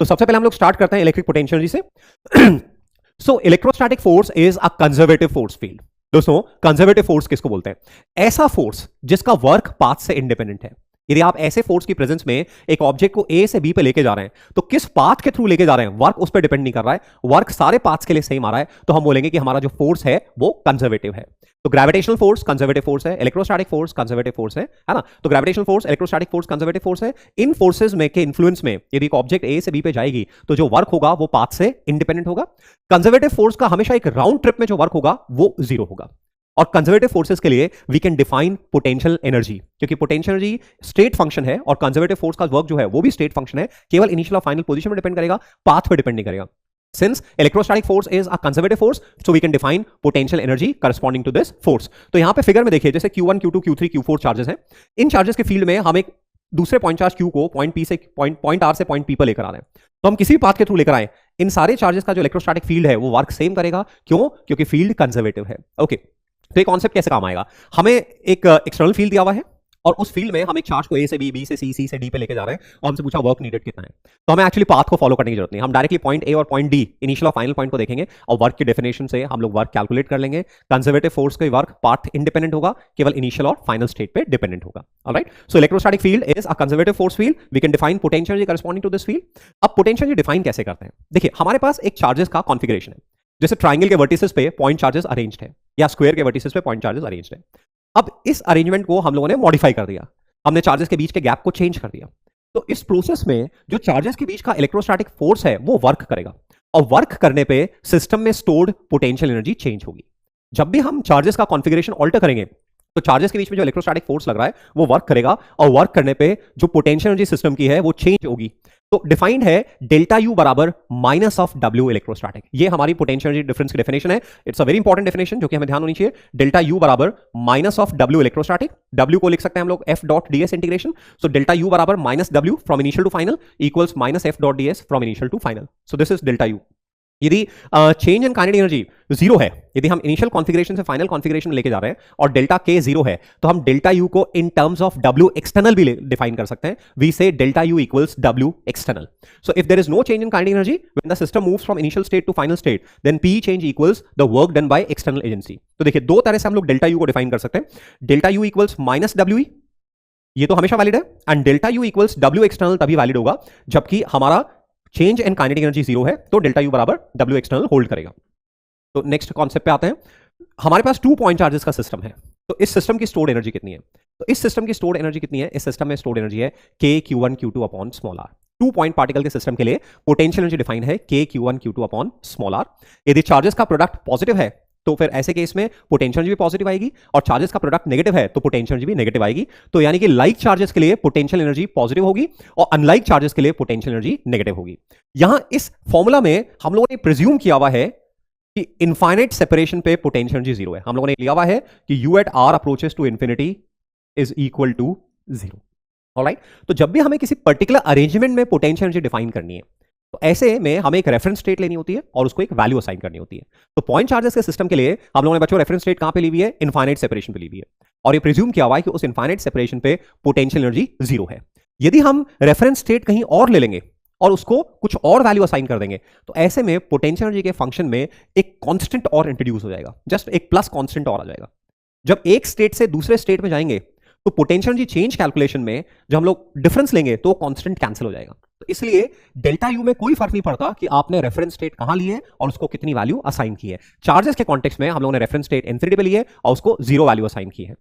तो सबसे पहले हम लोग स्टार्ट करते हैं इलेक्ट्रिक पोटेंशियल एनर्जी से। सो electrostatic force is a conservative force field. दोस्तों कंजर्वेटिव फोर्स किसको बोलते हैं? ऐसा फोर्स जिसका वर्क पाथ से इंडिपेंडेंट है। यदि आप ऐसे फोर्स की प्रेजेंस में एक ऑब्जेक्ट को ए से बी पे लेके जा रहे हैं तो किस पाथ के थ्रू लेके जा रहे हैं वर्क उस पर डिपेंड नहीं कर रहा है, वर्क सारे पाथ्स के लिए सेम आ रहा है, तो हम बोलेंगे कि हमारा जो फोर्स है वो कंजर्वेटिव है। तो ग्रेविटेशनल फोर्स कंजर्वेटिव फोर्स है, इलेक्ट्रोस्टैटिक फोर्स कंजर्वेटिव फोर्स है ना? तो gravitational force, electrostatic force conservative force है। इन फोर्सेस में के इन्फ्लुएंस में यदि एक ऑब्जेक्ट ए से बी पे जाएगी तो जो वर्क होगा वो पाथ से इंडिपेंडेंट होगा। कंजर्वेटिव फोर्स का हमेशा एक राउंड ट्रिप में जो वर्क होगा वो जीरो होगा। और कंजर्वेटिव फोर्सेस के लिए we can define potential energy, क्योंकि पोटेंशियल एनर्जी स्टेट फंक्शन है और कंजर्वेटिव फोर्स का वर्क जो है वो भी स्टेट फंक्शन है, केवल इनिशियल और फाइनल पोजीशन पर डिपेंड करेगा, पाथ पे डिपेंड नहीं करेगा। Since electrostatic force is a conservative force, so we can define potential energy corresponding to this force. तो यहां पे फिगर में देखिए जैसे Q1, Q2, Q3, Q4 charges हैं। इन चार्जेस के फील्ड में हम एक दूसरे पॉइंट चार्ज Q को पॉइंट R से पॉइंट P पर लेकर आ रहे हैं। तो हम किसी भी पाथ के थ्रू लेकर आए, इन सारे चार्जेस का जो इलेक्ट्रोस्टैटिक फील्ड है वो वर्क सेम करेगा। क्यों? क्योंकि फील्ड कंजर्वेटिव है। ओके, तो ये कॉन्सेप्ट कैसे काम आएगा? हमें एक एक्सटर्नल फील्ड दिया हुआ है और उस फील्ड में हम एक चार्ज को ए से बी, बी से सी, सी से डी पे लेके जा रहे हैं और हमसे पूछा वर्क नीडेड कितना है। तो हमें एक्चुअली पाथ को फॉलो करने की जरूरत नहीं, हम डायरेक्टली पॉइंट ए और पॉइंट डी इनिशियल और फाइनल पॉइंट को देखेंगे और वर्क की डेफिनेशन से हम लोग वर्क कैलकुलेट कर लेंगे। कंजर्वेटिव फोर्स का वर्क पाथ इंडिपेंडेंट होगा, केवल इनिशियल और फाइनल स्टेट पे डिपेंडेंट होगा। Alright, so electrostatic field is a conservative force field, we can define potential energy corresponding to this field. अब पोटेंशियल एनर्जी डिफाइन कैसे करते हैं? देखिए हमारे पास एक चार्जेस का कॉन्फिगरेशन है, जैसे ट्राइंगल के वर्टिसेस पे पॉइंट चार्जेस अरेंज्ड है या स्क्वायर के वर्टिसेस पे पॉइंट चार्जेस अरेंज्ड है। अब इस अरेंजमेंट को हम लोगों ने मॉडिफाई कर दिया, हमने चार्जेस के बीच के गैप को चेंज कर दिया। तो इस प्रोसेस में जो चार्जेस के बीच का इलेक्ट्रोस्टैटिक फोर्स है वो वर्क करेगा और वर्क करने पे सिस्टम में स्टोर्ड पोटेंशियल एनर्जी चेंज होगी। जब भी हम चार्जेस का कॉन्फ़िगरेशन ऑल्टर करेंगे तो चार्जेस के बीच में जो इलेक्ट्रोस्टैटिक फोर्स लग रहा है वो वर्क करेगा और वर्क करने पे जो पोटेंशियल एनर्जी सिस्टम की है वो चेंज होगी। तो डिफाइंड है डेल्टा यू बराबर माइनस ऑफ डब्ल्यू इलेक्ट्रोस्टैटिक। ये हमारी पोटेंशियल एनर्जी डिफरेंस की डेफिनेशन है। It's a very important definition जो कि हमें ध्यान होनी चाहिए। डेल्टा यू बराबर minus of W electrostatic, W को लिख सकते हैं हम लोग F dot D S integration. So delta U बराबर minus W from initial to final equals minus F dot D S from initial to final. So this is delta U. यदि change in kinetic energy zero है, यदि हम initial configuration से final configuration लेके जा रहे हैं और डेल्टा के जीरो है, तो हम डेल्टा यू को in terms of W external भी डिफाइन कर सकते हैं। We say delta U equals W external. So if there is no change in kinetic energy when the system moves from initial state to final state, then P change equals the work done by external agency. तो देखिए दो तरह से हम लोग delta U को define कर सकते हैं। Delta U equals minus W, ये तो हमेशा वैलिड है, and delta U equals W external तभी वैलिड होगा जबकि हमारा change in kinetic energy zero है, तो डेल्टा यू बराबर डब्ल्यू एक्सटर्नल होल्ड करेगा। तो नेक्स्ट कॉन्सेप्ट पे आते हैं। हमारे पास 2 पॉइंट चार्जेस का सिस्टम है, तो इस सिस्टम की स्टोर्ड एनर्जी कितनी है? तो इस सिस्टम की स्टोर्ड एनर्जी कितनी है? इस सिस्टम में स्टोर्ड एनर्जी है के Q1 Q2 upon small R. 2 point particle के सिस्टम के लिए पोटेंशियल एनर्जी डिफाइन है के Q1 Q2 upon small R. यदि चार्जेस का प्रोडक्ट पॉजिटिव है तो फिर ऐसे केस में पोटेंशियल एनर्जी भी पॉजिटिव आएगी, और चार्जेस का प्रोडक्ट नेगेटिव है तो पोटेंशियल एनर्जी भी नेगेटिव आएगी। तो यानी कि लाइक चार्जेस के लिए पोटेंशियल एनर्जी पॉजिटिव होगी और अनलाइक चार्जेस के लिए पोटेंशियल एनर्जी नेगेटिव होगी। यहां इस फॉर्मूला में हम लोगों ने प्रिज्यूम किया हुआ है कि इनफाइनाइट सेपरेशन पे पोटेंशियल एनर्जी जीरो है। हम लोगों ने लिया हुआ है कि u at r approaches to infinity is equal to zero. Alright, तो जब भी हमें किसी पर्टिकुलर अरेंजमेंट में पोटेंशियल एनर्जी डिफाइन करनी है तो ऐसे में हमें एक रेफरेंस स्टेट लेनी होती है और उसको एक वैल्यू असाइन करनी होती है। तो पॉइंट चार्जेस के सिस्टम के लिए हम लोगों ने बच्चों रेफरेंस स्टेट कहां पे ली हुई है? इनफाइनाइट सेपरेशन पे ली हुई है, और ये प्रिज्यूम किया हुआ है कि उस इनफाइनाइट सेपरेशन पे पोटेंशियल एनर्जी जीरो है। यदि हम रेफरेंस स्टेट कहीं और ले लेंगे और उसको कुछ और वैल्यू असाइन कर देंगे तो ऐसे में पोटेंशियल एनर्जी के फंक्शन में एक कांस्टेंट और इंट्रोड्यूस हो जाएगा, जस्ट एक प्लस कांस्टेंट और आ जाएगा। जब एक स्टेट से दूसरे स्टेट में जाएंगे तो पोटेंशियल एनर्जी चेंज कैलकुलेशन में जो हम लोग डिफरेंस लेंगे तो कांस्टेंट कैंसिल हो जाएगा। तो इसलिए डेल्टा यू में कोई फर्क नहीं पड़ता कि आपने रेफरेंस स्टेट कहां ली है और उसको कितनी वैल्यू असाइन की है। चार्जेस के कॉन्टेक्स्ट में हम लोगों ने रेफरेंस स्टेट इंफिनिटी पे ली है और उसको जीरो वैल्यू असाइन की है।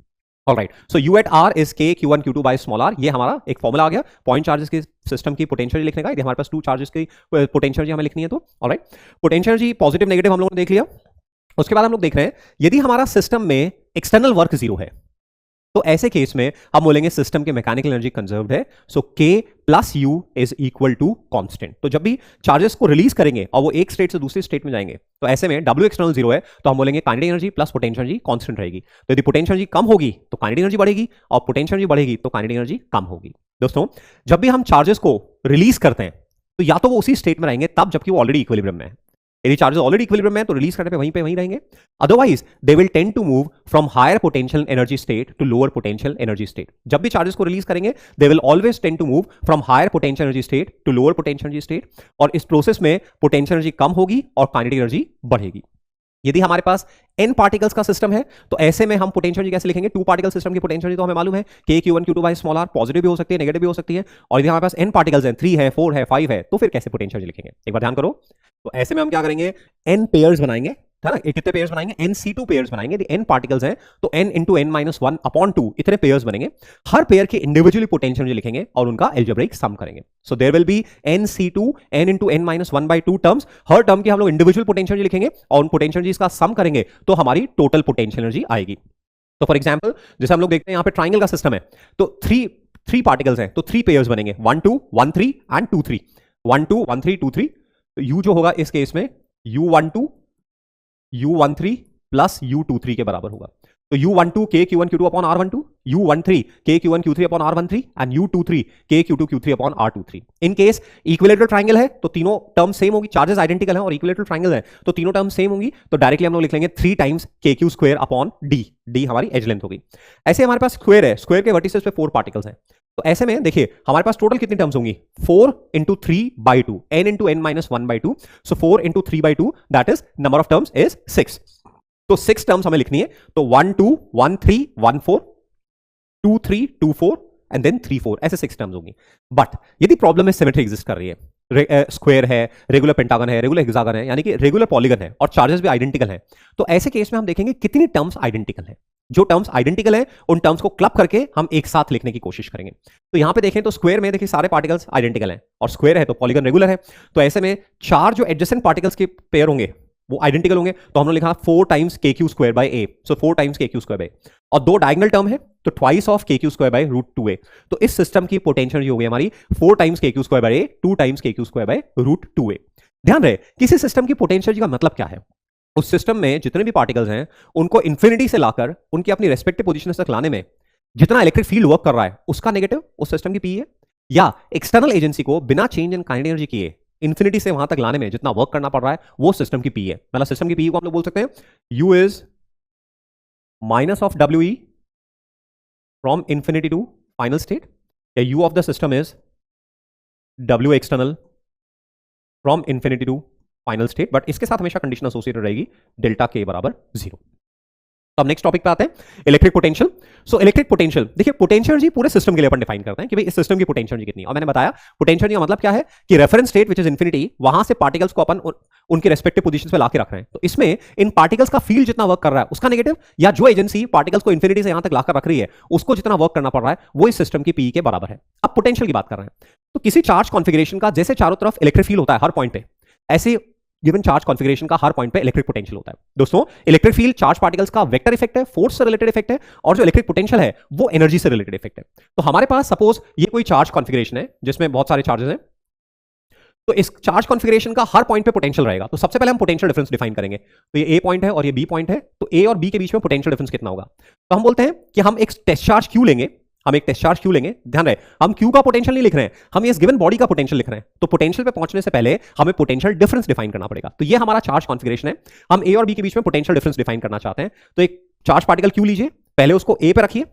Alright, so u at r is k Q1 Q2 by small r। ये हमारा एक फॉर्मूला आ गया पॉइंट चार्जेस के सिस्टम की पोटेंशियल लिखने का। यदि हमारे पास 2 चार्जेस की पोटेंशियल एनर्जी हमें लिखनी है तो alright, potential energy positive negative हम लोगों ने देख लिया। उसके बाद हम लोग देख रहे हैं यदि हमारा सिस्टम में एक्सटर्नल वर्क जीरो है तो ऐसे केस में हम बोलेंगे सिस्टम की मैकेनिकल एनर्जी कंजर्व्ड है। So k plus U is equal to constant. तो जब भी चार्जेस को रिलीज करेंगे और वो एक स्टेट से दूसरी स्टेट में जाएंगे तो ऐसे में W एक्सटर्नल जीरो है तो हम बोलेंगे kinetic energy plus potential energy constant रहेगी। तो यदि पोटेंशियल एनर्जी कम होगी तो काइनेटिक एनर्जी बढ़ेगी और पोटेंशियल एनर्जी बढ़ेगी तो काइनेटिक एनर्जी कम होगी। दोस्तों जब भी हम चार्जेस को रिलीज करते हैं तो या तो वो उसी स्टेट में रहेंगे तब जबकि वो ऑलरेडी इक्विलिब्रियम में है, यदि चार्जेस ऑलरेडी इक्विलिब्रियम में तो रिलीज करने पे वहीं रहेंगे. Otherwise they will tend to move from higher potential energy state to lower potential energy state. जब भी चार्जेस को रिलीज करेंगे they will always tend to move from higher potential energy state to lower potential energy state. और इस process में potential energy कम होगी और kinetic energy बढ़ेगी. यदि हमारे पास n पार्टिकल्स का सिस्टम है तो ऐसे में हम पोटेंशियल एनर्जी कैसे लिखेंगे? टू पार्टिकल सिस्टम की पोटेंशियल एनर्जी तो हमें मालूम है k q1 q2 by small r. Positive भी हो सकती है, नेगेटिव भी हो सकती है. और यदि हमारे पास n पार्टिकल्स हैं, 3 है, 4 है, 5 है, तो फिर कैसे पोटेंशियल एनर्जी लिखेंगे? एक बार ध्यान करो. तो ऐसे में हम क्या करेंगे? n पेयर्स बनाएंगे, है ना? कितने पेयर्स बनाएंगे? nc2 पेयर्स बनाएंगे. यदि n पार्टिकल्स हैं तो n into n minus 1 upon 2 इतने पेयर्स बनेंगे. हर पेयर की इंडिविजुअली पोटेंशियल एनर्जी लिखेंगे और उनका एल्जेब्रिक सम करेंगे. So there will be nc2 n into n minus 1 by 2 terms. हर टर्म की हम लोग इंडिविजुअल पोटेंशियल एनर्जी लिखेंगे और उन पोटेंशियल एनर्जी का सम करेंगे तो हमारी टोटल पोटेंशियल एनर्जी आएगी. तो फॉर एग्जाम्पल जैसे हम लोग देखते हैं यहाँ पे ट्राइंगल का सिस्टम है तो थ्री पार्टिकल्स हैं तो 3 पेयर्स बनेंगे, 1 2 1 3 एंड 2 3. 1 2 1 3 2 3. तो u जो होगा इस केस में u12 u13 प्लस u23 के बराबर होगा. तो u12 k q1 q2 upon r12, u13 k q1 q3 upon r13 and u23 k q2 q3 upon r23. In case equilateral triangle है तो तीनों टर्म सेम होगी, चार्जेस आइडेंटिकल हैं और इक्विलेटरल ट्राइंगल है तो तीनों टर्म सेम होंगी. तो डायरेक्टली हम लोग लिख लेंगे 3 times kq square upon d हमारी एज लेंथ होगी. ऐसे हमारे पास स्क्वायर है, स्क्वायर के वर्टिसेस पे 4 पार्टिकल्स हैं. तो ऐसे में देखिए हमारे पास टोटल कितनी टर्म्स होंगी? 4 into 3 by 2, n into n minus 1 by 2. So 4 into 3 by 2 that is number of terms is 6. तो 6 टर्म्स हमें लिखनी है. तो 1 2 1 3 1 4 2 3 2 4 एंड देन 3 4 ऐसे 6 टर्म्स होंगी. बट यदि प्रॉब्लम में सिमेट्री एग्जिस्ट कर रही है, स्क्वायर है, रेगुलर पेंटागन है, रेगुलर हेक्सागन है, यानी कि रेगुलर पॉलीगन है और चार्जेस भी आइडेंटिकल हैं, तो ऐसे केस में हम देखेंगे कितनी टर्म्स आइडेंटिकल हैं. जो टर्म्स आइडेंटिकल हैं उन टर्म्स को क्लब करके हम एक साथ लिखने की कोशिश करेंगे. तो यहां पे देखें तो स्क्वायर में देखिए सारे पार्टिकल्स आइडेंटिकल हैं और स्क्वायर है तो पॉलीगन रेगुलर है. तो ऐसे में 4 जो एडजेसेंट पार्टिकल्स के पेयर होंगे वो आइडेंटिकल होंगे. तो हमने लिखा 4 times K Q square by A. So 4 times K Q square by. और 2 डायगोनल टर्म है तो twice of K Q square by root 2a. तो इस सिस्टम की पोटेंशियल हो गई हमारी 4 times K Q square by A, 2 times K Q square by root 2a. ध्यान रहे किसी सिस्टम की पोटेंशियल का मतलब क्या है? उस सिस्टम में जितने भी पार्टिकल्स हैं उनको इंफिनिटी से लाकर उनकी अपनी रेस्पेक्टिव पोजीशन तक लाने में जितना इलेक्ट्रिक फील्ड वर्क कर रहा है उसका नेगेटिव उस सिस्टम की पी है, या एक्सटर्नल एजेंसी को बिना चेंज इन काइनेटिक एनर्जी किए इंफिनिटी से वहां तक लाने में जितना वर्क करना पड़ रहा है वो सिस्टम की पी है. मतलब सिस्टम की पी को हम लोग बोल सकते हैं u is minus of W E from infinity to final state, या u of the system is w external from infinity to final state. But इसके साथ हमेशा कंडीशन एसोसिएटेड रहेगी डेल्टा के बराबर 0. तो अब नेक्स्ट टॉपिक पे आते हैं, electric potential. So electric potential देखिए पोटेंशियल एनर्जी पूरे सिस्टम के लिए अपन डिफाइन करते हैं कि भाई इस सिस्टम की पोटेंशियल एनर्जी कितनी है. और मैंने बताया पोटेंशियल एनर्जी का मतलब क्या है कि reference state which is infinity वहां से पार्टिकल्स को अपन उनके रेस्पेक्टिव पोजीशंस पे लाके रख रहे हैं. तो इसमें इन पार्टिकल्स का फील्ड जितना वर्क कर रहा है उसका नेगेटिव, या जो एजेंसी पार्टिकल्स को इंफिनिटी से यहां तक लाकर रख रही है उसको जितना वर्क करना पड़ रहा है वो इस सिस्टम की पी के बराबर है. अब पोटेंशियल की बात कर रहे हैं तो किसी चार्ज कॉन्फिगरेशन का जैसे चारों तरफ इलेक्ट्रिक फील्ड होता है हर पॉइंट पे, ऐसे गिवन चार्ज कॉन्फिगरेशन का हर पॉइंट पे इलेक्ट्रिक पोटेंशियल होता है. दोस्तों इलेक्ट्रिक फील्ड चार्ज पार्टिकल्स का वेक्टर इफेक्ट है, फोर्स से रिलेटेड इफेक्ट है, और जो इलेक्ट्रिक पोटेंशियल है वो एनर्जी से रिलेटेड इफेक्ट है. तो हमारे पास सपोज ये कोई चार्ज कॉन्फिगरेशन है जिसमें बहुत सारे चार्जेस हैं. तो इस चार्ज कॉन्फिगरेशन का हर पॉइंट पे पोटेंशियल रहेगा. तो सबसे पहले हम पोटेंशियल डिफरेंस डिफाइन करेंगे. तो ये ए पॉइंट है और ये बी पॉइंट है, तो ए और बी के बीच में पोटेंशियल डिफरेंस कितना होगा? तो हम बोलते हैं कि हम एक टेस्ट चार्ज क्यू लेंगे. हम एक टेस्ट चार्ज क्यू लेंगे. ध्यान रहे हम क्यू का पोटेंशियल नहीं लिख रहे हैं, हम इस गिवन बॉडी का पोटेंशियल लिख रहे हैं. तो पोटेंशियल पे पहुंचने से पहले हमें पोटेंशियल डिफरेंस डिफाइन करना पड़ेगा. तो ये हमारा चार्ज कॉन्फिगरेशन है. हम ए और बी के बीच में पोटेंशियल डिफरेंस डिफाइन करना चाहते हैं. तो एक चार्ज पार्टिकल क्यू लीजिए, पहले उसको ए पे रखिए,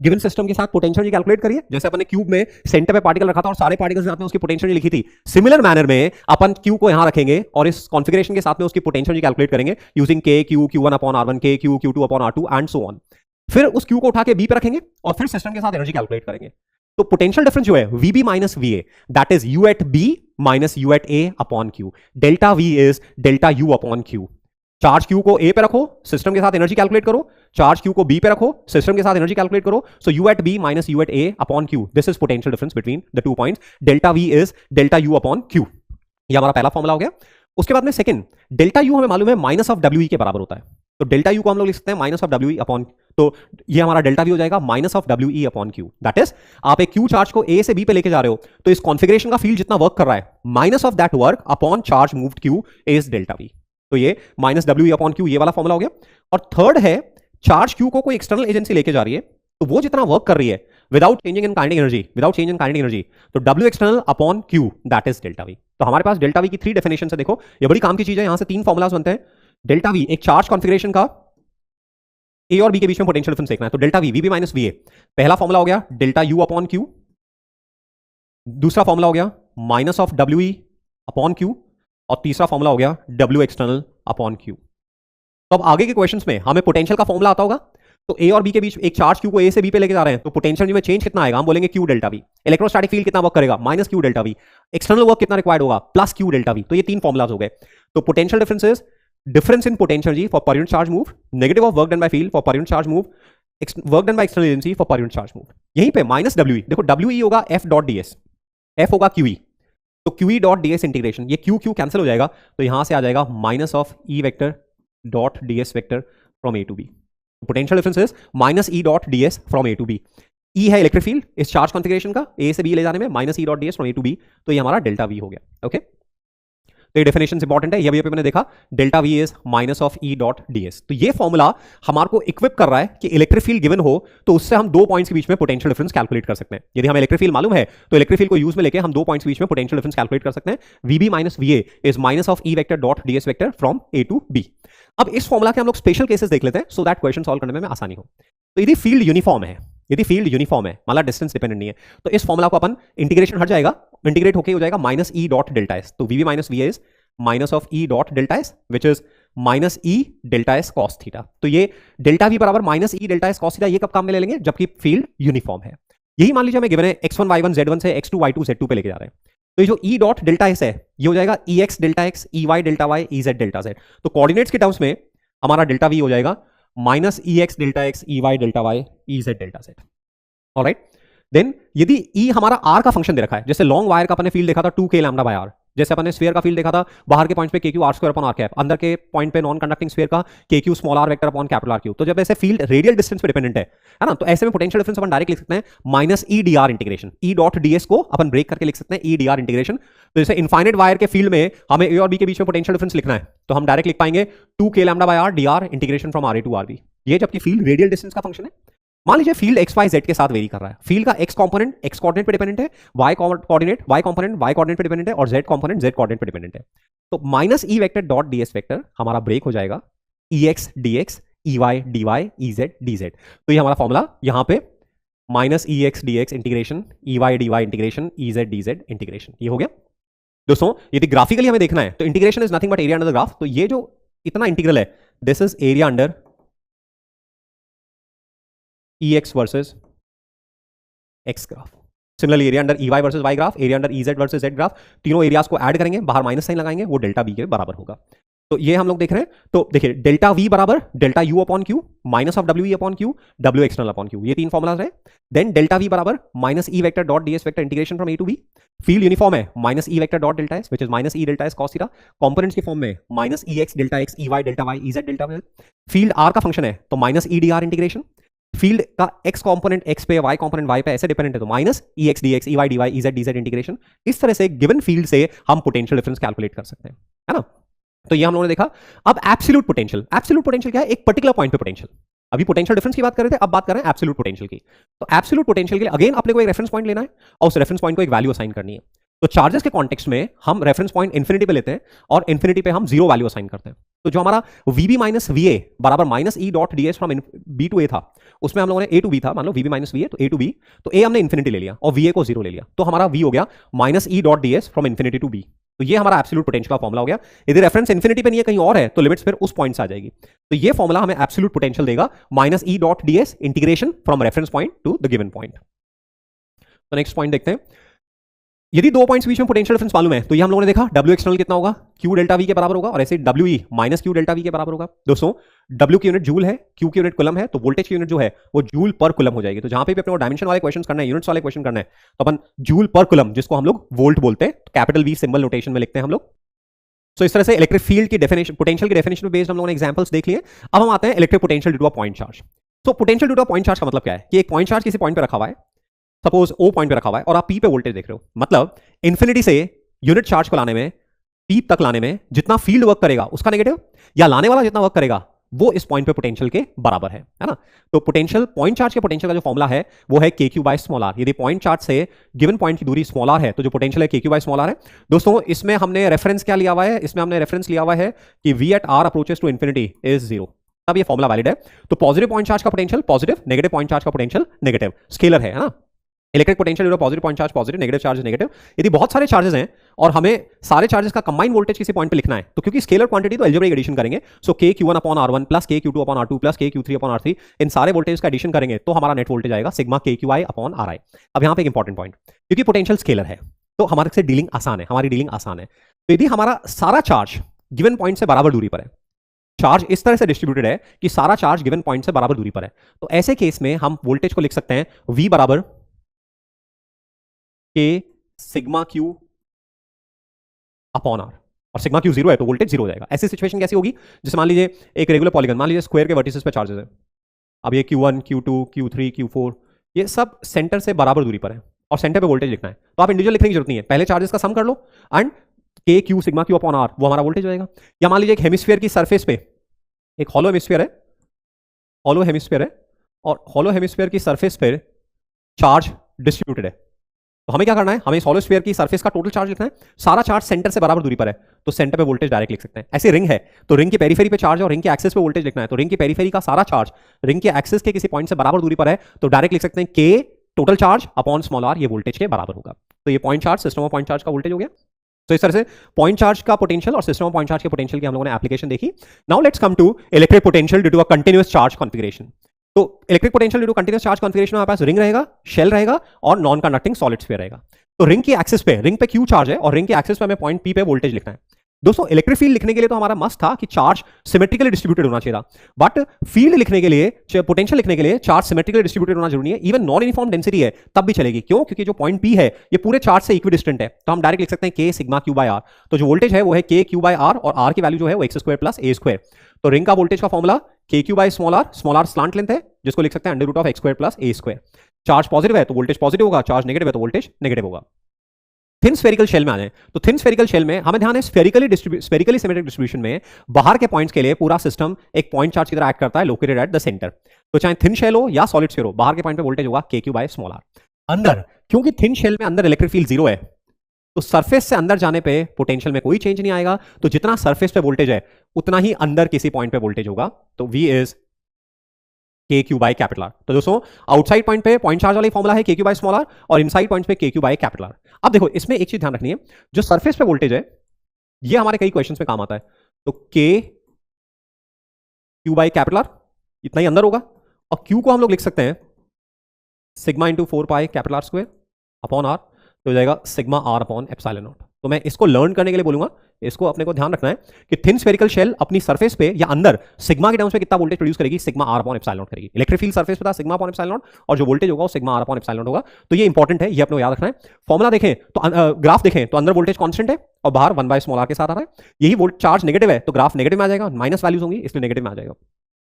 गिवन सिस्टम के साथ पोटेंशियल कैलकुलेट करिए. जैसे अपने क्यूब में सेंटर पे पार्टिकल रखा था और सारे पार्टिकल्स के साथ में उसकी पोटेंशियल लिखी थी, सिमिलर मैनर में अपन क्यू को यहां रखेंगे और इस कॉन्फिगरेशन के साथ में उसकी पोटेंशियल कैलकुलेट करेंगे यूजिंग के क्यू Q1 अपॉन R1, के Q Q2 upon R2 and so on. फिर उस क्यू को उठा के बी पे रखेंगे और फिर सिस्टम के साथ एनर्जी कैलकुलेट करेंगे. तो पोटेंशियल डिफरेंस जो है VB minus VA that is U at B minus U at A upon Q. Delta V is delta U upon Q. Charge Q को A पे रखो, सिस्टम के साथ एनर्जी कैलकुलेट करो. चार्ज Q को B पे रखो, सिस्टम के साथ एनर्जी कैलकुलेट करो. So U at B minus U at A upon Q. This is potential difference between the two points. Delta V is delta U upon Q. ये हमारा पहला formula हो गया. उसके बाद में सेकंड, डेल्टा U हमें मालूम है माइनस ऑफ WE के बराबर होता है. तो डेल्टा U को हम लोग लिख सकते हैं माइनस ऑफ WE अपॉन, तो ये हमारा डेल्टा V हो जाएगा minus of WE upon Q. That is आप एक Q चार्ज को A से B पे लेके जा रहे हो तो इस कॉन्फिगरेशन का फील्ड जितना वर्क कर रहा है minus of that work upon charge moved Q is delta V. तो ये माइनस WE अपॉन Q ये वाला फॉर्मूला हो गया. और थर्ड है चार्ज Q को कोई एक्सटर्नल एजेंसी लेके जा रही है तो वो जितना वर्क कर रही है without changing in kinetic energy, तो W external upon Q that is delta V। तो हमारे पास डेल्टा V की 3 डेफिनेशन है। देखो ये बड़ी काम की चीज है, यहां से 3 फॉर्मुलाज बनते हैं। डेल्टा V एक चार्ज कॉन्फिगरेशन का A और B के बीच में पोटेंशियल डिफरेंस देखना है, तो delta V VB minus VA, पहला फॉर्मुला हो गया डेल्टा U अपॉन Q, दूसरा फॉर्मुला हो गया minus of WE upon Q, और तीसरा फॉर्मुला हो गया W एक्सटर्नल अपॉन Q। तो अब आगे के क्वेश्चंस में हमें पोटेंशियल का फॉर्मुला आता होगा, तो A और B के बीच एक चार्ज Q को A से B पे लेके जा रहे हैं, तो पोटेंशियल में चेंज कितना आएगा, हम बोलेंगे Q delta V। Electrostatic field कितना वर्क करेगा, minus Q delta V। External work कितना रिक्वायर्ड होगा, प्लस Q डेल्टा V। तो ये 3 फॉर्मुलाज हो गए। तो potential difference is difference in potential जी for per unit charge move, negative of work done by field for per unit charge move, work done by external agency for per unit charge move. यहीं पे minus WE, देखो WE होगा F dot ds, F होगा QE, तो QE dot ds integration, ये Q cancel हो जाएगा, तो यहां से आ जाएगा minus of E vector dot ds vector from A to B। Potential difference is minus E dot ds from A to B। E है इलेक्ट्रिक फील्ड इस चार्ज कॉन्फिगरेशन का, A से B ले जाने में, minus E dot ds from A to B, तो ये हमारा डेल्टा V हो गया। ओके, तो ये डेफिनेशन इंपॉर्टेंट है, ये भी मैंने देखा, delta V is minus of E dot ds। तो ये फॉर्मूला हमारे को इक्विप कर रहा है कि इलेक्ट्रिक फील्ड गिवन हो तो उससे हम 2 पॉइंट्स के बीच में पोटेंशियल डिफरेंस कैलकुलेट कर सकते हैं। यदि हमें इलेक्ट्रिक फील्ड मालूम है तो इलेक्ट्रिक फील्ड को यूज में लेके हम 2 पॉइंट्स के बीच में पोटेंशियल डिफरेंस कैलकुलेट कर सकते हैं। VB minus VA is minus of E vector dot ds vector from A to B। अब इस फॉर्मूला के हम लोग स्पेशल केसेस देख लेते हैं सो दैट क्वेश्चन सॉल्व करने में आसानी हो। तो यदि फील्ड यूनिफॉर्म है, मतलब डिस्टेंस डिपेंडेंट नहीं है, तो इस फॉर्मूला को अपन इंटीग्रेशन हट जाएगा, इंटीग्रेट होके हो जाएगा minus E dot delta S। तो VB minus VA is minus of E dot delta S which is minus E delta S cos theta. तो ये डेल्टा V बराबर minus E delta S cos theta, ये कब काम में ले लेंगे, जबकि फील्ड यूनिफॉर्म है। यही मान लीजिए हमें गिवन है x1 y1 z1 से x2 y2 z2 पे लेके जा रहे हैं, तो ये जो E डॉट डेल्टा S है ये हो जाएगा EX delta x, EY delta y, EZ delta z। तो कोऑर्डिनेट्स के टर्म्स में हमारा डेल्टा V हो जाएगा minus EX delta x, EY delta y, EZ delta z। Alright, then यदि E हमारा R का फंक्शन दे रखा है, जैसे लॉन्ग वायर का अपने फील्ड देखा था 2k लैम्डा बाय R, जैसे अपन ने स्फीयर का फील्ड देखा था, बाहर के पॉइंट पे KQ R square upon R cap, अंदर के पॉइंट पे नॉन कंडक्टिंग स्फीयर का KQ small r vector upon capital R cube. तो जब ऐसे फील्ड रेडियल डिस्टेंस पे डिपेंडेंट है ना, तो ऐसे में पोटेंशियल डिफरेंस अपन डायरेक्ट लिख सकते हैं minus E dr integration, E dot ds को अपन ब्रेक करके लिख सकते हैं E dr इंटीग्रेशन। तो जैसे इनफाइनाइट वायर के फील्ड में हमें A और B के बीच में पोटेंशियल डिफरेंस लिखना है, तो हम डायरेक्ट लिख पाएंगे 2k lambda by R dr integration from RA to RB। ये जबकि फील्ड रेडियल डिस्टेंस का फंक्शन है। मान लीजिए फील्ड एक्स वाई जेड के साथ वेरी कर रहा है, फील्ड का एक्स कंपोनेंट एक्स कोऑर्डिनेट पे डिपेंडेंट है, Y coordinate Y component Y coordinate पे डिपेंडेंट है, और जेड कंपोनेंट जेड कोऑर्डिनेट पे डिपेंडेंट है। तो minus E vector dot ds vector हमारा ब्रेक हो जाएगा ex dx ey dy ez dz। तो ये हमारा फॉर्मूला यहाँ पे minus ex dx integration ey dy integration ez dz integration, ये हो गया। दोस्तों यदि ग्राफिकली हमें देखना है तो integration is nothing but area under the graph. तो ये जो इतना इंटीग्रल है this is area under EX versus X graph. Similarly area under EY versus Y graph, area under EZ versus Z graph, तीनों एरियाज को add करेंगे, बाहर minus sign लगाएंगे, वो डेल्टा V के बराबर होगा। तो ये हम लोग देख रहे हैं। तो देखिए डेल्टा V बराबर delta U upon Q minus of WE upon Q, W external upon Q, ये 3 फॉर्मुलाज है। देन डेल्टा V बराबर minus E vector dot ds vector integration from A to B। Field uniform है minus E vector dot delta S which is minus E delta S cos theta. Components की form में minus EX delta x, EY delta y, EZ delta z। Field R का function है तो minus E dr integration, field का x component x पे y component y पे ऐसे dependent है तो minus ex dx ey dy ez dz integration. इस तरह से गिवन फील्ड से हम पोटेंशियल डिफरेंस कैलकुलेट कर सकते हैं, है ना। तो ये हम लोगों ने देखा। अब एब्सोल्यूट पोटेंशियल, एब्सोल्यूट पोटेंशियल क्या है, एक पर्टिकुलर पॉइंट पे पोटेंशियल। अभी पोटेंशियल डिफरेंस की बात कर रहे थे, अब बात कर रहे हैं एब्सोल्यूट पोटेंशियल की। तो एब्सोल्यूट पोटेंशियल के लिए अगेन अपने को एक रेफरेंस पॉइंट लेना है और उस रेफरेंस पॉइंट को एक वैल्यू असाइन करनी है। तो चार्जेस के कॉन्टेक्स्ट में हम रेफरेंस पॉइंट इन्फिनिटी पे लेते हैं और इन्फिनिटी पे हम 0 वैल्यू असाइन करते हैं। तो जो हमारा VB माइनस VA बराबर minus E dot ds from B to A था, उसमें हम लोगों ने A टू B था, मान लो VB माइनस VA तो A टू B, तो A हमने इन्फिनिटी ले लिया और VA को 0 ले लिया, तो हमारा V हो गया minus E dot ds from infinity to B। तो ये हमारा एब्सोल्यूट पोटेंशियल का फॉर्मुला हो गया। यदि रेफरेंस इन्फिनिटी पे नहीं है कहीं और है तो लिमिट्स फिर उस पॉइंट से आ जाएगी। तो ये फॉर्मुला हमें एब्सोल्यूट पोटेंशियल देगा minus E dot ds integration from reference point two the given point. तो नेक्स्ट पॉइंट देखते हैं। यदि 2 पॉइंट्स बीच में पोटेंशियल डिफरेंस मालूम है तो ये हम लोगों ने देखा W एक्सटर्नल कितना होगा, Q डेल्टा V के बराबर होगा, और ऐसे WE minus Q delta V के बराबर होगा। दोस्तों W की यूनिट जूल है, Q की यूनिट कुलम है, तो वोल्टेज की यूनिट जो है वो जूल पर कुलम हो जाएगी। तो जहां पे भी अपने को डायमेंशन वाले क्वेश्चन करना है, यूनिट्स वाले क्वेश्चन करना है, तो अपन जूल पर कुलम जिसको हम लोग वोल्ट बोलते हैं, कैपिटल V सिंबल नोटेशन में लिखते हैं हम लोग। तो इस तरह से इलेक्ट्रिक फील्ड की डेफिनेशन, पोटेंशियल की डेफिनेशन पे बेस्ड हम लोगों ने एग्जांपल्स देख लिए। अब हम आते हैं electric potential due to a point charge. तो potential due to a point charge का मतलब क्या है कि एक पॉइंट चार्ज किसी पॉइंट पे रखा हुआ है, सपोज O पॉइंट पे रखा हुआ है और आप P पे वोल्टेज देख रहे हो, मतलब इन्फिनिटी से यूनिट चार्ज को लाने में, P तक लाने में जितना फील्ड वर्क करेगा उसका नेगेटिव, या लाने वाला जितना वर्क करेगा वो इस पॉइंट पे पोटेंशियल के बराबर है ना। तो पोटेंशियल, पॉइंट चार्ज के पोटेंशियल का जो फॉर्मूला है वो है के क्यू बाय स्मॉल आर। यदि पॉइंट चार्ज से गिवन पॉइंट की दूरी स्मॉल आर है तो जो पोटेंशियल है के क्यू बाय स्मॉल आर है। दोस्तों इसमें हमने रेफरेंस क्या लिया हुआ है, इसमें हमने रेफरेंस लिया हुआ है कि v at r approaches to infinity is 0, तब ये फॉर्मूला वैलिड है। तो पॉजिटिव पॉइंट चार्ज का potential positive, negative point charge का पोटेंशियल नेगेटिव, स्केलर है ना। Electric potential positive point charge positive, negative charge negative. यदि बहुत सारे चार्जेस हैं और हमें सारे चार्जेस का कंबाइंड वोल्टेज किसी पॉइंट पे लिखना है तो क्योंकि स्केलर क्वांटिटी तो अलजेब्रिक एडिशन करेंगे, so K Q one upon R one plus K Q two upon R two plus K Q three upon R three, इन सारे वोल्टेज का एडिशन करेंगे तो हमारा नेट वोल्टेज आएगा sigma K Q I upon R I. अब यहाँ पे एक इंपॉर्टेंट पॉइंट, क्योंकि पोटेंशियल स्केलर है तो हमारे से डीलिंग आसान है, हमारी डीलिंग आसान है। तो यदि हमारा सारा चार्ज गिवन पॉइंट से बराबर दूरी पर है, चार्ज इस तरह से डिस्ट्रीब्यूटेड है कि सारा चार्ज गिवन पॉइंट से बराबर दूरी पर है, तो ऐसे केस में हम वोल्टेज को लिख सकते हैं v बराबर के सिग्मा क्यू अपॉन आर, और सिग्मा क्यू 0 है तो वोल्टेज 0 हो जाएगा। ऐसी सिचुएशन कैसी होगी, जैसे मान लीजिए एक रेगुलर पॉलीगन, मान लीजिए स्क्वायर के वर्टिसेस पे चार्जेस है। अब ये Q1 Q2 Q3 Q4 ये सब सेंटर से बराबर दूरी पर है और सेंटर पे वोल्टेज लिखना है, तो आप इंडिविजुअल लिखने की जरूरत नहीं है, पहले चार्जेस का सम कर लो and K Q sigma Q upon R वो हमारा वोल्टेज हो जाएगा। या मान लीजिए एक हेमिस्फीयर की सरफेस पे एक हॉलो हेमिस्फीयर है, हॉलो हेमिस्फीयर है और हॉलो हेमिस्फीयर की सरफेस पर चार्ज डिस्ट्रीब्यूटेड है, तो हमें क्या करना है, हमें इस हॉलो स्फीयर की सरफेस का टोटल चार्ज लिखना है, सारा चार्ज सेंटर से बराबर दूरी पर है तो सेंटर पे वोल्टेज डायरेक्ट लिख सकते हैं। ऐसे रिंग है तो रिंग के पेरीफेरी पे चार्ज है और रिंग के एक्सिस पे वोल्टेज लिखना है, तो रिंग के पेरीफेरी का सारा चार्ज रिंग के एक्सिस के किसी पॉइंट से बराबर दूरी पर है तो डायरेक्ट लिख सकते हैं k total charge upon small r, ये वोल्टेज के बराबर होगा। तो ये point charge, system of point charge का वोल्टेज हो गया। तो इस तरह से पॉइंट चार्ज का पोटेंशियल और सिस्टम ऑफ पॉइंट चार्ज के पोटेंशियल की हम लोगों ने एप्लीकेशन देखी। Now let's come to electric potential due to a continuous charge configuration. तो electric potential due to continuous charge configuration में हमारे पास रिंग रहेगा, शेल रहेगा और नॉन कंडक्टिंग सॉलिड स्फीयर रहेगा। तो रिंग की एक्सिस पे, रिंग पे क्यू चार्ज है और रिंग के एक्सिस पे हमें पॉइंट पी पे वोल्टेज लिखना है। दोस्तों इलेक्ट्रिक फील्ड लिखने के लिए तो हमारा मस्ट था कि चार्ज सिमेट्रिकली डिस्ट्रीब्यूटेड होना चाहिए था, बट फील्ड लिखने के लिए, पोटेंशियल लिखने के लिए चार्ज सिमेट्रिकली डिस्ट्रीब्यूटेड होना जरूरी है। इवन नॉन यूनिफॉर्म डेंसिटी है तब भी चलेगी, क्यों, क्योंकि जो पॉइंट पी है ये पूरे चार्ज से इक्विडिस्टेंट है, तो हम डायरेक्ट लिख सकते हैं के सिग्मा क्यू बाय आर। तो जो वोल्टेज है वो है के क्यू बाय आर और आर की वैल्यू जो है वो X square plus A square. तो रिंग का वोल्टेज का formula K Q by small r slant length है जिसको लिख सकते हैं under root of X square plus A square. Charge positive है तो वोल्टेज पॉजिटिव होगा, चार्ज नेगेटिव है तो वोल्टेज नेगेटिव होगा। थिन स्फेरिकल शेल में आ जाए तो थिन स्फेरिकल शेल में हमें ध्यान है स्फेरिकली सिमेट्रिक डिस्ट्रीब्यूशन में बाहर के पॉइंट्स के लिए पूरा सिस्टम एक पॉइंट चार्ज की तरह एक्ट करता है लोकेटेड एट द सेंटर। तो चाहे थिन शेल हो या सॉलिड शेल हो, बाहर के पॉइंट पे वोल्टेज होगा के क्यू बाय स्मॉल आर। अंदर, क्योंकि थिन शेल में अंदर इलेक्ट्रिक फील्ड 0 है तो सरफेस से अंदर जाने पे पोटेंशियल में कोई चेंज नहीं आएगा, तो जितना सरफेस पे वोल्टेज है उतना ही अंदर किसी पॉइंट पे वोल्टेज होगा। तो V इज के क्यू बाय कैपिटल आर। तो दोस्तों आउटसाइड पॉइंट पे पॉइंट चार्ज वाला फॉर्मूला है के क्यू बाय स्मॉल आर और इनसाइड पॉइंट पे K Q by capital are. अब देखो इसमें एक चीज ध्यान रखनी है, जो सरफेस पे वोल्टेज है ये हमारे कई क्वेश्चंस में काम आता है। तो के क्यू बाय कैपिटल आर इतना ही अंदर होगा और क्यू को हम लोग लिख सकते हैं sigma into 4 pi capital R square upon R, तो हो जाएगा sigma R upon epsilon naught. तो मैं इसको लर्न करने के लिए बोलूंगा, इसको अपने को ध्यान रखना है कि थिन स्फेरिकल शेल अपनी सरफेस पे या अंदर सिग्मा के टर्म्स में कितना वोल्टेज प्रोड्यूस करेगी, sigma R upon epsilon naught करेगी। इलेक्ट्रिक फील्ड सरफेस पे था सिग्मा अपॉन एप्सिलॉन नॉट और जो वोल्टेज होगा वो sigma R upon epsilon naught होगा। तो ये इंपॉर्टेंट है, ये अपने को याद रखना है। फॉर्मुला देखें तो ग्राफ देखें तो अंदर वोल्टेज कांस्टेंट है और बाहर 1 बाय स्मॉल आर के साथ आ रहा है। यही वोल्ट चार्ज नेगेटिव है तो ग्राफ नेगेटिव में आ जाएगा, माइनस वैल्यूज होंगी इसलिए नेगेटिव में आ जाएगा।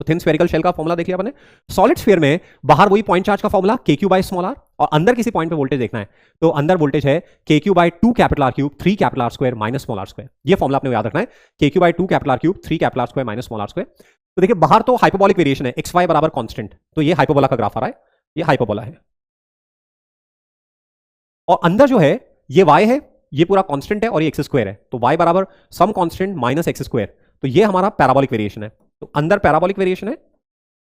तो थिन स्फेरिकल शेल का फॉर्मुला देख लिया आपने। सॉलिड स्फीयर में बाहर वही पॉइंट चार्ज का formula K Q by small are और अंदर किसी पॉइंट पे वोल्टेज देखना है तो अंदर वोल्टेज है के Q by 2 capital R cube 3 capital R square minus small are square. ये फॉर्मुला आपने याद रखना है, के Q by 2 capital R cube 3 capital R square minus small are square. तो देखिए बाहर तो हाइपरबोलिक वेरिएशन है, एक्स वाई बराबर कांस्टेंट, तो ये हाइपरबोला का ग्राफ आ रहा है, ये हाइपरबोला है। और अंदर जो है ये y है, ये पूरा कांस्टेंट है और ये एक्स स्क्वायर है, तो y बराबर some constant minus X square, तो ये हमारा पैराबोलिक वेरिएशन है। तो अंदर पैराबोलिक वेरिएशन है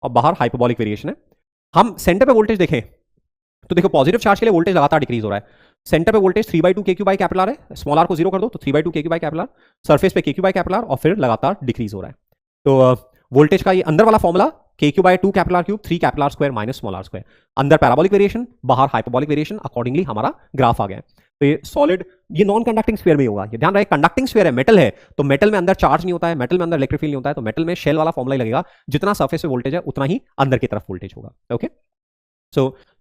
और बाहर हाइपरबोलिक वेरिएशन है। हम सेंटर पे वोल्टेज देखें तो देखो पॉजिटिव चार्ज के लिए वोल्टेज लगातार डिक्रीज हो रहा है। सेंटर पे voltage 3/2 K Q by capital R है, स्मॉल आर को 0 कर दो तो 3/2 K Q by capital R, surface पे K Q by capital R और फिर लगातार डिक्रीज हो रहा है। तो वोल्टेज का ये अंदर वाला formula K Q by 2 capital R cube 3 capital R square minus small are square, अंदर पैराबोलिक वेरिएशन बाहर हाइपरबोलिक वेरिएशन, अकॉर्डिंगली हमारा ग्राफ आ गया। तो ये सॉलिड, ये नॉन कंडक्टिंग स्फीयर में ही होगा। ये ध्यान रहे कंडक्टिंग स्फीयर है, मेटल है तो मेटल में अंदर चार्ज नहीं होता है, मेटल में अंदर इलेक्ट्रिक फील्ड नहीं होता है, तो मेटल में शेल वाला फॉर्मुला ही लगेगा, जितना सरफेस पे वोल्टेज है उतना ही अंदर की तरफ वोल्टेज होगा। ओके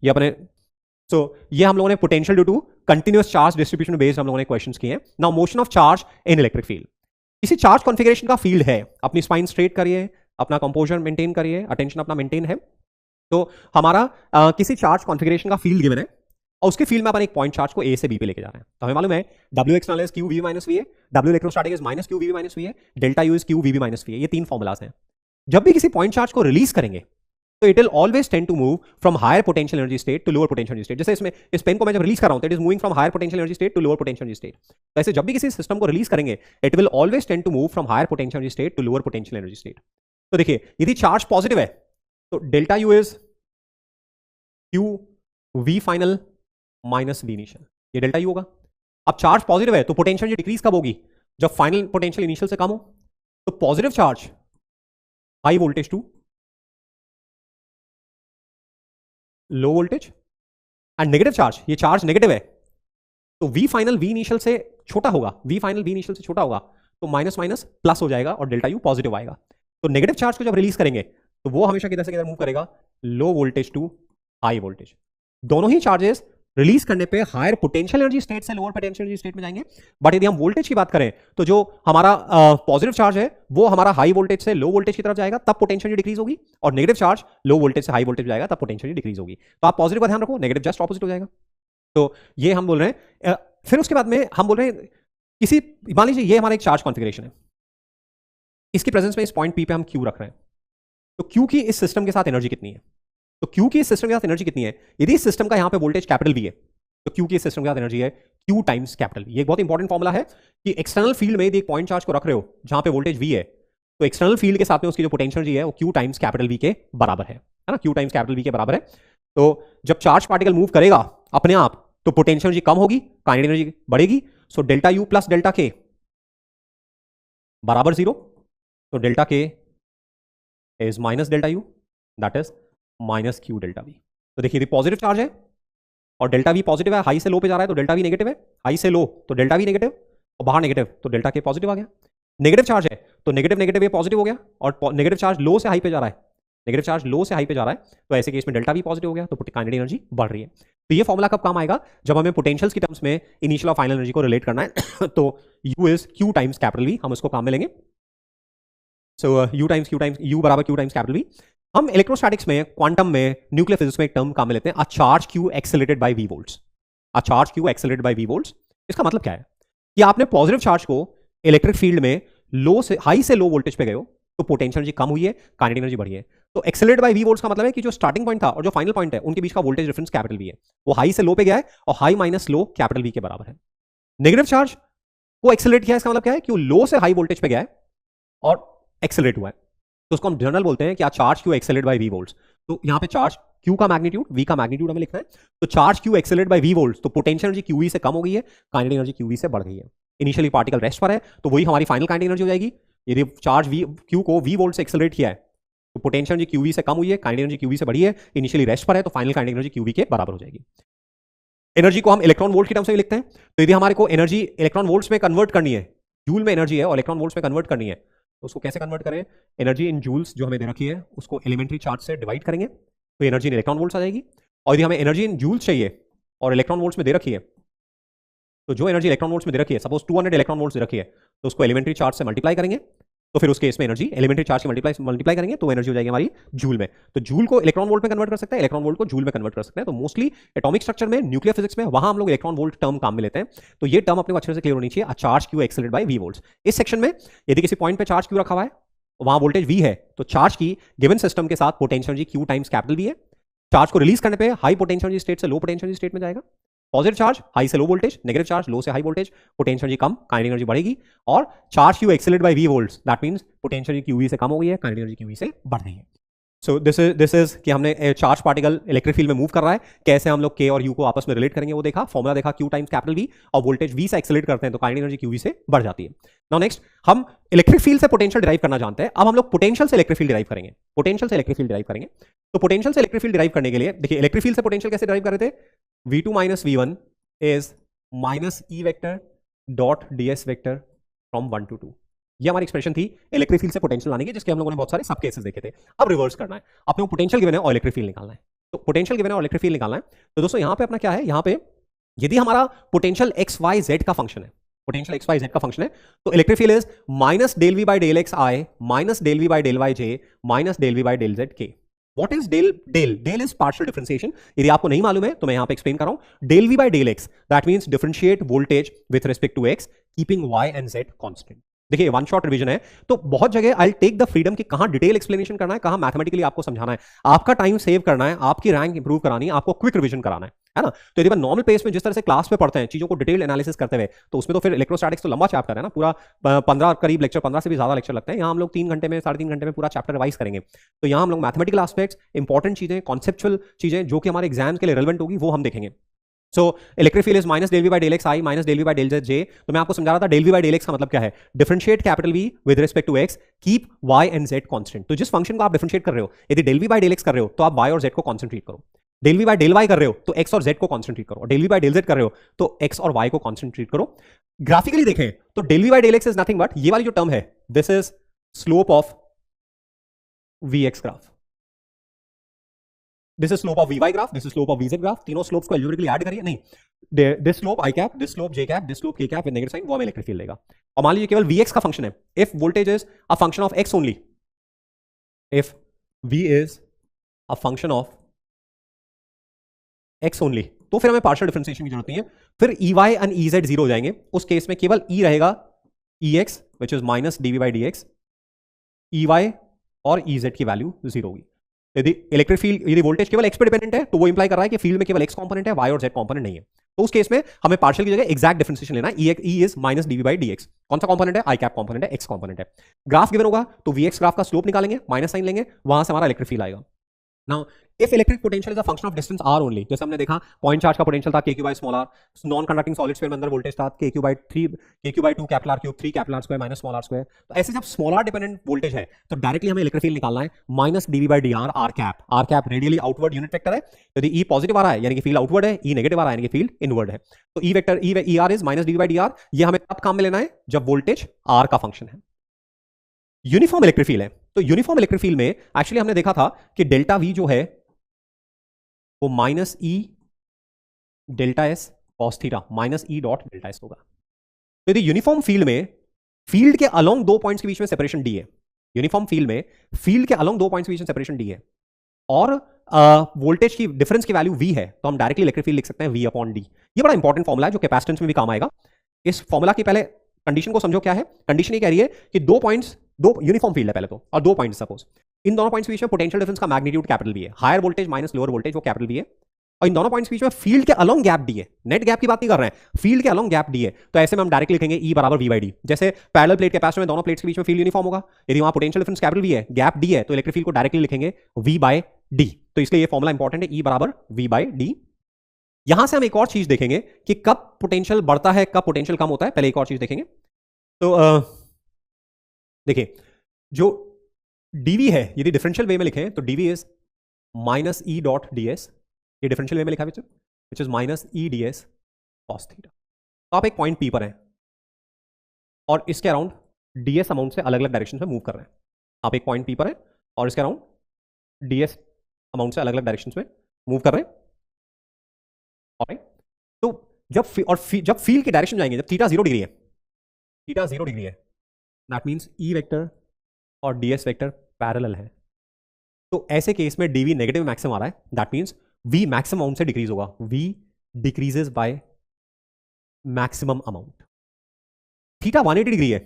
ये हम लोगों ने potential due to continuous charge distribution based हम लोगों ने क्वेश्चंस किए हैं। Now motion of charge in electric field, किसी चार्ज कॉन्फिगरेशन का फील्ड है, अपनी स्पाइन स्ट्रेट करिए, अपना कंपोजर मेंटेन करिए, अटेंशन अपना मेंटेन है। तो हमारा किसी चार्ज कॉन्फिगरेशन का फील्ड गिवन है और उसके फील्ड में अपन एक पॉइंट चार्ज को ए से बी पे लेके जा रहे हैं। तो हमें मालूम है W external is Q V minus V A, W electrostatic is minus Q V minus V A, delta U is Q V minus V A. ये तीन फॉर्मुलास हैं। जब भी किसी पॉइंट चार्ज को रिलीज करेंगे तो it will always tend to move from higher potential energy state to lower potential energy state. जैसे इसमें इस पेन को मैं जब रिलीज कर रहा हूं तो it is moving from higher potential energy state to lower potential energy state. तो ऐसे जब भी किसी सिस्टम को रिलीज करेंगे it will always tend to move from higher potential energy state to lower potential energy state. तो देखिए यदि चार्ज पॉजिटिव है तो delta U is Q V final minus V initial, ये डेल्टा यू होगा। अब चार्ज पॉजिटिव है तो पोटेंशियल डिक्रीज कब होगी? जब फाइनल पोटेंशियल इनिशियल से कम हो। तो positive charge high voltage to low voltage, and negative charge, ये चार्ज नेगेटिव है तो वी फाइनल वी इनिशियल से छोटा होगा, वी फाइनल वी इनिशियल से छोटा होगा तो माइनस माइनस प्लस हो जाएगा और डेल्टा यू पॉजिटिव आएगा। तो नेगेटिव चार्ज को जब रिलीज करेंगे तो वो हमेशा किधर से किधर मूव करेगा? Low voltage to high voltage. दोनों ही चार्जेस रिलीज करने पे हायर पोटेंशियल एनर्जी स्टेट से लोअर पोटेंशियल एनर्जी स्टेट में जाएंगे। बट यदि हम वोल्टेज की बात करें तो जो हमारा पॉजिटिव चार्ज है वो हमारा हाई वोल्टेज से लो वोल्टेज की तरफ जाएगा, तब पोटेंशियल डिक्रीज होगी, और नेगेटिव चार्ज लो वोल्टेज से हाई वोल्टेज जाएगा तब पोटेंशियल डिक्रीज होगी। तो आप पॉजिटिव का ध्यान रखो, नेगेटिव जस्ट ऑपोजिट हो जाएगा। तो ये हम बोल रहे हैं। फिर उसके बाद में हम बोल रहे हैं किसी, मान लीजिए ये हमारा एक चार्ज कॉन्फिगरेशन है, इसकी प्रेजेंस में इस पॉइंट पी पे हम क्यू रख रहे हैं। तो क्यू की इस सिस्टम के साथ एनर्जी कितनी है? तो क्यू की इस सिस्टम के साथ एनर्जी कितनी है? यदि इस सिस्टम का यहां पे वोल्टेज कैपिटल वी है तो क्यू की इस सिस्टम के साथ एनर्जी है क्यू टाइम्स कैपिटल वी। ये एक बहुत इंपॉर्टेंट फॉर्मुला है कि एक्सटर्नल फील्ड में यदि एक पॉइंट चार्ज को रख रहे हो जहां पे वोल्टेज वी है तो एक्सटर्नल फील्ड के साथ में उसकी जो पोटेंशियल एनर्जी है वो क्यू टाइम्स कैपिटल वी के बराबर है ना, क्यू टाइम्स कैपिटल वी के बराबर है। तो जब चार्ज पार्टिकल मूव करेगा अपने आप तो पोटेंशियल एनर्जी कम होगी, काइनेटिक एनर्जी बढ़ेगी। सो डेल्टा यू प्लस डेल्टा के बराबर 0। तो डेल्टा के is minus delta U, that is minus Q delta we. तो देखिए यदि पॉजिटिव चार्ज है और डेल्टा वी पॉजिटिव है, हाई से लो पे जा रहा है तो डेल्टा वी नेगेटिव है, हाई से लो तो डेल्टा वी नेगेटिव और बाहर नेगेटिव तो डेल्टा के पॉजिटिव आ गया। नेगेटिव चार्ज है तो नेगेटिव नेगेटिव ये पॉजिटिव हो गया, और नेगेटिव चार्ज लो से हाई पे जा रहा है, नेगेटिव चार्ज लो से हाई पे जा रहा है तो ऐसे केस में डेल्टा वी पॉजिटिव हो गया तो काइनेटिक एनर्जी बढ़ रही है। तो ये फॉर्मुला कब काम आएगा? जब हमें पोटेंशियल्स की टर्म्स में इनिशियल और फाइनल एनर्जी को रिलेट करना है तो U is Q times capital V, हम इसको काम में लेंगे। सो यू टाइम्स यू बराबर क्यू टाइम्स कैपिटल वी। हम इलेक्ट्रोस्टैटिक्स में, क्वांटम में, न्यूक्लियर फिजिक्स में एक टर्म काम में लेते हैं, a charge Q accelerated by V volts. A charge Q accelerated by V volts, इसका मतलब क्या है कि आपने पॉजिटिव चार्ज को इलेक्ट्रिक फील्ड में लो से हाई से लो वोल्टेज पे गए हो तो पोटेंशियल एनर्जी कम हुई है, काइनेटिक एनर्जी बढ़ी है। तो एक्सेलरेटेड बाय वी वोल्ट्स का मतलब है कि जो स्टार्टिंग पॉइंट था और जो फाइनल पॉइंट है उनके बीच का वोल्टेज डिफरेंस कैपिटल वी है, वो हाई से लो पे गया है और high minus low capital V के बराबर है। नेगेटिव चार्ज को एक्सेलरेट किया, इसका मतलब क्या है कि वो लो से हाई वोल्टेज पे गया है और एक्सेलरेट हुआ है, तो उसको हम जनरल बोलते हैं कि charge Q accelerate by V volts. तो यहां पे चार्ज क्यू का मैग्नीट्यूड, वी का मैग्नीट्यूड हमें लिखना है। तो charge Q accelerate by V volts, तो पोटेंशियल एनर्जी क्यू से कम हो गई है, काइनेटिक एनर्जी क्यू से बढ़ गई है। इनिशियली पार्टिकल रेस्ट पर है तो वही हमारी फाइनल काइनेटिक एनर्जी हो जाएगी। यदि चार्ज वी क्यू को वी वोल्ट से एक्सेलरेट किया है तो पोटेंशियल एनर्जी क्यू से कम हुई है, काइनेटिक एनर्जी क्यू से बढ़ी है, इनिशियली रेस्ट पर है तो फाइनल काइनेटिक एनर्जी क्यू के बराबर हो जाएगी। एनर्जी को हम इलेक्ट्रॉन वोल्ट की टर्म्स में लिखते हैं। तो यदि हमारे को एनर्जी इलेक्ट्रॉन वोल्ट्स में कन्वर्ट करनी है, जूल में एनर्जी है और इलेक्ट्रॉन वोल्ट्स में कन्वर्ट करनी है, तो उसको कैसे कन्वर्ट करें? एनर्जी इन जूल्स जो हमें दे रखी है उसको एलिमेंट्री चार्ज से डिवाइड करेंगे तो एनर्जी इन इलेक्ट्रॉन वोल्ट्स आ जाएगी। और यदि हमें एनर्जी इन जूल्स चाहिए और इलेक्ट्रॉन वोल्ट्स में दे रखी है, तो जो एनर्जी इलेक्ट्रॉन वोल्ट्स में दे रखी है, सपोज 200 इलेक्ट्रॉन वोल्ट्स दे रखी है, तो उसको एलिमेंट्री चार्ज से मल्टीप्लाई करेंगे तो फिर उस केस में एनर्जी एलिमेंट्री चार्ज से मल्टीप्लाई करेंगे तो एनर्जी हो जाएगी हमारी जूल में। तो जूल को इलेक्ट्रॉन वोल्ट में कन्वर्ट कर सकते हैं, इलेक्ट्रॉन वोल्ट को जूल में कन्वर्ट कर सकते हैं। तो मोस्टली एटॉमिक स्ट्रक्चर में, न्यूक्लियर फिजिक्स में, वहां हम लोग इलेक्ट्रॉन वोल्ट टर्म काम में लेते हैं। तो ये टर्म अपने को अच्छे से क्लियर होनी चाहिए, a charge Q accelerated by V volts. इस सेक्शन में यदि किसी पॉइंट पे चार्ज क्यू रखा हुआ है, वहां वोल्टेज वी है, तो चार्ज की गिवन सिस्टम के साथ potential energy Q times capital V है। चार्ज को रिलीज करने पे हाई पोटेंशियल एनर्जी स्टेट से लो पोटेंशियल एनर्जी स्टेट में जाएगा। पॉजिटिव चार्ज हाई से low voltage, negative charge low से हाई वोल्टेज, पोटेंशियल एनर्जी कम, काइनेटिक एनर्जी बढ़ेगी। और charge Q accelerated by V volts, that means potential energy Q से कम हो गई है, काइनेटिक एनर्जी क्यू से बढ़ गई है। सो दिस इज कि हमने चार्ज पार्टिकल इलेक्ट्रिक फील्ड में मूव कर रहा है, कैसे हम लोग के और यू को आपस में रिलेट करेंगे वो देखा, फॉर्मुला देखा, क्यू टाइम्स कैपिटल वी, और वोल्टेज वी से एक्सेलरेट करते हैं तो काइनेटिक एनर्जी क्यू से बढ़ जाती है। नाउ नेक्स्ट हम इलेक्ट्रिक फील्ड से पोटेंशियल डिराइव करना जानते हैं, अब हम लोग पोटेंशियल से इलेक्ट्रिक फील्ड डिराइव करेंगे। पोटेंशियल से इलेक्ट्रिक फील्ड डिराइव करेंगे तो पोटेंशियल से इलेक्ट्रिक फील्ड डिराइव करने के लिए देखिए, इलेक्ट्रिक फील्ड से पोटेंशियल कैसे डिराइव कर रहे थे? v2 minus v1 is minus E vector dot ds vector from 1 to 2। ये हमारी एक्सप्रेशन थी इलेक्ट्रिक फील्ड से पोटेंशियल लाने की, जिसके हम लोगों ने बहुत सारे सब केसेस देखे थे। अब रिवर्स करना है, अपने को पोटेंशियल गिवन है और इलेक्ट्रिक फील्ड निकालना है। तो पोटेंशियल गिवन है और इलेक्ट्रिक फील्ड निकालना है, तो दोस्तों यहां पे अपना क्या है, यहां पे यदि हमारा पोटेंशियल एक्स वाई जेड का फंक्शन है, पोटेंशियल एक्स वाई जेड का फंक्शन है, तो electric field is minus del V by del X I minus del V by del Y J minus del V by del Z K. What is del? Del is partial differentiation. यदि आपको नहीं मालूम है तो मैं यहां पे explain कर रहा हूं। Del v by del x, that means differentiate voltage with respect to x, keeping y and z constant. देखिए वन शॉट रिवीजन है, तो बहुत जगह आई टेक द फ्रीडम कि कहां डिटेल एक्सप्लेनेशन करना है, कहां मैथमेटिकली आपको समझाना है, आपका टाइम सेव करना है, आपकी रैंक इंप्रूव करानी है, आपको क्विक रिवीजन कराना है ना। तो यदि नॉर्मल पेस में जिस तरह से क्लास में पढ़ते हैं चीजों को डिटेल एनालिसिस करते हुए, तो उसमें तो फिर इलेक्ट्रोस्टैटिक्स तो लंबा चैप्टर है ना, पूरा 15 करीब लेक्चर, 15 से भी ज्यादा लेक्चर लगते हैं। यहाँ हम लोग 3 घंटे में, 3.5 घंटे में पूरा चैप्टर रिवाइज करेंगे। तो यहाँ हम लोग मैथमेटिकल एस्पेक्ट्स, इंपॉर्टेंट चीजें, कॉन्सेप्चुअल चीजें जो कि हमारे एग्जाम के लिए रिलेवेंट होगी वो हम देखेंगे। So electric field is minus del V by del X I minus del V by del Z J. तो मैं आपको समझा रहा था del V by del X का मतलब क्या है, differentiate capital V with respect to X, keep Y and Z constant. तो जिस फंक्शन को आप डिफरेंशिएट कर रहे हो, यदि del V by del X कर रहे हो तो आप वाई और जेड को कॉन्सेंट्रेट करो, del V by del Y कर रहे हो तो एक्स और जेड को कॉन्सेंट्रेट करो, del V by del Z कर रहे हो तो एक्स और वाई को कॉन्सेंट्रेट करो। ग्राफिकली देखें तो del V by del X is nothing but ये वाली जो टर्म है, this is slope of V X graph, this is slope of V Y graph, this is slope of V Z graph. तीनों slopes को algebraically add करिए, नहीं this slope I cap, this slope J cap, this slope K cap with negative sign, वो हमें electric field देगा। और मान लीजिए केवल वी एक्स का फंक्शन है, if voltage is a function of X only, if V is a function of X only, तो फिर हमें पार्शियल डिफरेंशिएशन की जरूरत नहीं है, फिर E Y and E Z zero हो जाएंगे। उस केस में केवल ई रहेगा E X which is minus D V by D X, E Y और ई जेड की वैल्यू जीरो होगी। यदि इलेक्ट्रिक फील्ड, यदि वोल्टेज केवल एक्स पे डिपेंडेंट है तो वो इंप्लाई कर रहा है कि फील्ड में केवल एक्स कंपोनेंट है, वाई और जेड कंपोनेंट नहीं है। तो उस केस में हमें पार्शियल की जगह एग्जैक्ट डिफरेंशिएशन लेना है, E is minus D V by D X. कौन सा कंपोनेंट है, आई कैप कंपोनेंट है, एक्स कंपोनेंट है। ग्राफ गिवन होगा तो वी एक्स ग्राफ का स्लोप निकालेंगे, माइनस साइन लेंगे, वहां से हमारा इलेक्ट्रिक फील्ड आएगा। Now if electric potential is a function of distance R only, जैसे हमने देखा पॉइंट चार्ज का पोटेंशियल था K Q by small R, non conducting solid sphere में अंदर वोल्टेज था K Q by 3, K Q by 2 capital R cube 3 capital R square minus small are square. तो ऐसे जब स्मॉल आर डिपेंडेंट वोल्टेज है तो directly हमें electric field निकालना है, minus D V by D R, R cap radially outward unit vector है, यदि ई पॉजिटिव आ रहा है यानी कि फील्ड आउटवर्ड है, ई नेगेटिव आ रहा है यानी कि फील्ड इनवर्ड है। तो E vector E R is minus D V by D R, ये हमें तब काम में लेना है जब वोल्टेज आर का फंक्शन है। यूनिफॉर्म इलेक्ट्रिक फील्ड है, तो यूनिफॉर्म इलेक्ट्रिक फील्ड में एक्चुअली हमने देखा था कि डेल्टा वी जो है वो minus E delta S cos theta minus E dot delta S होगा। तो यदि यूनिफॉर्म फील्ड में फील्ड के अलोंग दो पॉइंट्स के बीच में सेपरेशन डी है, यूनिफॉर्म फील्ड में फील्ड के अलोंग दो पॉइंट्स के बीच में सेपरेशन डी है और वोल्टेज की डिफरेंस की वैल्यू वी है, तो हम डायरेक्टली इलेक्ट्रिक फील्ड लिख सकते हैं वी अपॉन डी। ये बड़ा इंपॉर्टेंट फॉर्मुला है जो कैपेसिटेंस में भी काम आएगा। इस फॉर्मुला की पहले कंडीशन को समझो क्या है। कंडीशन ये कह रही है कि दो पॉइंट्स, दो यूनिफॉर्म फील्ड है पहले तो, और दो पॉइंट्स सपोज, इन दोनों पॉइंट्स के बीच में पोटेंशियल डिफरेंस का मैग्नीट्यूड कैपिटल वी है, higher voltage minus lower voltage वो कैपिटल वी है, और इन दोनों पॉइंट्स के बीच में फील्ड के अलोंग गैप डी है, नेट गैप की बात नहीं कर रहे हैं, फील्ड के अलोंग गैप डी है। तो ऐसे में हम डायरेक्टली लिखेंगे ई बराबर वी बाई डी। जैसे पैरेलल प्लेट कैपेसिटर में दोनों प्लेट्स के बीच में फील्ड यूनिफॉर्म होगा, यदि वहां पोटेंशियल डिफरेंस कैपिटल वी है, गैप डी है, तो इलेक्ट्रिक फील्ड को डायरेक्टली लिखेंगे वी बाय डी। तो इसलिए ये फॉर्मुला इंपॉर्टेंट है, ई बराबर वी बाय डी। यहां से हम एक और चीज देखेंगे कि कब पोटेंशियल बढ़ता है, कब पोटेंशियल कम होता है। पहले एक और चीज देखेंगे, तो देखिए जो डीवी है यदि डिफरेंशियल वे में लिखें तो D V is minus E dot D S, ये डिफरेंशियल वे में लिखा है which is minus E D S cos theta. तो आप एक पॉइंट पी पर हैं और इसके अराउंड डीएस अमाउंट से अलग अलग डायरेक्शन में मूव कर रहे हैं। आप एक पॉइंट पी पर हैं और इसके अराउंड डीएस अमाउंट से अलग अलग डायरेक्शन में मूव कर रहे हैं। ऑलराइट, तो जब फील्ड की डायरेक्शन जाएंगे, जब थीटा 0 डिग्री है, थीटा 0 डिग्री है, दैट मीन्स ई वेक्टर और डीएस वेक्टर पैरेलल है। तो ऐसे केस में डीवी नेगेटिव मैक्सिमम आ रहा है, that means V maximum amount से डिक्रीज होगा, V decreases by maximum amount. Theta 180 degree है,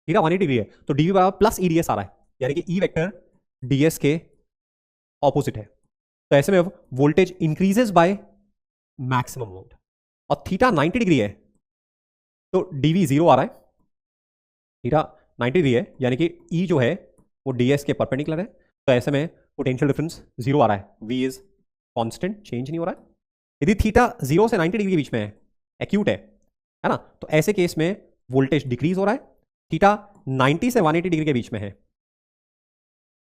थीटा 180 डिग्री है, तो डीवी बराबर प्लस ईडीएस आ रहा है, यानी कि ई वेक्टर डीएस के ऑपोजिट है। तो ऐसे में voltage increases by maximum amount. और थीटा 90 डिग्री है तो डीवी 0 आ रहा है, थीटा 90 डिग्री है यानी कि ई जो है वो डीएस के परपेंडिकुलर है। तो ऐसे में पोटेंशियल डिफरेंस 0 आ रहा है, वी इज कांस्टेंट, चेंज नहीं हो रहा है। यदि थीटा 0 से 90 डिग्री के बीच में है, एक्यूट है ना, तो ऐसे केस में वोल्टेज डिक्रीज हो रहा है। थीटा 90 से 180 डिग्री के बीच में है,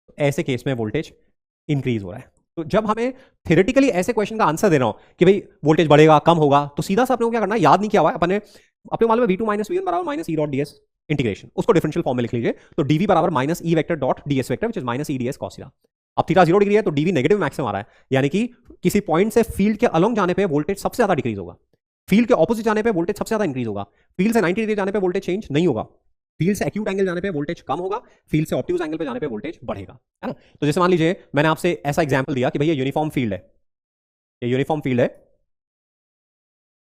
तो ऐसे केस में वोल्टेज इंक्रीज हो रहा है। तो जब हमें थ्योरेटिकली ऐसे क्वेश्चन का आंसर देना हो कि भाई वोल्टेज बढ़ेगा कम होगा, तो सीधा सा अपने को क्या करना है, याद नहीं किया हुआ है अपने मालूम है v2 माइनस वी1 बराबर minus E dot D S integration, उसको डिफरेंशियल फॉर्म में लिख लीजिए। तो डीवी बराबर minus E vector dot D S vector which is minus E D S cos theta. अब थीटा 0 डिग्री है तो डीवी नेगेटिव मैक्सिमम आ रहा है, यानी कि किसी पॉइंट से फील्ड के अलोंग जाने पे वोल्टेज सबसे ज्यादा डिक्रीज होगा, फील्ड के ऑपोजिट जाने पे वोल्टेज सबसे ज्यादा इंक्रीज होगा, फील्ड से 90 डिग्री जाने पे वोल्टेज चेंज नहीं होगा, फील्ड से एक्यूट एंगल जाने पे वोल्टेज कम होगा, फील्ड से ऑब्ट्यूज एंगल पे जाने पे वोल्टेज बढ़ेगा, है ना। तो जैसे मान लीजिए मैंने आपसे ऐसा एग्जांपल दिया कि भैया यूनिफॉर्म फील्ड है, ये यूनिफॉर्म फील्ड है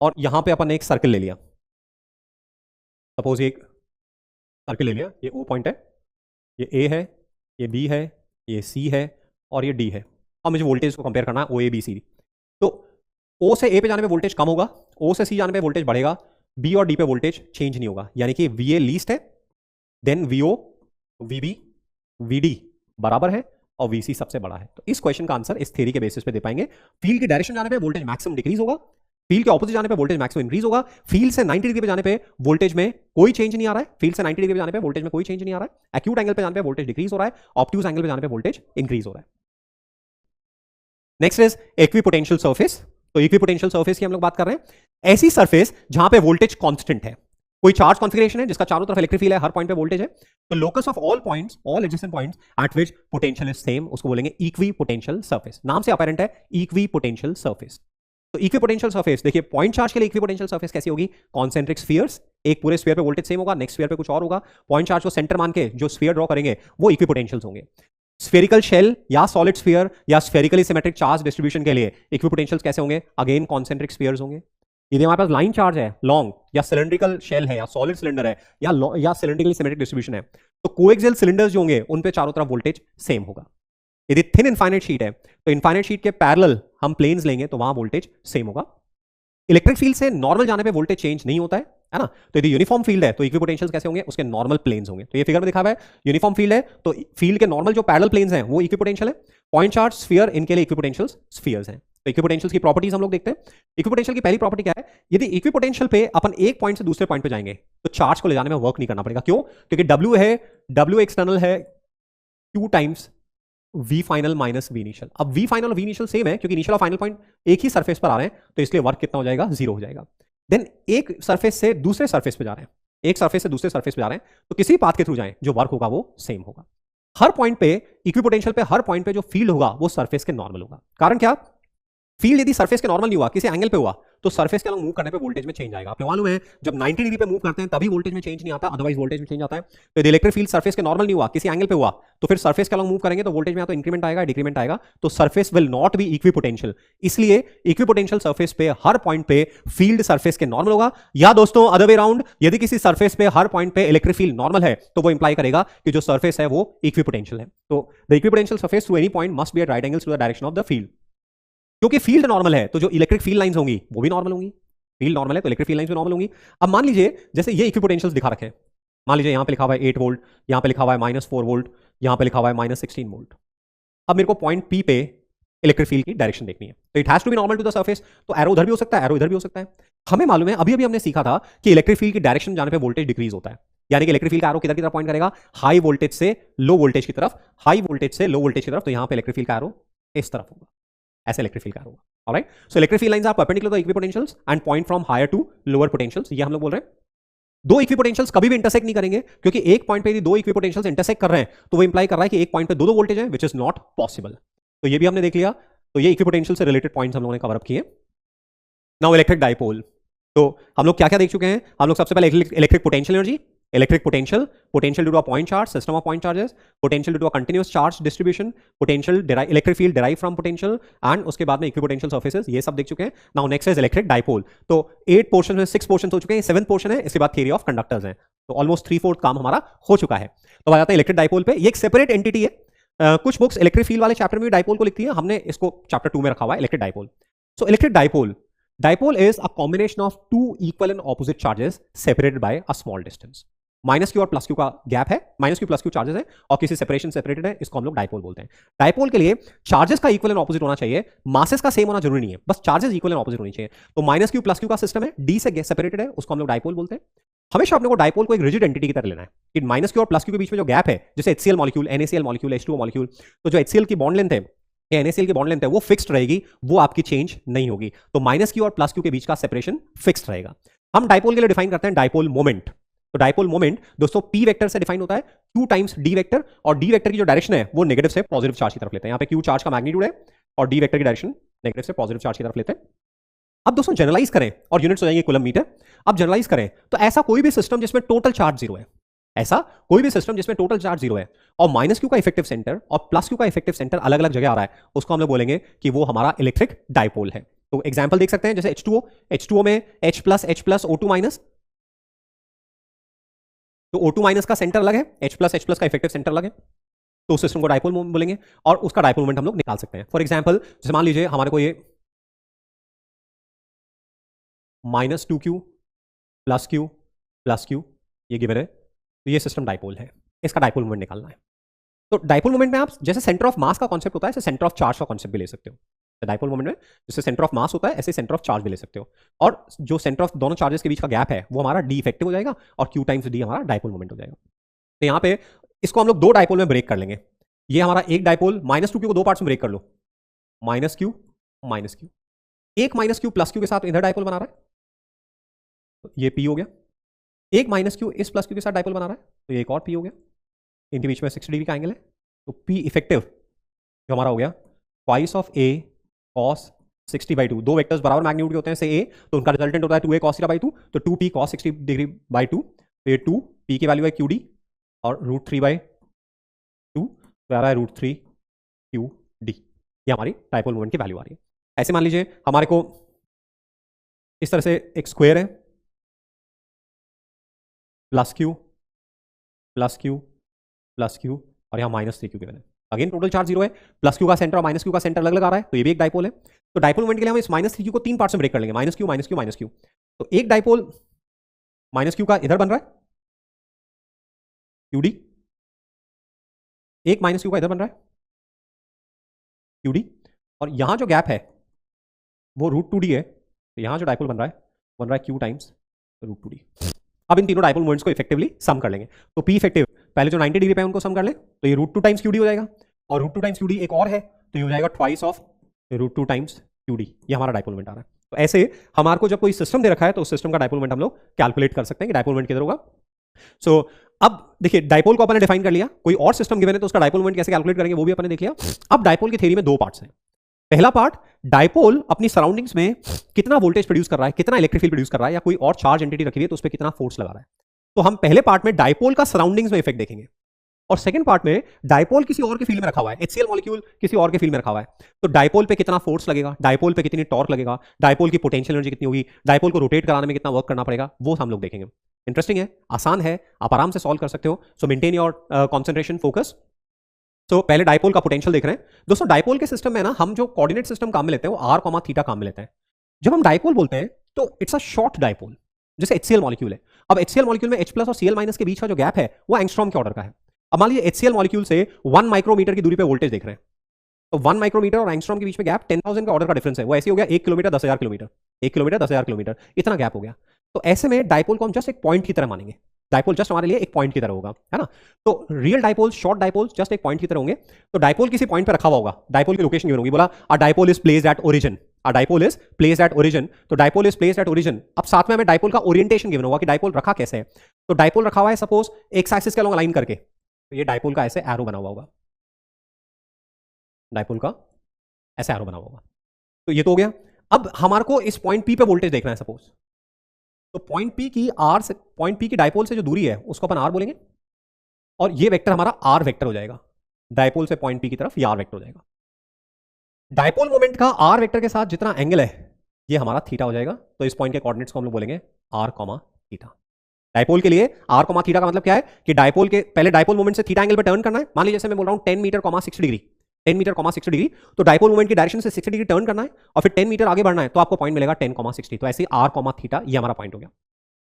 और यहां पे अपन ने एक सर्कल ले लिया, सपोज एक सर्किल ले लिया, ये O पॉइंट है, ये A है, ये B है, ये C है और ये D है। अब मुझे वोल्टेज को कंपेयर करना है O A B C D। तो O से A पे जाने पे वोल्टेज कम होगा, O से C जाने पे वोल्टेज बढ़ेगा, B और D पे वोल्टेज चेंज नहीं होगा, यानी कि VA लीस्ट है, देन VO VB VD बराबर है और VC सबसे बड़ा है। तो इस क्वेश्चन का आंसर इस थ्योरी के बेसिस पे दे पाएंगे। फील्ड की डायरेक्शन जाने पे वोल्टेज मैक्सिमम डिक्रीज होगा, फील्ड के ऑपोजिट जाने पे वोल्टेज मैक्सिमम इंक्रीज होगा, फील्ड से 90 डिग्री पे जाने पे वोल्टेज में कोई चेंज नहीं आ रहा है, फील्ड से 90 डिग्री पे जाने पे वोल्टेज में कोई चेंज नहीं आ रहा है, एक्यूट एंगल पे जाने पे वोल्टेज डिक्रीज हो रहा है, ऑब्ट्यूज एंगल पे जाने पे वोल्टेज इंक्रीज हो रहा है। Next is equipotential surface. तो इक्विपोटेंशियल सरफेस की हम लोग बात कर रहे हैं, ऐसी सरफेस जहां पे वोल्टेज कांस्टेंट है, कोई चार्ज कॉन्फिगरेशन है जिसका चारों तरफ इलेक्ट्रिक फील्ड है, हर पॉइंट पे वोल्टेज है, तो locus of all points, all adjacent points at which potential is same, उसको बोलेंगे इक्विपोटेंशियल सरफेस। नाम से अपैरेंट है इक्विपोटेंशियल सरफेस। तो इक्विपोटेंशियल सरफेस देखिए, पॉइंट चार्ज के लिए इक्विपोटेंशियल सरफेस कैसी होगी, कॉन्सेंट्रिक स्फीयर्स, एक पूरे स्फीयर पे वोल्टेज सेम होगा, नेक्स्ट स्फीयर पे कुछ और होगा, पॉइंट चार्ज को सेंटर मान के जो स्फीयर ड्रॉ करेंगे वो इक्विपोटेंशियल्स होंगे। स्फेरिकल शेल या सॉलिड स्फीयर या स्फेरिकली सिमेट्रिक चार्ज डिस्ट्रीब्यूशन के लिए इक्विपोटेंशियल्स कैसे होंगे, अगेन कॉन्सेंट्रिक स्फीयर्स होंगे। यदि हमारे पास लाइन चार्ज है लॉन्ग, या सिलेंड्रिकल शेल है, या सॉलिड सिलेंडर है, या सिलेंड्रिकली सिमेट्रिक डिस्ट्रीब्यूशन है, तो कोएक्सियल सिलेंडर्स जो होंगे उन पे चारों तरफ वोल्टेज सेम होगा। यदि थिन इनफाइनाइट शीट है तो इनफाइनाइट शीट के पैरेलल हम प्लेन्स लेंगे तो वहां वोल्टेज सेम होगा। इलेक्ट्रिक फील्ड से नॉर्मल जाने पे वोल्टेज चेंज नहीं होता है ना। तो यदि यूनिफॉर्म फील्ड है तो इक्विपोटेंशियल्स कैसे होंगे, उसके नॉर्मल प्लेन्स होंगे। तो ये फिगर में दिखा हुआ है, यूनिफॉर्म फील्ड है तो फील्ड के नॉर्मल जो पैरेलल प्लेन्स हैं वो इक्विपोटेंशियल है। पॉइंट चार्ज स्फीयर, इनके लिए इक्विपोटेंशियल्स स्फीयर्स हैं। तो इक्विपोटेंशियल्स की प्रॉपर्टीज हम लोग देखते हैं। इक्विपोटेंशियल की पहली प्रॉपर्टी क्या है, यदि इक्विपोटेंशियल पे अपन एक पॉइंट से दूसरे पॉइंट पे जाएंगे तो चार्ज को ले जाने में वर्क नहीं करना पड़ेगा। क्यों, क्योंकि W है, W एक्सटर्नल है Q times V final minus V initial. अब V फाइनल और V इनिशियल सेम है क्योंकि इनिशियल और फाइनल पॉइंट एक ही सरफेस पर आ रहे हैं, तो इसलिए वर्क कितना हो जाएगा, 0 हो जाएगा। देन एक सरफेस से दूसरे सरफेस पे जा रहे हैं, एक सरफेस से दूसरे सरफेस पे जा रहे हैं, तो किसी पाथ के थ्रू जाएं, जो वर्क होगा वो सेम होगा। हर पॉइंट पे इक्विपोटेंशियल पे, हर पॉइंट पे जो फील्ड होगा वो सरफेस के नॉर्मल होगा। कारण क्या, फील्ड यदि सरफेस के नॉर्मल नहीं हुआ, किसी एंगल पे हुआ, तो सरफेस के अलग मूव करने पे वोल्टेज में चेंज आएगा। आपको मालूम है जब 90 डिग्री पे मूव करते हैं तभी वोल्टेज में चेंज नहीं आता, अदरवाइज वोल्टेज में चेंज आता है। तो यदि इलेक्ट्रिक फील्ड सरफेस के नॉर्मल नहीं हुआ, किसी एंगल पे हुआ, तो फिर सरफेस के अलग मूव करेंगे तो वोल्टेज में या तो इंक्रीमेंट आएगा, डिक्रीमेंट आएगा, तो surface will not be equipotential. इसलिए इक्विपोटेंशियल सरफेस पे हर पॉइंट पे फील्ड सरफेस के नॉर्मल होगा। या दोस्तों अदर वे राउंड, यदि किसी सरफेस पे हर पॉइंट पे इलेक्ट्रिक फील्ड नॉर्मल है तो वो इंप्लाई करेगा कि जो सरफेस है वो इक्विपोटेंशियल है। तो the equipotential surface through any point must be at right angles to the direction of the field. क्योंकि फील्ड नॉर्मल है तो जो इलेक्ट्रिक फील्ड लाइंस होंगी वो भी नॉर्मल होंगी। फील्ड नॉर्मल है तो इलेक्ट्रिक फील्ड लाइंस भी नॉर्मल होंगी। अब मान लीजिए जैसे ये इक्विपोटेंशियल्स दिखा रखे हैं, मान लीजिए यहां पे लिखा हुआ है 8 वोल्ट, यहां पे लिखा हुआ है -4 वोल्ट, यहां पे लिखा हुआ है -16 वोल्ट। अब मेरे को पॉइंट P पे इलेक्ट्रिक फील्ड की डायरेक्शन देखनी है, तो it has to be normal to the surface. तो एरो उधर भी हो सकता है, एरो इधर भी हो सकता है। हमें मालूम है, अभी अभी हमने सीखा था कि इलेक्ट्रिक फील्ड की डायरेक्शन जाने पे वोल्टेज डिक्रीज होता है, यानी कि इलेक्ट्रिक फील्ड का एरो किधर की तरफ पॉइंट करेगा, हाई वोल्टेज से लो वोल्टेज की तरफ, हाई वोल्टेज से लो वोल्टेज की तरफ। तो यहां पे इलेक्ट्रिक फील्ड का एरो इस तरफ होगा, ऐसे इलेक्ट्रिक फील्ड का एरो होगा। Alright, so electric field lines are perpendicular to equipotentials and point from higher to lower potentials, ये हम लोग बोल रहे हैं। दो इक्विपोटेंशियल्स कभी भी इंटरसेक्ट नहीं करेंगे, क्योंकि एक पॉइंट पे यदि दो इक्विपोटेंशियल्स इंटरसेक्ट कर रहे हैं तो वो इंप्लाई कर रहा है कि एक पॉइंट पे दो वोल्टेज है, विच इज नॉट पॉसिबल। तो ये भी हमने देख लिया। तो ये इक्विपोटेंशियल से रिलेटेड पॉइंट्स हम लोगों ने कवर अप किए। नाउ इलेक्ट्रिक डाइपोल, तो हम लोग क्या क्या देख चुके हैं। हम लोग सबसे पहले electric potential energy, electric potential, potential due to a point charge, system of point charges, potential due to a continuous charge distribution, potential electric field derive from potential, and उसके बाद में इक्विपोटेंशियल सर्फेसेस, ये सब देख चुके हैं। Now next is electric dipole. तो 8 portion में 6 पोर्शन हो चुके हैं, 7th पोर्शन है, इसके बाद थ्योरी ऑफ कंडक्टर्स है। तो ऑलमोस्ट 3/4 काम हमारा हो चुका है। तो आ जाते हैं इलेक्ट्रिक डाइपोल पे। ये एक सेपरेट एंटिटी है। कुछ बुक्स इलेक्ट्रिक फील्ड वाले चैप्टर में भी डाइपोल को लिखती है, हमने इसको चैप्टर 2 में रखा हुआ है, electric dipole. So electric dipole, dipole is a combination of 2 equal and opposite charges separated by a small distance. -q और +q का गैप है, -q +q चार्जेस है और किसी सेपरेशन सेपरेटेड है, इसको हम लोग डाइपोल बोलते हैं। डाइपोल के लिए चार्जेस का इक्वल एंड ऑपोजिट होना चाहिए, मासेस का सेम होना जरूरी नहीं है, बस चार्जेस इक्वल एंड ऑपोजिट होनी चाहिए। तो -q +q का सिस्टम है, d से सेपरेटेड है, उसको हम लोग डाइपोल बोलते हैं। हमेशा अपने को डाइपोल को एक रिजिड एंटिटी की तरह लेना है कि -q और +q के बीच में जो गैप है, जैसे HCl molecule, NaCl molecule, H2O molecule, तो जो HCl की बॉन्ड लेंथ है, NaCl की बॉन्ड लेंथ है, वो फिक्स्ड रहेगी, वो आपकी चेंज नहीं होगी। तो -q और +q के बीच का सेपरेशन फिक्स्ड रहेगा। हम डाइपोल के लिए डिफाइन करते हैं डाइपोल मोमेंट। तो डाइपोल मोमेंट दोस्तों P वेक्टर से डिफाइन होता है, Q टाइम्स D वेक्टर, और D वेक्टर की जो डायरेक्शन है वो नेगेटिव से पॉजिटिव चार्ज की तरफ लेते हैं। यहाँ पे Q चार्ज का मैग्नीट्यूड है और D वेक्टर की डायरेक्शन नेगेटिव से पॉजिटिव चार्ज की तरफ लेते हैं। अब दोस्तों जनरलाइज करें और यूनिट्स हो जाएंगे कूलम मीटर। अब जनरलाइज करें तो ऐसा कोई भी सिस्टम जिसमें टोटल चार्ज 0 है, ऐसा कोई भी सिस्टम जिसमें टोटल चार्ज 0 है और -q का इफेक्टिव सेंटर और +q का इफेक्टिव सेंटर अलग अलग जगह आ रहा है, उसको हम लोग बोलेंगे कि वो हमारा इलेक्ट्रिक डाइपोल है। तो एग्जांपल देख सकते हैं, जैसे H2O में H+, H+, O2-, तो O2 माइनस का सेंटर अलग है, H प्लस का इफेक्टिव सेंटर अलग है, तो उस सिस्टम को डायपोल मोमेंट बोलेंगे और उसका डायपोल मोमेंट हम लोग निकाल सकते हैं। फॉर एग्जाम्पल जैसे मान लीजिए हमारे को ये -2q प्लस q ये गिवन है, तो ये सिस्टम डायपोल है, इसका डायपोल मोमेंट निकालना है। तो डायपोल मोमेंट में आप जैसे सेंटर ऑफ मास का कॉन्सेप्ट होता है ऐसे सेंटर ऑफ चार्ज का कॉन्सेप्ट भी ले सकते हो। तो डायपोल मोमेंट में जैसे सेंटर ऑफ मास होता है ऐसे सेंटर ऑफ चार्ज भी ले सकते हो, और जो सेंटर ऑफ दोनों चार्जेस के बीच का गैप है वो हमारा डी इफेक्टिव हो जाएगा और q टाइम्स डी हमारा डायपोल मोमेंट हो जाएगा। तो यहाँ पे इसको हम लोग दो डायपोल में ब्रेक कर लेंगे। ये हमारा एक डायपोल -2q को दो पार्ट्स में ब्रेक कर लो, -q एक -q प्लस q के साथ इधर डायपोल बना रहा है, तो ये p हो गया। एक -q इस प्लस q के साथ डायपोल बना रहा है, तो ये एक और p हो गया। इनके बीच में 60 डिग्री का एंगल है, तो p इफेक्टिव जो हमारा हो गया ट्वाइस ऑफ a cos 60/2। दो वेक्टर्स बराबर मैग्नीट्यूड के होते हैं से a, तो उनका रिजल्टेंट होता है 2a cos θ/2, तो 2p cos 60/2, तो ये 2p की वैल्यू है qd और √3/2 तो आ रहा है √3qd। ये हमारी डायपोल मोमेंट की वैल्यू आ रही है। ऐसे मान लीजिए हमारे को इस तरह से एक स्क्वायर है, +q और यहाँ -3q गिवन है। अगेन टोटल चार्ज 0 है, +q का सेंटर और -q का सेंटर अलग अलग आ रहा है, तो ये भी एक डायपोल है। तो डायपोल मोमेंट के लिए हम इस -3q को तीन पार्ट में ब्रेक कर लेंगे, -q। तो एक डायपोल -q का इधर बन रहा है qd, एक -q का इधर बन रहा है qd, और यहां जो गैप है वो √2d है, तो यहां जो डायपोल बन रहा है q टाइम्स √2d। अब इन तीनों डायपोल मोमेंट्स को इफेक्टिवली सम कर लेंगे। तो p इफेक्टिव पहले जो 90 डिग्री पे उनको सम कर ले, तो ये √2 टाइम्स qd हो जाएगा, और √2 टाइम्स qd एक और है, तो ये हो जाएगा ट्वाइस ऑफ √2 टाइम्स qd। ये हमारा डायपोल मोमेंट आ रहा है। तो ऐसे हमारे को जब कोई सिस्टम दे रखा है तो उस सिस्टम का डायपोल मोमेंट हम लोग कैलकुलेट कर सकते हैं कि डायपोल मोमेंट किधर होगा। सो अब देखिए डायपोल को अपन ने डिफाइन कर लिया, कोई और सिस्टम गिवन है तो उसका डायपोल मोमेंट कैसे कैलकुलेट करेंगे वो भी अपन ने देख लिया। अब डायपोल की थ्योरी में दो पार्ट्स हैं। पहला पार्ट, डायपोल अपनी सराउंडिंग्स में कितना वोल्टेज प्रोड्यूस कर रहा है, कितना इलेक्ट्रिक फील्ड प्रोड्यूस कर रहा है, या कोई और चार्ज एंटिटी रखी हुई है तो उस पर कितना फोर्स लगा रहा है। तो हम पहले पार्ट में डायपोल का सराउंडिंग्स में इफेक्ट देखेंगे, और सेकंड पार्ट में डायपोल किसी और के फील्ड में रखा हुआ है, HCl मॉलिक्यूल किसी और के फील्ड में रखा हुआ है, तो डायपोल पे कितना फोर्स लगेगा, डायपोल पे कितनी टॉर्क लगेगा, डायपोल की पोटेंशियल एनर्जी कितनी होगी, डायपोल को रोटेट कराने में कितना वर्क करना पड़ेगा, वो हम लोग देखेंगे। इंटरेस्टिंग है, आसान है, आप आराम से सॉल्व कर सकते हो। सो मेंटेन योर कॉन्सेंट्रेशन, फोकस। तो पहले डायपोल का पोटेंशियल देख रहे हैं दोस्तों। डायपोल के सिस्टम में ना हम जो कोऑर्डिनेट सिस्टम काम में लेते हैं वो r, θ काम में लेते हैं। जब हम डायपोल बोलते हैं तो इट्स अ शॉर्ट डायपोल, जैसे HCl मॉलिक्यूल है। अब HCl मॉलिक्यूल में H प्लस और Cl- के बीच का जो गैप है वो एंगस्ट्रॉम के ऑर्डर का है। अब मान लीजिए HCl मॉलिक्यूल से 1 माइक्रोमीटर की दूरी पे वोल्टेज देख रहे हैं, तो 1 माइक्रोमीटर और एंगस्ट्रॉम के बीच में गैप 10,000 के ऑर्डर का डिफरेंस है। वो ऐसे हो गया 1 किलोमीटर 10,000 किलोमीटर, 1 किलोमीटर 10,000 किलोमीटर, इतना गैप हो गया। तो ऐसे में डायपोल को हम जस्ट एक पॉइंट की तरह मानेंगे। डायपोल जस्ट हमारे लिए एक पॉइंट की तरह होगा, है ना। तो real dipole, short dipole just एक पॉइंट की तरह होंगे। तो डायपोल किसी पॉइंट पे रखा हुआ होगा, डायपोल की लोकेशन गिवन होगी, बोला a dipole is placed at origin, a dipole is placed at origin, तो dipole is placed at origin. अब साथ में हमें डायपोल का ओरिएंटेशन गिवन होगा कि डायपोल रखा कैसे है। तो डायपोल रखा हुआ है सपोज एक्स एक्सिस के अलॉन्ग अलाइन करके, तो ये डायपोल का ऐसे एरो बना हुआ होगा, डायपोल का ऐसे एरो बना हुआ होगा। तो ये तो हो गया। अब हमारे को इस पॉइंट पी पे वोल्टेज देखना है सपोज, तो पॉइंट पी की आर से, पॉइंट पी की डायपोल से जो दूरी है उसको अपन आर बोलेंगे, और ये वेक्टर हमारा आर वेक्टर हो जाएगा। डायपोल से पॉइंट पी की तरफ ये आर वेक्टर हो जाएगा। डायपोल मोमेंट का आर वेक्टर के साथ जितना एंगल है ये हमारा थीटा हो जाएगा। तो इस पॉइंट के कोऑर्डिनेट्स को हम लोग बोलेंगे आर, थीटा। डायपोल के लिए आर, थीटा का मतलब क्या है कि डायपोल के पहले डायपोल मोमेंट से थीटा एंगल पे टर्न करना है। मान लीजिए जैसे मैं बोल रहा हूं 10 मीटर 60 डिग्री, 10 मीटर 60 डिग्री, तो डायपोल मोमेंट की डायरेक्शन से 60 डिग्री टर्न करना है और फिर 10 मीटर आगे बढ़ना है, तो आपको पॉइंट मिलेगा 10,60। तो ऐसे आर, थीटा ये हमारा पॉइंट हो गया।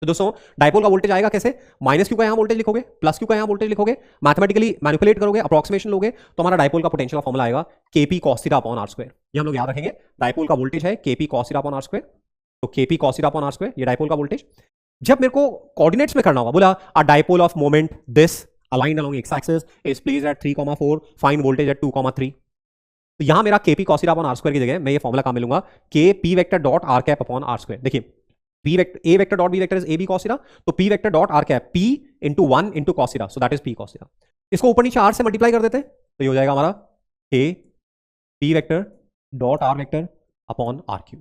तो दोस्तों डायपोल का वोल्टेज आएगा कैसे, -q का यहां वोल्टेज लिखोगे, +q का यहां वोल्टेज लिखोगे, मैथमेटिकली मैनिपुलेट करोगे, अप्रोक्सीमेशन लोगे, तो हमारा डायपोल का पोटेंशियल का फॉर्मूला आएगा kp cos θ अपॉन r²। ये हम लोग याद रखेंगे, डायपोल का वोल्टेज है kp cos θ अपॉन r², तो kp cos θ अपॉन r², ये डायपोल का वोल्टेज। जब मेरे को कोऑर्डिनेट्स में करना होगा, बोला a dipole of moment this aligned along x axis is placed eight 3,4, find voltage at 2,3, तो यहां मेरा kp cos θ अपॉन r² की जगह मैं ये फॉर्मूला कहां मिलूंगा, kp vector dot r cap upon r²। देखिए p vector, a vector dot b vector is ab cos θ, तो p vector dot r cap p into 1 into cos θ, so that is p cos θ। इसको ऊपर नीचे r से multiply कर देते हैं, तो ये हो जाएगा हमारा k p vector dot r vector upon r³।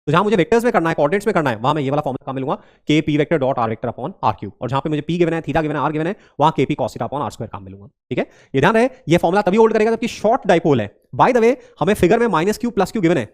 तो जहां मुझे वेक्टर्स में करना है, कोऑर्डिनेट्स में करना है, वहां मैं ये वाला फॉर्मूला कहां मिलूंगा, k p vector dot r vector upon r³, और जहां पे मुझे p गिवन है, थीटा गिवन है, r गिवन है, वहां kp cos θ अपॉन r² कहां मिलूंगा। ठीक है, ये ध्यान रहे, ये फॉर्मूला तभी होल्ड करेगा जबकि शॉर्ट डायपोल है। बाय द वे हमें फिगर में -q + q गिवन है,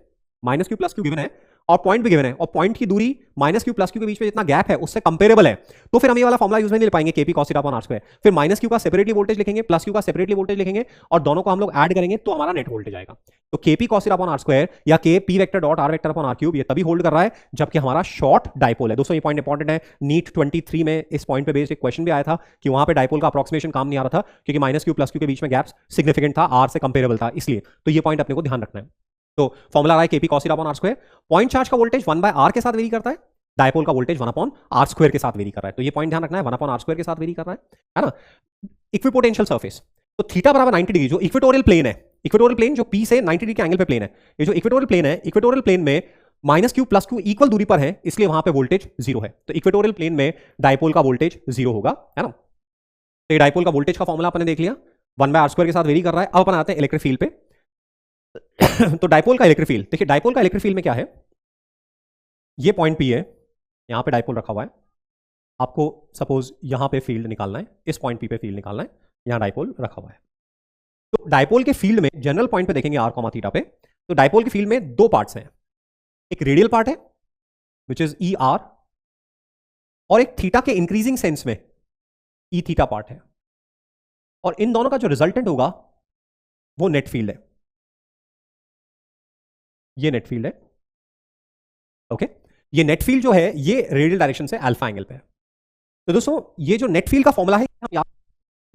-q + q गिवन है, और पॉइंट भी गिवन है, और पॉइंट की दूरी माइनस क्यू प्लस क्यू के बीच में जितना गैप है उससे कंपेरेबल है, तो फिर हम ये वाला फॉर्मुला यूज नहीं ले पाएंगे K P cos theta upon R square. फिर माइनस क्यू का सेपरेटली वोल्टेज लिखेंगे, प्लस क्यू का सेपरेटली वोल्टेज लिखेंगे, और दोनों को हम लोग ऐड करेंगे तो हमारा नेट वोल्टेज आएगा। तो K P cos theta upon R square या K P vector dot R vector upon R cube ये तभी होल्ड कर रहा है जबकि हमारा शॉर्ट डायपोल है। दोस्तों ये पॉइंट इंपॉर्टेंट है, नीट 23 में इस पॉइंट पे बेस्ड एक क्वेश्चन भी आया था कि वहां पे डायपोल का अप्रोक्सीमेशन काम नहीं आ रहा था क्योंकि माइनस क्यू प्लस क्यू के बीच में गैप्स सिग्निफिकेंट था, आर से कंपेरेबल था, इसलिए तो ये पॉइंट अपने को ध्यान रखना है। तो फॉर्मुला आ रहा है K P cos theta upon R square. Point charge का वोल्टेज 1/r के साथ वेरी करता है, डायपोल का वोल्टेज 1/r स्क्वायर के साथ वेरी कर रहा है, तो ये पॉइंट ध्यान रखना है, 1/r स्क्वायर के साथ वेरी कर रहा है ना। इक्विपोटेंशियल सरफेस, तो थीटा बराबर 90 डिग्री, जो इक्वेटोरियल प्लेन है, इक्वेटोरियल प्लेन जो पी से 90 डिग्री के एंगल पे प्लेन है, ये जो इक्वेटोरियल प्लेन है, इक्वेटोरियल प्लेन में minus Q plus Q equal दूरी पर है, इसलिए वहां पे वोल्टेज जीरो है, तो इक्वेटोरियल प्लेन में डायपोल का वोल्टेज जीरो होगा, है ना। तो ये डायपोल का वोल्टेज का फॉर्मूला अपने देख लिया, 1/r स्क्वायर के साथ वेरी कर रहा है। अब अपन आते हैं इलेक्ट्रिक फील्ड पे। तो डायपोल का इलेक्ट्रिक फील्ड देखिए, डायपोल का इलेक्ट्रिक फील्ड में क्या है, ये पॉइंट पी है, यहां पे डायपोल रखा हुआ है, आपको सपोज यहां पे फील्ड निकालना है, इस पॉइंट पी पे फील्ड निकालना है, यहां डायपोल रखा हुआ है। तो डायपोल के फील्ड में जनरल पॉइंट पे देखेंगे आर कॉमा थीटा पे, तो डायपोल के फील्ड में दो पार्ट्स हैं, एक रेडियल पार्ट है विच इज ई आर, और एक थीटा के इंक्रीजिंग सेंस में ई थीटा पार्ट है, और इन दोनों का जो रिजल्टेंट होगा वो नेट फील्ड है, ये नेट फील्ड है। ओके, ये नेट फील्ड जो है ये रेडियल डायरेक्शन से अल्फा एंगल पे है। तो दोस्तों ये जो नेट फील्ड का फॉर्मूला है,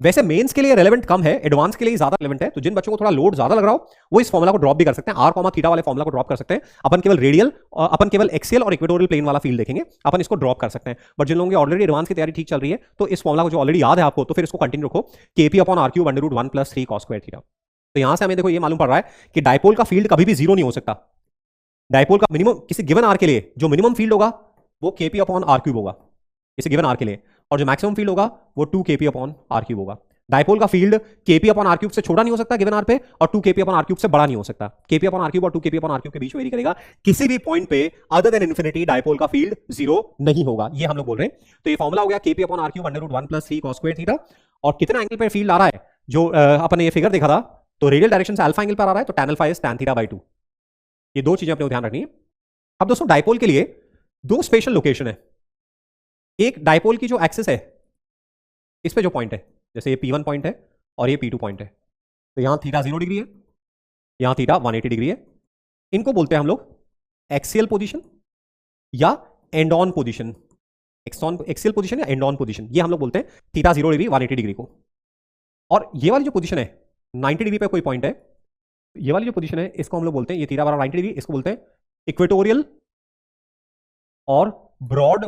वैसे मेंस के लिए रेलेवेंट कम है, एडवांस के लिए ज्यादा रेलेवेंट है, तो जिन बच्चों को थोड़ा लोड ज्यादा लग रहा हो वो इस फॉर्मूला को ड्रॉप भी कर सकते हैं, आर कॉमा थीटा वाले फॉर्मूला को ड्रॉप कर सकते हैं। अपन केवल रेडियल, अपन केवल एक्सियल और इक्वेटोरियल प्लेन वाला फील्ड देखेंगे, अपन इसको ड्रॉप कर सकते हैं। बट जिन लोगों की ऑलरेडी एडवांस की तैयारी ठीक चल रही है तो इस फॉर्मूला को जो ऑलरेडी याद है आपको, तो फिर इसको कंटिन्यू रखो, K P upon R cube under root 1 + 3 cos square theta. तो यहां से हमें देखो ये मालूम पड़ रहा है कि डायपोल का फील्ड कभी भी जीरो नहीं हो सकता। डायपोल का मिनिमम किसी गिवन आर के लिए जो मिनिमम फील्ड होगा वो केपी अपॉन आर क्यूब होगा किसी गिवन आर के लिए, और जो मैक्सिमम फील्ड होगा वो 2 केपी अपॉन आर क्यूब होगा। डायपोल का field K P upon R cube से छोटा नहीं हो सकता गिवन आर पे, और 2 केपी अपॉन आर क्यूब से बड़ा नहीं हो सकता। केपी अपॉन आर क्यूब और 2 केपी अपॉन आर क्यूब के बीच वेरी करेगा, किसी भी पॉइंट पे अदर देन इंफिनिटी डायपोल का फील्ड जीरो नहीं होगा, ये हम लोग बोल रहे हैं। तो ये फॉर्मूला हो गया K P upon R cube under root 1 + 3 cos square theta. और कितना एंगल पे फील्ड आ रहा है, जो अपन ने ये फिगर देखा था, तो रेडियल डायरेक्शन से अल्फा एंगल पर आ रहा है, तो tan अल्फा इज tan θ/2। ये दो चीजें अपने को ध्यान रखनी है। अब दोस्तों डायपोल के लिए दो स्पेशल लोकेशन है, एक डायपोल की जो एक्सिस है इस पे जो पॉइंट है, जैसे ये P1 पॉइंट है और ये P2 पॉइंट है, तो यहां थीटा 0 डिग्री है, यहां थीटा 180 डिग्री है। इनको बोलते हैं हम लोग एक्सियल पोजीशन या and on position, axial position या एंड ऑन पोजीशन, ये हम लोग बोलते हैं थीटा 0 डिग्री 180 डिग्री को। और ये वाली जो पोजीशन है 90 डिग्री पे कोई पॉइंट है, ये वाली जो पोजीशन है इसको हम लोग बोलते हैं, ये थीटा बराबर 90 डिग्री, इसको बोलते हैं इक्वेटोरियल और ब्रॉड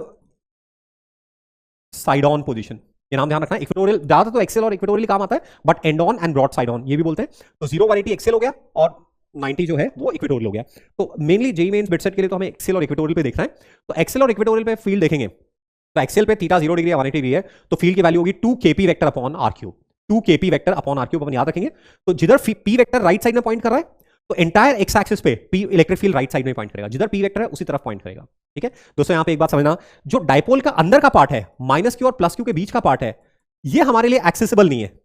साइड ऑन पोजीशन। ये नाम ध्यान रखना है। इक्वेटोरियल ज्यादा तो एक्सेल और इक्वेटोरियल काम आता है, but end on end broad side on ये भी बोलते हैं। तो 0 180 एक्सेल हो गया और 90 जो है वो इक्वेटोरियल हो गया। तो मेनली जेईई मेंस बिटसेट के लिए तो हमें एक्सेल और इक्वेटोरियल पे देखना है। तो एक्सेल और इक्वेटोरियल पे फील्ड देखेंगे, तो एक्सेल पे थीटा 0 डिग्री या 180 डिग्री है, तो फील्ड की वैल्यू होगी 2 K P vector upon R cube. 2 K P vector upon R cube अपन याद रखेंगे। तो जिधर पी वेक्टर राइट साइड में पॉइंट कर रहा है, तो एंटायर एक्स एक्सिस पे P electric field right side में पॉइंट करेगा, जिधर पी वेक्टर है उसी तरफ पॉइंट करेगा। ठीक है दोस्तों, यहां पे एक बात समझना, जो डायपोल का अंदर का पार्ट है, माइनस क्यू और प्लस क्यू के बीच का पार्ट है, ये हमारे लिए एक्सेसिबल नहीं है।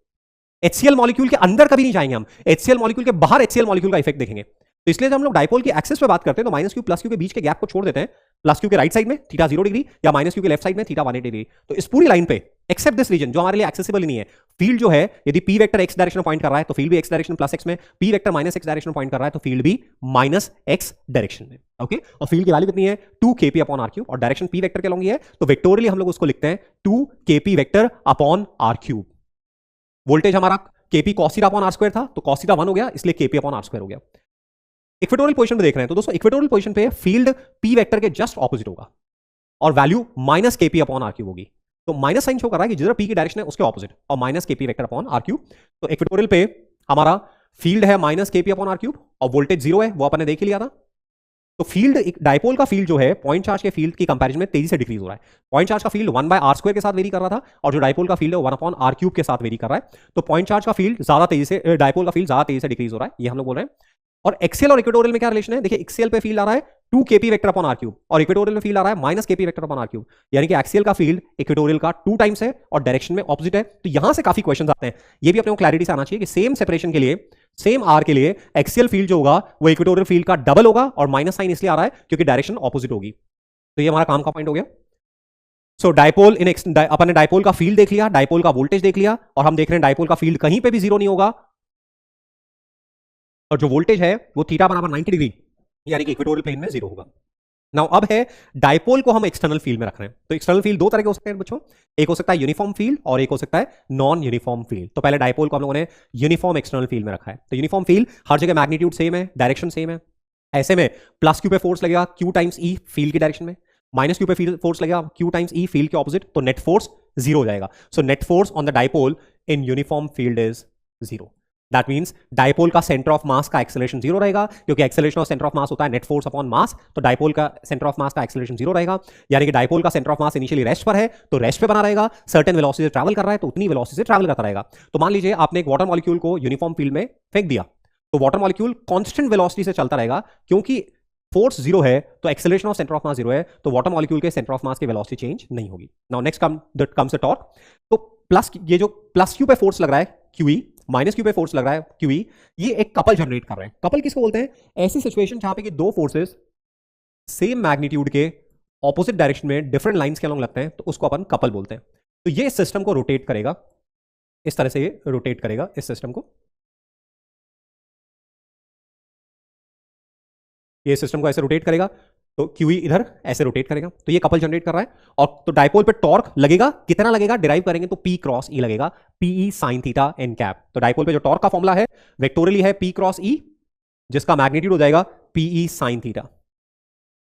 HCl मॉलिक्यूल के अंदर कभी नहीं जाएंगे हम, HCl मॉलिक्यूल के बाहर HCl मॉलिक्यूल का इफेक्ट देखेंगे। तो इसलिए जब हम लोग डायपोल की एक्सिस पे बात करते हैं तो माइनस क्यू प्लस क्यू के बीच के गैप को छोड़ देते हैं, प्लस क्यू के राइट साइड में थीटा 0 डिग्री या माइनस क्यू के लेफ्ट साइड में थीटा 180 डिग्री। तो इस पूरी लाइन पे एक्सेप्ट दिस रीजन जो हमारे लिए एक्सेसिबल ही नहीं है, फील्ड जो है यदि पी वेक्टर एक्स डायरेक्शन में पॉइंट कर रहा है तो फील्ड भी एक्स डायरेक्शन प्लस एक्स में, P vector minus X direction में पॉइंट कर रहा है तो फील्ड भी माइनस एक्स डायरेक्शन में। ओके, और फील्ड की वैल्यू कितनी है 2 केपी अपॉन आर क्यूब, और डायरेक्शन पी वेक्टर के लॉन्ग है, तो वेक्टोरियली हम लोग उसको लिखते हैं 2 K P vector upon R cube. Voltage हमारा K P cos theta upon R square था, तो cos थीटा 1 हो गया, इसलिए केपी अपॉन आर स्क्वायर हो गया। इक्वेटोरियल पोजीशन पे देख रहे हैं, तो दोस्तों इक्वेटोरियल पोजीशन पे फील्ड पी वेक्टर के जस्ट ऑपोजिट होगा और value minus K P upon R cube होगी। तो माइनस साइन शो कर रहा है कि जिधर पी की डायरेक्शन है उसके ऑपोजिट, और minus K P vector upon R cube. तो इक्वेटोरियल पे हमारा फील्ड है minus K P upon R cube और वोल्टेज 0 है, वो अपन ने देख ही लिया था। तो फील्ड डायपोल का फील्ड जो है पॉइंट चार्ज के फील्ड की कंपैरिजन में तेजी से डिक्रीज हो रहा है। पॉइंट चार्ज का फील्ड 1/r स्क्वायर के साथ वेरी कर रहा था, और जो डायपोल का फील्ड है 1/r क्यूब के साथ वेरी कर रहा है। तो पॉइंट चार्ज का फील्ड ज्यादा तेजी से, डायपोल का फील्ड ज्यादा तेजी से डिक्रीज हो रहा है, ये हम लोग बोल रहे हैं। और एक्सेल और इक्वेटोरियल में क्या रिलेशन है, देखिए एक्सेल पे फील्ड आ रहा है 2 K P vector upon R cube, और इक्वेटोरियल में फील्ड आ रहा है minus K P vector upon R cube, यानी कि एक्सेल का फील्ड इक्वेटोरियल का 2 टाइम्स है और डायरेक्शन में ऑपोजिट है। तो यहां से काफी क्वेश्चंस आते हैं, ये भी अपने को क्लैरिटी से आना चाहिए कि सेम सेपरेशन के लिए सेम आर के लिए एक्सियल फील्ड जो होगा वो इक्वेटोरियल फील्ड का डबल होगा, और माइनस साइन इसलिए आ रहा है क्योंकि डायरेक्शन ऑपोजिट होगी। तो ये हमारा काम का पॉइंट हो गया। सो डायपोल अपन ने डायपोल का फील्ड देख लिया, डायपोल का वोल्टेज देख लिया, और हम देख रहे हैं डायपोल का फील्ड कहीं पे भी जीरो नहीं होगा, और जो वोल्टेज है वो थीटा बराबर 90 डिग्री यानी कि इक्वेटोरियल प्लेन में जीरो होगा। नाउ अब है डायपोल को हम एक्सटर्नल फील्ड में रख रहे हैं। तो एक्सटर्नल फील्ड दो तरह के हो सकते हैं बच्चों, एक हो सकता है यूनिफॉर्म फील्ड और एक हो सकता है नॉन यूनिफॉर्म फील्ड। तो पहले डायपोल को हम लोगों ने यूनिफॉर्म एक्सटर्नल फील्ड में रखा है। तो यूनिफॉर्म फील्ड हर जगह मैग्नीट्यूड सेम है, डायरेक्शन सेम है। ऐसे में प्लस क्यू पे फोर्स लगेगा क्यू टाइम्स ई फील्ड की डायरेक्शन में, माइनस क्यू पे फोर्स लगेगा क्यू टाइम्स ई फील्ड के ऑपोजिट, तो नेट फोर्स जीरो हो जाएगा। So net force on the dipole in uniform field is zero. That means dipole का सेंटर ऑफ मास का एक्सेलरेशन जीरो रहेगा, क्योंकि acceleration of centre of mass होता है नेट फोर्स अपॉन मास। तो dipole का सेंटर ऑफ मास का acceleration zero रहेगा, यानी कि डायपोल का centre of mass initially rest पर है तो रेस्ट पे बना रहेगा, सर्टेन वेलोसिटी से ट्रैवल कर रहा है तो उतनी वेलोसिटी से ट्रैवल करता रहेगा। तो मान लीजिए आपने एक वाटर मॉलिक्यूल को यूनिफॉर्म फील्ड में फेंक दिया, तो वाटर मॉलिक्यूल कांस्टेंट वेलोसिटी से चलता रहेगा, क्योंकि फोर्स जीरो है तो acceleration of centre of mass zero है, तो वाटर मॉलिक्यूल के सेंटर ऑफ मास की वेलोसिटी चेंज नहीं होगी। Now next comes the torque. तो प्लस ये जो प्लस क्यू पे फोर्स लग रहा है क्यूई, माइनस क्यू पे फोर्स लग रहा है क्यूई, ये एक कपल जनरेट कर रहे हैं। कपल किसको बोलते हैं? ऐसी सिचुएशन जहां पे कि दो फोर्सेस सेम मैग्नीट्यूड के ऑपोजिट डायरेक्शन में डिफरेंट लाइंस के अलॉन्ग लगते हैं, तो उसको अपन कपल बोलते हैं। तो ये सिस्टम को रोटेट करेगा, इस तरह से ये रोटेट करेगा इस सिस्टम को, ये सिस्टम को ऐसे रोटेट करेगा, तो क्यूई इधर ऐसे रोटेट करेगा, तो ये कपल जनरेट कर रहा है। और तो डायपोल पे टॉर्क लगेगा, कितना लगेगा डिराइव करेंगे तो P क्रॉस E लगेगा, PE sine theta N cap. तो डायपोल पे जो टॉर्क का फॉर्मूला है वेक्टोरियली है P क्रॉस E, जिसका मैग्नीट्यूड हो जाएगा PE sine theta.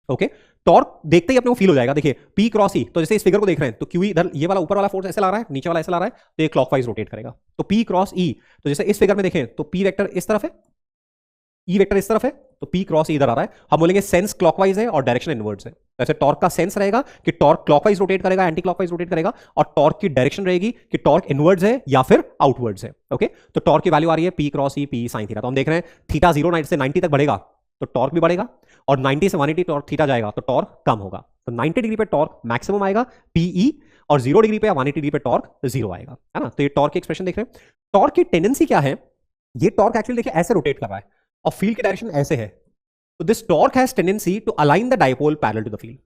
Okay, torque देखते ही अपने को फील हो जाएगा। देखिए P क्रॉस E, तो जैसे इस फिगर को देख रहे हैं तो क्यूई इधर ये वाला ऊपर वाला फोर्स ऐसे ला रहा है, नीचे वाला ऐसे ला रहा है, तो ये क्लॉकवाइज रोटेट करेगा। तो P क्रॉस E, तो जैसे इस फिगर में देखें तो P वेक्टर इस तरफ है, E वेक्टर इस तरफ है, तो P क्रॉस E इधर आ रहा है। हम बोलेंगे सेंस क्लॉकवाइज है और डायरेक्शन इनवर्ड्स है। ऐसे टॉर्क का सेंस रहेगा कि टॉर्क क्लॉकवाइज रोटेट करेगा, एंटी क्लॉकवाइज रोटेट करेगा, और टॉर्क की डायरेक्शन रहेगी कि टॉर्क इनवर्ड्स है या फिर आउटवर्ड्स है। ओके, तो टॉर्क की वैल्यू आ रही है P cross E PE sine theta. तो हम देख रहे हैं थीटा 0 से 90 तक बढ़ेगा तो टॉर्क भी बढ़ेगा, और 90 से 180 टॉर्क थीटा जाएगा तो टॉर्क कम होगा। तो 90 डिग्री पे टॉर्क मैक्सिमम आएगा PE, और 0 डिग्री पे या 180 डिग्री पे टॉर्क जीरो आएगा, है ना। तो ये टॉर्क की एक्सप्रेशन देख रहे हैं। टॉर्क की टेंडेंसी क्या है? ये टॉर्क एक्चुअली देखिए ऐसे रोटेट कर रहा है और फील्ड की डायरेक्शन ऐसे है, तो this torque has tendency to align the dipole parallel to the field.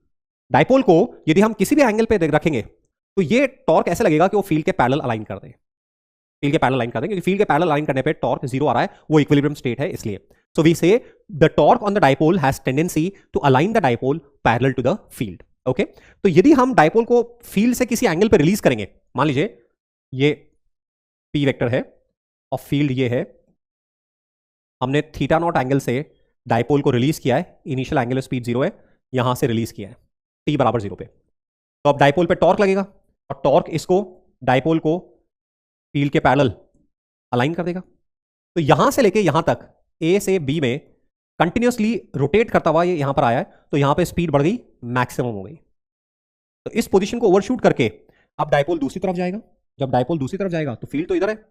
Dipole को यदि हम किसी भी एंगल पे रखेंगे तो ये टॉर्क ऐसे लगेगा कि वो फील्ड के पैरेलल अलाइन कर दे, फील्ड के पैरेलल अलाइन कर दें, क्योंकि फील्ड के पैरेलल अलाइन करने पे टॉर्क जीरो आ रहा है, वो इक्विलिब्रियम स्टेट है इसलिए। So we say the torque on the dipole has tendency to align the dipole parallel to the field. Okay, तो यदि हम डायपोल को फील्ड से किसी एंगल पे रिलीज करेंगे, मान लीजिए ये P वेक्टर है और फील्ड ये है, हमने थीटा नॉट एंगल से डायपोल को रिलीज किया है, इनिशियल एंगुलर स्पीड जीरो है, यहां से रिलीज किया है T बराबर जीरो पे, तो अब डायपोल पे टॉर्क लगेगा, और टॉर्क इसको डायपोल को फील्ड के पैरेलल अलाइन कर देगा। तो यहां से लेके यहां तक A से B में कंटिन्यूसली रोटेट करता हुआ ये यहां पर आया है, तो यहां पे स्पीड बढ़ गई, मैक्सिमम हो गई। तो इस पोजीशन को ओवरशूट करके अब डायपोल दूसरी तरफ जाएगा। जब डायपोल दूसरी तरफ जाएगा तो फील्ड तो इधर है,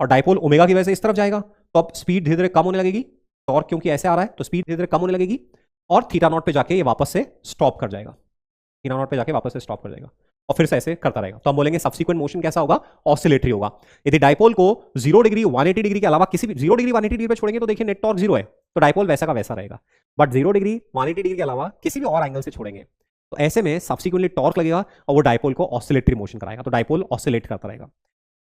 और डायपोल ओमेगा की वजह से इस तरफ जाएगा, तो अब स्पीड धीरे धीरे कम होने लगेगी, टॉर्क क्योंकि ऐसे आ रहा है तो स्पीड धीरे धीरे कम होने लगेगी, और थीटा नॉट पे जाके ये वापस से स्टॉप कर जाएगा, थीटा नॉट पे जाके वापस से स्टॉप कर जाएगा, और फिर से ऐसे करता रहेगा। तो हम बोलेंगे सब्सिक्वेंट मोशन कैसा होगा? ऑसिलेटरी होगा। यदि डायपोल को 0 डिग्री 180 डिग्री के अलावा किसी भी 0 डिग्री 180 डिग्री पे छोड़ेंगे तो देखिए नेट टॉर्क जीरो है, तो डायपोल वैसा का वैसा रहेगा। बट 0 डिग्री 180 डिग्री के अलावा किसी भी और एंगल से छोड़ेंगे तो ऐसे में सब्सिक्वेंटली टॉर्क लगेगा और वो डायपोल को ऑसिलेटरी मोशन कराएगा, तो डायपोल ऑसिलेट करता रहेगा,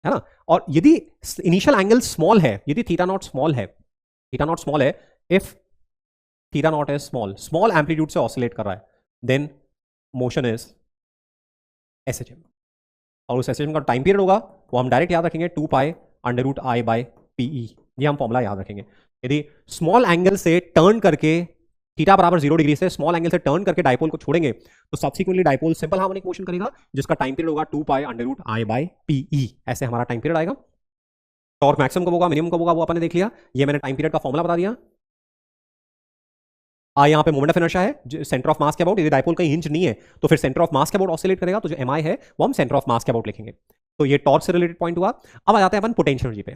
है ना। और यदि इनिशियल एंगल स्मॉल है, यदि थीटा नॉट स्मॉल है, थीटा नॉट स्मॉल है, if theta naught is small, small amplitude से ऑसिलेट कर रहा है, देन मोशन इज SHM, और उस SHM का टाइम पीरियड होगा वो हम डायरेक्ट याद रखेंगे 2 pi under root I by PE, ये हम फॉर्मूला याद रखेंगे। यदि स्मॉल एंगल से टर्न करके थीटा बराबर 0 डिग्री से स्मॉल एंगल से टर्न करके डायपोल को छोड़ेंगे तो subsequently dipole simple harmonic motion करेगा, जिसका टाइम पीरियड होगा 2 pi under root I by PE, ऐसे हमारा टाइम पीरियड आएगा। टॉर्क मैक्सिमम कब होगा, मिनिमम कब होगा, वो आपने देख लिया, ये मैंने टाइम पीरियड का फॉर्मूला बता दिया। यहाँ पे मोमेंट ऑफ इनर्शिया है सेंटर ऑफ मास के अबाउट, यदि डायपोल कहीं हिंज नहीं है तो फिर सेंटर ऑफ मास के अबाउट ऑसिलेट करेगा, तो जो MI है वो हम सेंटर ऑफ मास के अबाउट लिखेंगे। तो ये टॉर्क से रिलेटेड पॉइंट हुआ। अब आ जाते हैं अपन पोटेंशियल एनर्जी पे।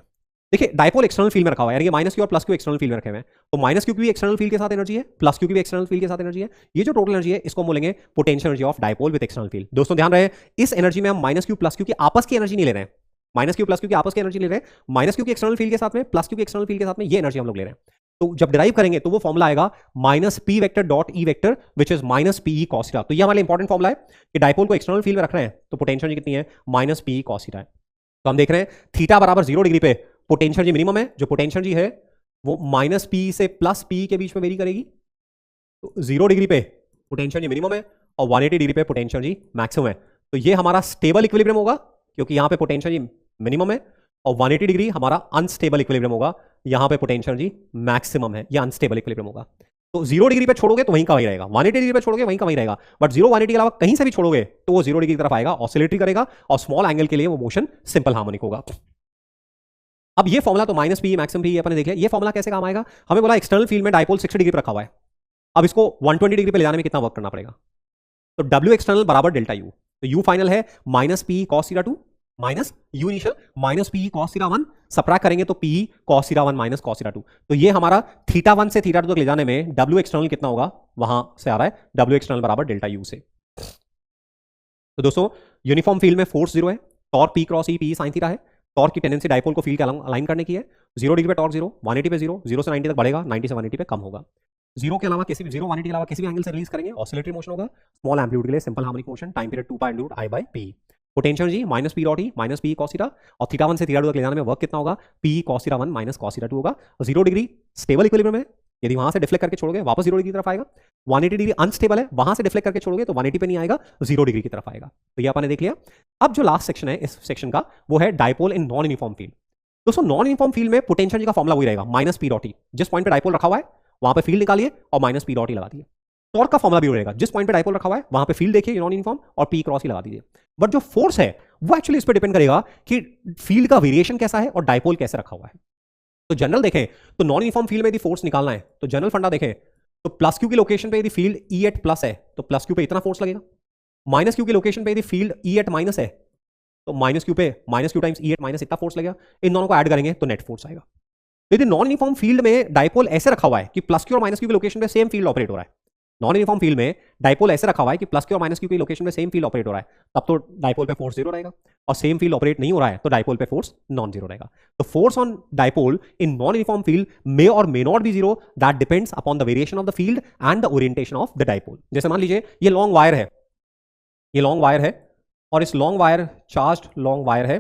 देखिए डायपोल एक्सटर्नल फील्ड में रखा हुआ है, यानी कि माइनस क्यू और प्लस क्यू एक्सटर्नल फील्ड में रखे हुए हैं, तो माइनस क्यू की भी एक्सटर्नल फील्ड के साथ एनर्जी है, प्लस क्यू की भी एक्सटर्नल फील्ड के साथ एनर्जी है। ये जो टोटल एनर्जी है इसको बोलेंगे potential energy of dipole with external field. दोस्तों ध्यान रहे, इस एनर्जी में हम माइनस क्यू प्लस क्यू की आपस की एनर्जी नहीं ले रहे हैं, माइनस क्यू प्लस क्यू की आपस की एनर्जी ले रहे हैं, माइनस क्यू की एक्सटर्नल फील्ड के साथ में, प्लस क्यू की एक्सटर्नल फील्ड के साथ में, ये एनर्जी हम लोग ले रहे हैं। तो जब डिराइव करेंगे तो वो फॉर्मुला आएगा minus P vector dot E vector which is minus P E cos theta. तो ये हमारे इंपॉर्टेंट फॉर्मुला है कि डाइपोल को एक्सटर्नल फील्ड में रख रहे हैं तो पोटेंशियल कितनी है, माइनस पीई कॉस थीटा है। तो हम देख रहे हैं थीटा बराबर 0 डिग्री पे पोटेंशियल जी मिनिमम है, जो पोटेंशियल जी है वो माइनस पी से प्लस पी के बीच में वेरी करेगी। तो 0 डिग्री पे पोटेंशियल जी मिनिमम है और 180 डिग्री पे पोटेंशियल जी मैक्सिमम है। तो ये हमारा स्टेबल इक्विलिब्रियम होगा क्योंकि यहां पे पोटेंशियल जी मिनिमम है, और 180 डिग्री हमारा अनस्टेबल इक्विलिब्रियम होगा, यहां पे पोटेंशियल जी मैक्सिमम है, या अनस्टेबल इक्विलिब्रियम होगा। तो 0 डिग्री पे छोड़ोगे तो वहीं का वहीं रहेगा, 180 डिग्री पे छोड़ोगे वहीं का वहीं रहेगा, बट 0 180 के अलावा कहीं से भी छोड़ोगे तो वो 0 डिग्री की तरफ आएगा, ऑसिलेटरी करेगा, और स्मॉल एंगल के लिए वो मोशन सिंपल हार्मोनिक होगा। अब ये फॉर्मुला तो माइनस पी मैक्सिमम पी अपने देख लिया, ये फॉर्मुला कैसे काम आएगा, हमें बोला एक्सटर्नल फील्ड में डाइपोल 60 डिग्री पर रखा हुआ है, अब इसको 120 डिग्री पे ले जाने में कितना वर्क करना पड़ेगा, तो W एक्सटर्नल बराबर डेल्टा यू, तो यू फाइनल है minus P cos theta 2 minus you initial minus P cos theta 1, subtract करेंगे तो P cos theta 1 minus cos theta 2। तो ये हमारा थीटा 1 से थीटा 2 तक ले जाने में W एक्सटर्नल कितना होगा, वहां से आ रहा है W एक्सटर्नल बराबर डेल्टा यू से। तो दोस्तों यूनिफॉर्म फील्ड में फोर्स 0 है, torque P cross E P sine theta है, टॉर्क की टेंडेंसी डाइपोल को फील्ड के अलाइन करने की है, 0 डिग्री पे टॉर्क 0, 180 पे 0, 0 से 90 तक बढ़ेगा, 90 से 180 पे कम होगा। 0 के अलावा किसी भी 0 180 के अलावा किसी भी एंगल से रिलीज करेंगे, ऑसिलेटरी मोशन होगा, स्मॉल एम्पलीट्यूड के लिए simple harmonic motion, time period 2 pi into I by P. Potential जी minus P dot E minus P cos theta, और थीटा 1 से थीटा 2 तक ले जाने में वर्क कितना होगा, P cos theta 1 minus cos theta 2 होगा। 0 डिग्री स्टेबल इक्विलिब्रियम है, यदि वहां से डिफ्लेक्ट करके छोड़ोगे वापस 0 डिग्री की तरफ आएगा, 180 डिग्री अनस्टेबल है, वहां से डिफ्लेक्ट करके छोड़ोगे तो 180 पे नहीं आएगा, 0 डिग्री की तरफ आएगा। तो ये आपने देख लिया। अब जो लास्ट सेक्शन है इस सेक्शन का वो है dipole in non uniform field. दोस्तों नॉन यूनिफॉर्म फील्ड में पोटेंशियल जी का फॉर्मुला वही रहेगा, माइनस पी डॉट ई, जिस पॉइंट पे डाइपोल रखा हुआ है वहां पे फील्ड निकालिए और माइनस पी डॉट ई लगा दिए। टॉर्क का फॉर्मुला भी रहेगा, जिस पॉइंट पे डाइपोल रखा हुआ है वहां पे फील्ड देखिए नॉन यूनिफॉर्म और पी क्रॉस ही लगा दीजिए। बट जो फोर्स है वो एक्चुअली इस पर डिपेंड करेगा कि फील्ड का वेरिएशन कैसा है और डाइपोल कैसे रखा हुआ है। तो जनरल देखें तो नॉन यूनिफॉर्म फील्ड में यदि फोर्स निकालना है तो जनरल फंडा देखें तो प्लस क्यू की लोकेशन पे यदि फील्ड ई एट प्लस है तो प्लस क्यू पे इतना फोर्स लगेगा, माइनस क्यू की लोकेशन पे यदि फील्ड ई एट माइनस है तो माइनस क्यू पे माइनस क्यू टाइम्स ई एट माइनस इतना फोर्स लगेगा, इन दोनों को ऐड करेंगे तो नेट फोर्स आएगा। यदि नॉन यूनिफॉर्म फील्ड में डाइपोल ऐसे रखा हुआ है कि प्लस क्यू और माइनस क्यू की लोकेशन पे सेम फील्ड ऑपरेट हो रहा है, नॉन यूनिफॉर्म फील्ड में डाइपोल ऐसे रखा हुआ है कि प्लस क्यू और माइनस क्यू की लोकेशन में सेम फील्ड ऑपरेट हो रहा है, तब तो डाइपोल पे फोर्स 0 रहेगा, और सेम फील्ड ऑपरेट नहीं हो रहा है तो डाइपोल पे फोर्स नॉन जीरो रहेगा। तो force on dipole in non uniform field may or may not be zero, that depends upon the variation of the field and the orientation of the dipole. जैसे मान लीजिए ये long wire है, ये long wire है और इस long wire charged long wire है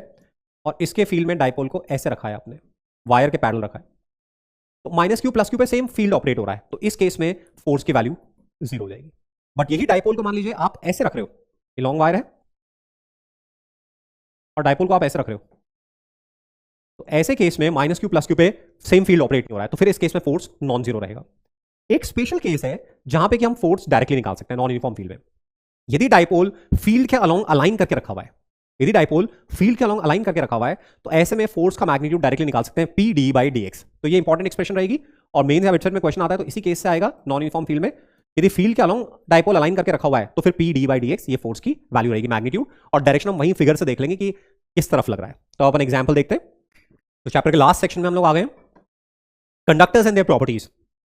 और इसके फील्ड में डाइपोल को ऐसे रखा है आपने, वायर के पैरेलल रखा है, तो माइनस क्यू प्लस क्यू पे सेम फील्ड ऑपरेट हो रहा है, तो इस केस में फोर्स की वैल्यू 0 हो जाएगी। बट यही डाइपोल को मान लीजिए आप ऐसे रख रहे हो, ये लॉन्ग वायर है और डाइपोल को आप ऐसे रख रहे हो, तो ऐसे केस में माइनस क्यू प्लस क्यू पे सेम फील्ड ऑपरेट नहीं हो रहा है, तो फिर इस केस में फोर्स नॉन जीरो रहेगा। एक स्पेशल केस है जहां पे कि हम फोर्स डायरेक्टली निकाल सकते हैं नॉन यूनिफॉर्म फील्ड में, यदि डाइपोल फील्ड के अलोंग अलाइन करके रखा हुआ है, यदि डाइपोल फील्ड के अलोंग अलाइन करके रखा हुआ है तो ऐसे में फोर्स का मैग्नीट्यूड डायरेक्टली निकाल सकते हैं P D by D x. तो ये इंपॉर्टेंट एक्सप्रेशन रहेगी और मेन में क्वेश्चन आता है तो इसी केस से आएगा नॉन यूनिफॉर्म फील्ड में, यदि फील्ड के अलोंग डाइपोल अलाइन करके रखा हुआ है तो फिर P D by D x ये फोर्स की वैल्यू रहेगी, मैग्नीट्यूड, और डायरेक्शन हम वहीं फिगर से देख लेंगे कि किस तरफ लग रहा है। तो अपन एग्जाम्पल देखते हैं। तो चैप्टर के लास्ट सेक्शन में हम लोग आ गए, कंडक्टर्स एंड देयर प्रॉपर्टीज।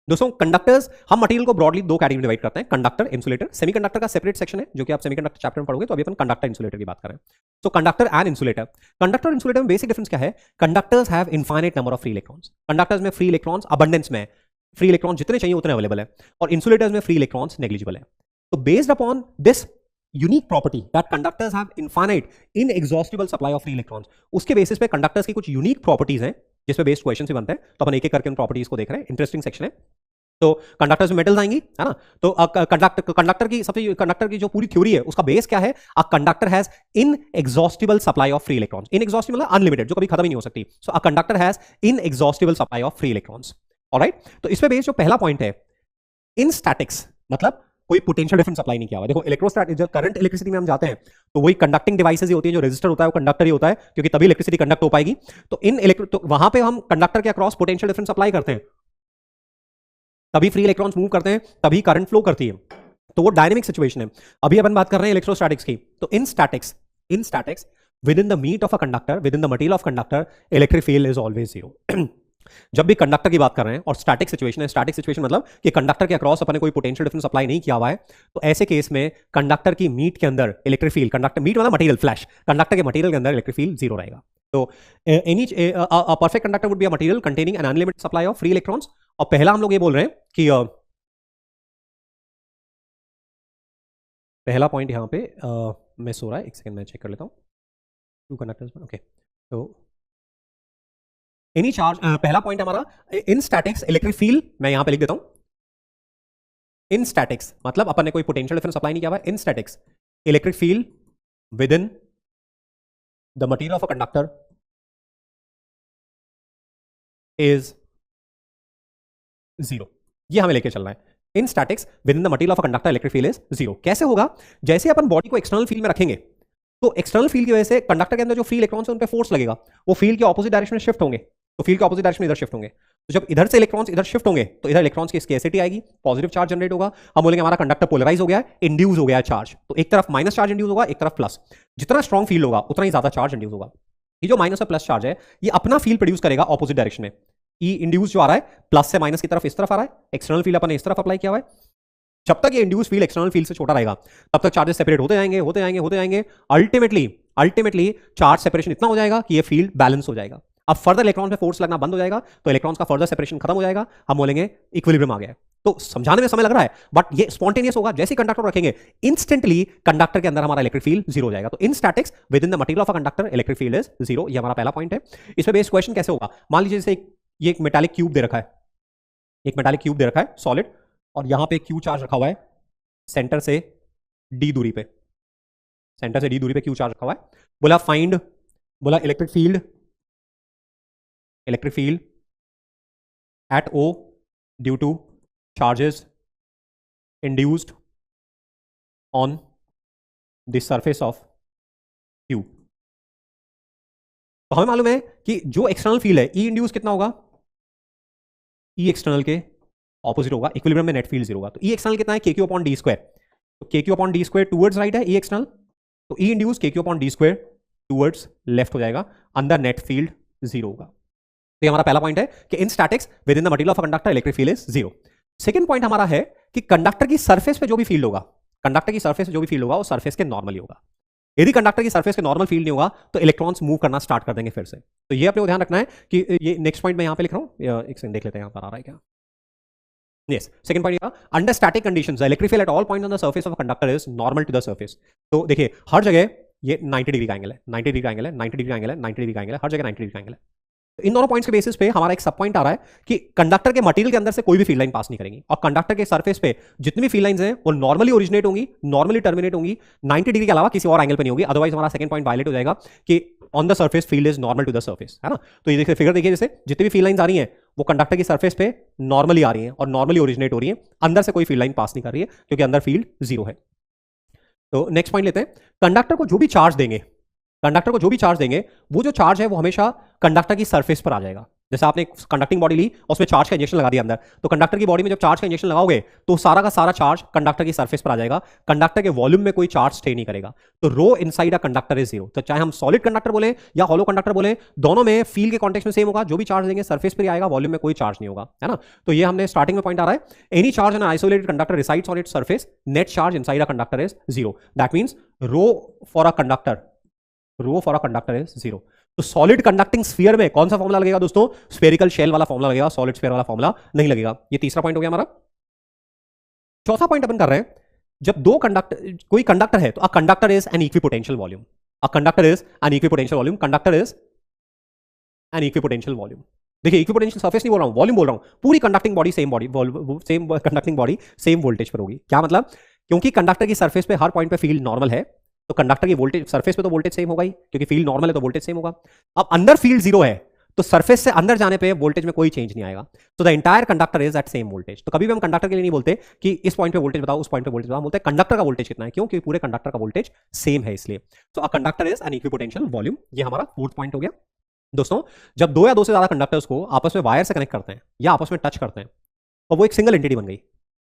दोस्तों कंडक्टर्स हम मटेरियल को ब्रॉडली दो कैटेगरी डिवाइड करते हैं, कंडक्टर, इंसुलेटर। सेमीकंडक्टर का सेपरेट सेक्शन है जो कि आप सेमीकंडक्टर चैप्टर में पढ़ोगे, तो अभी अपन कंडक्टर इंसुलेटर की बात कर रहे हैं। तो कंडक्टर एंड इंसुलेटर, कंडक्टर और इंसुलेटर में बेसिक डिफरेंस क्या है, conductors have infinite number of free electrons, conductors में फ्री इलेक्ट्रॉन्स अबंडेंस में, फ्री इलेक्ट्रॉन जितने चाहिए उतने अवेलेबल है, और इंसुलेटर्स में फ्री इलेक्ट्रॉन्स नेग्लिजिबल है। तो based upon this unique property that conductors have infinite inexhaustible supply of free electrons, उसके बेसिस पे कंडक्टर्स की कुछ यूनिक प्रॉपर्टीज हैं जिस पे बेस्ड क्वेश्चन भी बनते हैं, तो अपन एक एक करके उन प्रॉपर्टीज को देख रहे हैं, इंटरेस्टिंग सेक्शन है। तो कंडक्टर्स में मेटल्स आएंगी, है ना, तो कंडक्टर की जो पूरी थ्योरी है उसका बेस क्या है, a conductor has inexhaustible supply of free electrons, inexhaustible मतलब अनलिमिटेड, जो कभी खत्म ही नहीं हो सकती। So a conductor has inexhaustible supply of free electrons, alright. तो इस पे बेस जो पहला पॉइंट है, इन स्टैटिक्स मतलब कोई पोटेंशियल डिफरेंस अप्लाई नहीं किया हुआ। देखो इलेक्ट्रोस्टैटिक, जब करंट इलेक्ट्रिसिटी में हम जाते हैं तो वही कंडक्टिंग डिवाइसेज ही होती है, जो रेजिस्टर होता है वो कंडक्टर ही होता है, क्योंकि तभी इलेक्ट्रिसिटी कंडक्ट हो पाएगी। तो तो वहां पे हम कंडक्टर के अक्रॉस पोटेंशियल डिफरेंस अप्लाई करते हैं, तभी फ्री इलेक्ट्रॉन्स मूव करते हैं, तभी करंट फ्लो करती है। तो वो डायनेमिक सिचुएशन है। अभी अपन बात कर रहे हैं इलेक्ट्रोस्टैटिक्स की। तो in statics within the meet of a conductor, within the material of conductor, electric field is always zero. जब भी कंडक्टर की बात कर रहे हैं और स्टैटिक सिचुएशन है, स्टैटिक सिचुएशन मतलब कि कंडक्टर के अक्रॉस अपने कोई पोटेंशियल डिफरेंस अप्लाई नहीं किया हुआ है, तो ऐसे केस में कंडक्टर की मीट के अंदर इलेक्ट्रिक फील्ड, कंडक्टर मीट मतलब मटेरियल फ्लैश, कंडक्टर के मटेरियल के अंदर इलेक्ट्रिक फील्ड जीरो रहेगा। तो any perfect conductor would be a material containing an unlimited supply of free electrons. और पहला हम लोग ये बोल रहे हैं कि पहला पॉइंट यहां पे मिस हो रहा है, एक सेकंड मैं चेक कर लेता हूं। Two conductors, okay. तो एनी चार्ज, पहला पॉइंट हमारा इन स्टैटिक्स इलेक्ट्रिक फील्ड, मैं यहां पे लिख देता हूं इन स्टैटिक्स, मतलब अपन ने कोई पोटेंशियल डिफरेंस अप्लाई नहीं किया हुआ है। In statics electric field within the material of a conductor is zero. ये हमें लेके चलना है। In statics within the material of a conductor electric field is zero. कैसे होगा? जैसे अपन बॉडी को एक्सटर्नल फील्ड में रखेंगे तो एक्सटर्नल फील्ड की वजह से कंडक्टर के अंदर जो फ्री इलेक्ट्रॉन्स है उन पे फोर्स लगेगा, वो फील्ड के ऑपोजिट डायरेक्शन में शिफ्ट होंगे, तो फील्ड के ऑपोजिट डायरेक्शन में इधर शिफ्ट होंगे। तो जब इधर से इलेक्ट्रॉन्स इधर शिफ्ट होंगे तो इधर इलेक्ट्रॉन्स की स्कैर्सिटी आएगी, पॉजिटिव चार्ज जनरेट होगा। हम बोलेंगे हमारा कंडक्टर पोलराइज हो गया है, इंड्यूस हो गया है चार्ज। तो एक तरफ माइनस चार्ज इंड्यूस होगा, एक तरफ प्लस। जितना स्ट्रॉन्ग फील्ड होगा उतना ही ज्यादा चार्ज इंड्यूस होगा। ये जो माइनस और प्लस चार्ज है ये अपना फील्ड प्रोड्यूस करेगा ऑपोजिट डायरेक्शन में। ई इंड्यूस जो आ रहा है प्लस से माइनस की तरफ इस तरफ आ रहा है, एक्सटर्नल फील्ड अपन ने इस तरफ अप्लाई किया हुआ है। जब तक ये इंड्यूस फील्ड एक्सटर्नल फील्ड से छोटा रहेगा तब तक चार्जेस सेपरेट होते जाएंगे होते जाएंगे होते जाएंगे। अल्टीमेटली चार्ज सेपरेशन इतना हो जाएगा कि ये फील्ड बैलेंस हो जाएगा। अब फर्दर इलेक्ट्रॉन पे फोर्स लगना बंद हो जाएगा तो इलेक्ट्रॉन्स का फर्दर सेपरेशन खत्म हो जाएगा, हम बोलेंगे इक्विलिब्रियम आ गया है। तो समझाने में समय लग रहा है बट ये स्पॉन्टेनियस होगा। जैसे कंडक्टर रखेंगे इंस्टेंटली कंडक्टर के अंदर हमारा इलेक्ट्रिक फील्ड जीरो हो जाएगा। तो in statics within the material of a conductor electric field is zero. ये हमारा पहला पॉइंट है। इस पे बेस्ड क्वेश्चन कैसे होगा? मान लीजिए जैसे ये एक मेटालिक क्यूब दे रखा है, एक मेटालिक क्यूब दे रखा है सॉलिड, और यहां पे क्यू चार्ज रखा हुआ है सेंटर से डी दूरी पे, सेंटर से डी दूरी पे क्यू चार्ज रखा हुआ है। बोला फाइंड, बोला electric field at O due to charges induced on the surface of Q. तो हमें मालूम है कि जो एक्सटर्नल फील्ड है ई इंड्यूस कितना होगा? ई एक्सटर्नल के ऑपोजिट होगा, इक्विलिब्रियम में नेट फील्ड जीरो होगा। तो ई एक्सटर्नल कितना है? के क्यू अपॉन डी स्क्वायर। तो के Q upon D square towards right है ई एक्सटर्नल, तो ई इंड्यूस के Q upon D square towards left हो जाएगा, अंदर नेट फील्ड जीरो होगा। तो ये हमारा पहला पॉइंट है कि in statics within the material of a conductor electric field is zero. Second point हमारा है कि कंडक्टर की सरफेस पे जो भी फील्ड होगा, कंडक्टर की सरफेस पे जो भी फील्ड होगा वो सरफेस के नॉर्मली होगा। यदि कंडक्टर की सरफेस के नॉर्मल फील्ड नहीं होगा तो इलेक्ट्रॉन्स मूव करना स्टार्ट कर देंगे फिर से। तो ये अपने को ध्यान रखना है कि ये नेक्स्ट पॉइंट मैं यहां पे लिख रहा हूं, एक सेकंड देख लेते हैं यहां पर आ रहा है क्या। Yes. Second point, under static conditions, the electric field at all points on the surface of a conductor is normal to the surface. तो देखिए हर जगह ये 90 डिग्री का एंगल है, 90 डिग्री का एंगल है, 90 डिग्री का एंगल है, 90 डिग्री का एंगल है, हर जगह 90 डिग्री का एंगल है। तो इन दोनों पॉइंट्स के बेसिस पे हमारा एक सब पॉइंट आ रहा है कि कंडक्टर के मटेरियल के अंदर से कोई भी फील्ड लाइन पास नहीं करेंगी, और कंडक्टर के सरफेस पे जितनी भी फील्ड लाइंस हैं वो नॉर्मली ओरिजिनेट होंगी, नॉर्मली टर्मिनेट होंगी, 90 डिग्री के अलावा किसी और एंगल पे नहीं होगी। अदरवाइज हमारा सेकंड पॉइंट वायलेट हो जाएगा कि on the surface field is normal to the surface, है ना। तो ये देखिए फिगर देखिए, जैसे जितनी भी फील्ड लाइंस आ रही हैं वो कंडक्टर की सरफेस पे नॉर्मली आ रही हैं और नॉर्मली ओरिजिनेट हो रही हैं, अंदर से कोई फील्ड लाइन पास नहीं कर रही है क्योंकि अंदर फील्ड जीरो है। तो नेक्स्ट पॉइंट लेते हैं, कंडक्टर को जो भी चार्ज देंगे, कंडक्टर को जो भी चार्ज देंगे वो जो चार्ज है वो हमेशा कंडक्टर की सरफेस पर आ जाएगा। जैसे आपने कंडक्टिंग बॉडी ली और उसमें चार्ज का इंजेक्शन लगा दिया अंदर, तो कंडक्टर की बॉडी में जब चार्ज का इंजेक्शन लगाओगे तो सारा का सारा चार्ज कंडक्टर की सरफेस पर आ जाएगा, कंडक्टर के वॉल्यूम में कोई चार्ज स्टे नहीं करेगा। तो rho inside a conductor is zero. तो चाहे हम सॉलिड कंडक्टर बोले या हॉलो कंडक्टर बोले, दोनों में फील्ड के कॉन्टेक्स्ट में सेम होगा, जो भी चार्ज देंगे सरफेस पर ही आएगा, वॉल्यूम में कोई चार्ज नहीं होगा, है ना। तो ये हमने स्टार्टिंग में पॉइंट आ रहा है, any charge in isolated conductor resides on its surface, net charge inside a conductor is zero. That means rho for a conductor is zero. तो सॉलिड कंडक्टिंग स्फीयर में कौन सा फॉर्मुला लगेगा दोस्तों? स्फेरिकल शेल वाला फॉर्मुला लगेगा, solid sphere वाला formula नहीं लगेगा। ये तीसरा पॉइंट हो गया हमारा। चौथा पॉइंट अपन कर रहे हैं, जब कोई कंडक्टर है तो अ conductor is an equipotential volume, a conductor is an equipotential volume, conductor is an equipotential volume. देखिए इक्विपोटेंशियल सरफेस नहीं बोल रहा हूं, वॉल्यूम बोल रहा हूं। पूरी conducting body same conducting body same voltage पर होगी। क्या मतलब? क्योंकि कंडक्टर की सरफेस पे हर पॉइंट पे फील्ड नॉर्मल है तो कंडक्टर की वोल्टेज सरफेस पे तो वोल्टेज सेम होगा ही, क्योंकि फील्ड नॉर्मल है तो वोल्टेज सेम होगा। अब अंदर फील्ड जीरो है तो सरफेस से अंदर जाने पे वोल्टेज में कोई चेंज नहीं आएगा। तो the entire conductor is at same voltage. तो कभी भी हम कंडक्टर के लिए नहीं बोलते कि इस पॉइंट पे वोल्टेज बताओ, उस पॉइंट पे वोल्टेज बताओ, बोलते हैं कंडक्टर का वोल्टेज कितना है, क्यों? क्योंकि पूरे कंडक्टर का वोल्टेज सेम है इसलिए। तो अ conductor is an equipotential volume. ये हमारा फोर्थ पॉइंट हो गया। दोस्तों जब दो या दो से ज्यादा कंडक्टर्स को आपस में वायर से कनेक्ट करते हैं या आपस में टच करते हैं और वो एक सिंगल एंटिटी बन गई,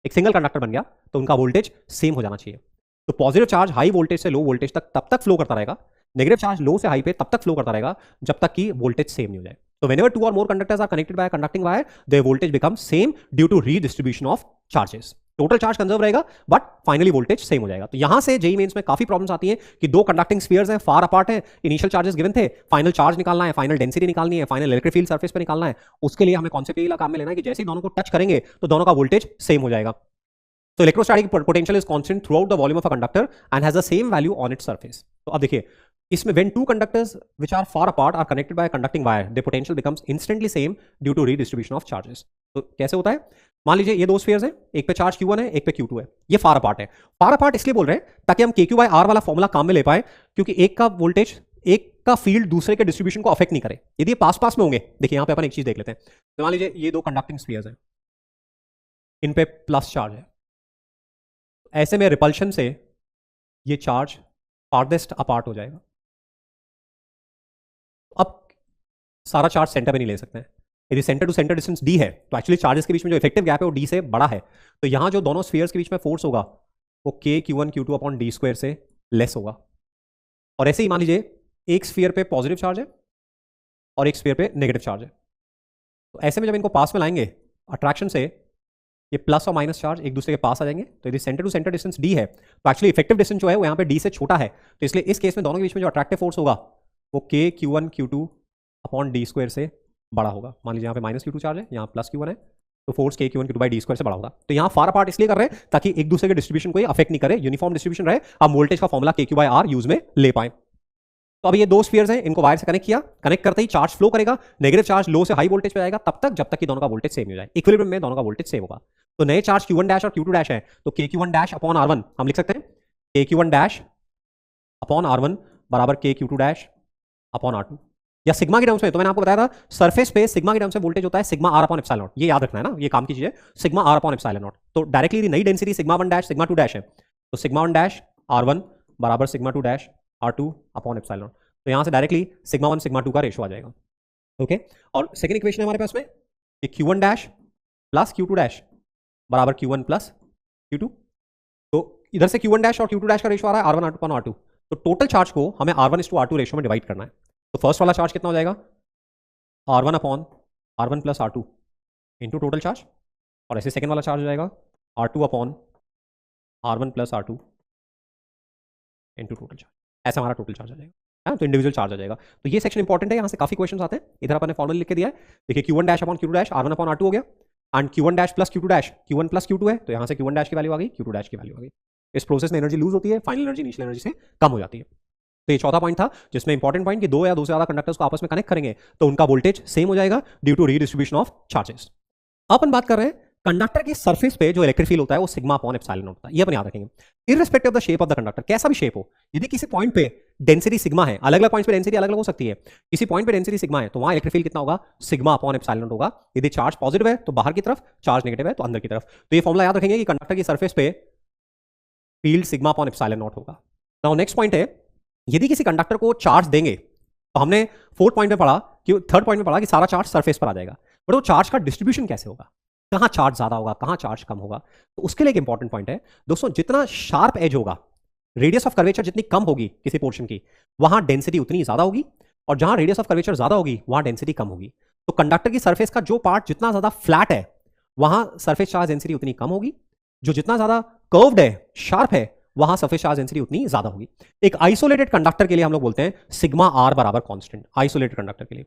एक सिंगल कंडक्टर बन गया, तो उनका वोल्टेज सेम हो जाना चाहिए। तो पॉजिटिव चार्ज हाई वोल्टेज से लो वोल्टेज तक तब तक फ्लो करता रहेगा, नेगेटिव चार्ज लो से हाई पे तब तक फ्लो करता रहेगा जब तक कि वोल्टेज सेम नहीं हो जाए। तो whenever two or more conductors are connected by a conducting wire, their voltage becomes same due to redistribution of charges. Total charge conserve रहेगा बट फाइनली वोल्टेज सेम हो जाएगा। तो यहां से जेईई मेंस में काफी प्रॉब्लम्स आती हैं कि दो कंडक्टिंग स्फीयर्स हैं, फार अपार्ट है, इनिशियल चार्जेस गिवन थे, फाइनल चार्ज निकालना है, फाइनल डेंसिटी निकालनी है, फाइनल इलेक्ट्रिक फील्ड सरफेस पे निकालना है। उसके लिए हमें कॉन्सेप्ट यही काम में लेना है कि जैसे ही दोनों को टच करेंगे तो दोनों का वोल्टेज सेम हो जाएगा। तो electrostatic potential is constant throughout the volume of a conductor and has the same value on its surface. तो अब देखिए इसमें when two conductors which are far apart are connected by conducting wire, the potential becomes instantly same due to redistribution of charges. तो कैसे होता है, मान लीजिए ये दो स्फीयर्स हैं, एक पे चार्ज Q1 है, एक पे Q2 है, ये फार अपार्ट है। फार अपार्ट इसलिए बोल रहे हैं ताकि हम KQ/R वाला फॉर्मूला काम में ले पाए, क्योंकि एक का वोल्टेज, एक का फील्ड दूसरे के डिस्ट्रीब्यूशन को अफेक्ट नहीं करे। यदि ये पास पास में होंगे, देखिए यहां पे अपन एक चीज देख लेते हैं। तो मान लीजिए ये दो कंडक्टिंग स्फीयर्स हैं, इन पे प्लस चार्ज है, ऐसे में रिपल्शन से ये चार्ज फारदेस्ट अपार्ट हो जाएगा। अब सारा चार्ज सेंटर में नहीं ले सकते हैं। यदि centre to centre distance d है तो एक्चुअली चार्जेस के बीच में जो इफेक्टिव गैप है वो d से बड़ा है। तो यहां जो दोनों स्फीयर्स के बीच में फोर्स होगा वो KQ1 Q2 upon d square से लेस होगा। और ऐसे ही मान लीजिए एक स्फीयर पे पॉजिटिव चार्ज है और एक स्फीयर पे नेगेटिव चार्ज है। तो ऐसे में जब इनको पास में लाएंगे अट्रैक्शन से, ये प्लस और माइनस चार्ज एक दूसरे के पास आ जाएंगे। तो यदि centre to centre distance d है तो एक्चुअली इफेक्टिव डिस्टेंस जो है वो यहाँ पे d से छोटा है। तो इसलिए इस केस में दोनों के बीच में जो अट्रैक्टिव फोर्स होगा वो KQ1 Q2 upon d square से बड़ा होगा। मान लीजिए यहाँ पे माइनस Q2 चार्ज है, यहाँ प्लस Q1 है, तो force KQ1 Q2 by d square से बड़ा होगा। तो यहाँ फार अपार्ट इसलिए कर रहे हैं ताकि एक दूसरे के डिस्ट्रीब्यूशन को अफेक्ट नहीं करे, यूनिफॉर्म डिस्ट्रीब्यूशन रहे, हम वोल्टेज का फॉर्मुला KQ/R यूज में ले पाए। तो अब ये दो स्फीयर्स हैं, इनको वायर से कनेक्ट किया, कनेक्ट करते ही चार्ज फ्लो करेगा, नेगेटिव चार्ज लो से हाई वोल्टेज पे जाएगा तब तक जब तक कि दोनों का वोल्टेज सेम हो जाए, इक्विलिब्रियम में दोनों का वोल्टेज सेम होगा। तो नए चार्ज Q1 डैश और Q2 डैश है, तो KQ1 डैश अपॉन R1 हम लिख सकते हैं KQ1 डैश अपॉन R1 बराबर KQ2 डैश अपॉन R2, या सिग्मा के टर्म्स में। तो मैंने आपको बताया था सरफेस पे सिग्मा के टर्म्स में वोल्टेज होता है sigma R upon epsilon not, ये याद रखना है ना, ये काम की चीज है, sigma R upon epsilon naught. तो डायरेक्टली नई density sigma 1 dash sigma 2 dash है, तो सिग्मा 1 डैश R1 बराबर sigma 2 dash R2 upon epsilon naught. तो यहां से डायरेक्टली सिग्मा 1 सिग्मा 2 का रेशियो आ जाएगा। ओके, और सेकंड इक्वेशन है हमारे पास में कि Q1 dash plus Q2 dash बराबर Q1 प्लस Q2। तो इधर से Q1 डैश और Q2 डैश का रेशियो आ रहा है R1 अपॉन R2। तो टोटल चार्ज को हमें R1:R2 रेशियो में डिवाइड करना है। तो फर्स्ट वाला चार्ज कितना हो जाएगा R1 upon R1 plus R2 into total charge, और ऐसे सेकंड वाला चार्ज हो जाएगा R2 upon R1 plus R2 into total charge. ऐसा हमारा टोटल चार्ज आ जाएगा, है तो इंडिविजुअल चार्ज आ जाएगा। तो ये सेक्शन इंपॉर्टेंट है, यहाँ से काफी क्वेश्चन आते हैं। इधर अपन ने फॉर्मूला लिख के दिया है, देखिए Q1 dash upon Q2 dash R1 upon R2 हो गया, and Q1 dash plus Q2 dash Q1 plus Q2 है, तो यहाँ से Q1 डैश की वैल्यू आ गई, Q2 डैश की वैल्यू आ गई। इस प्रोसेस में एनर्जी लूज होती है, फाइनल एनर्जी इनिशियल एनर्जी से कम हो जाती है। तो ये चौथा पॉइंट था जिसमें इंपॉर्टेंट पॉइंट कि दो या दो से ज्यादा कंडक्टर्स को आपस में कनेक्ट करेंगे तो उनका वोल्टेज सेम हो जाएगा due to redistribution of charges. अपन बात कर रहे हैं कंडक्टर की सरफेस पे जो इलेक्ट्रिक फील्ड होता है वो सिग्मा अपॉन एप्सिलॉन होता है, ये अपन याद रखेंगे। Irrespective of the shape of the conductor, कैसा भी शेप हो, यदि किसी पॉइंट पे डेंसिटी सिग्मा है, अलग अलग पॉइंट्स पे डेंसिटी अलग अलग हो सकती है, किसी पॉइंट पे डेंसिटी सिग्मा है तो वहां इलेक्ट्रिक फील्ड कितना होगा सिग्मा अपॉन एप्सिलॉन होगा। यदि चार्ज पॉजिटिव है तो बाहर की तरफ, चार्ज नेगेटिव है तो अंदर की तरफ। तो ये फॉर्मुला याद रखेंगे कि कंडक्टर की सरफेस पे field sigma upon epsilon naught होगा। नाउ नेक्स्ट पॉइंट है, यदि किसी कंडक्टर को चार्ज देंगे तो हमने फोर्थ पॉइंट में पढ़ा कि थर्ड पॉइंट में पढ़ा कि सारा चार्ज सरफेस पर आ जाएगा, बट वो चार्ज का डिस्ट्रीब्यूशन कैसे होगा, कहां चार्ज ज्यादा होगा कहां चार्ज कम होगा। तो उसके लिए एक इंपॉर्टेंट पॉइंट है दोस्तों, जितना शार्प एज होगा, रेडियस ऑफ कर्वेचर जितनी कम होगी किसी पोर्शन की, वहां डेंसिटी उतनी ज्यादा होगी, और जहां रेडियस ऑफ कर्वेचर ज्यादा होगी वहां डेंसिटी कम होगी। तो कंडक्टर की सरफेस का जो पार्ट जितना ज्यादा फ्लैट है वहां सरफेस चार्ज डेंसिटी उतनी कम होगी, जो जितना ज्यादा कर्व्ड है, शार्प है, वहां सरफेस चार्ज डेंसिटी उतनी ज्यादा होगी। एक आइसोलेटेड कंडक्टर के लिए हम लोग बोलते हैं सिग्मा आर बराबर कांस्टेंट, आइसोलेटेड कंडक्टर के लिए।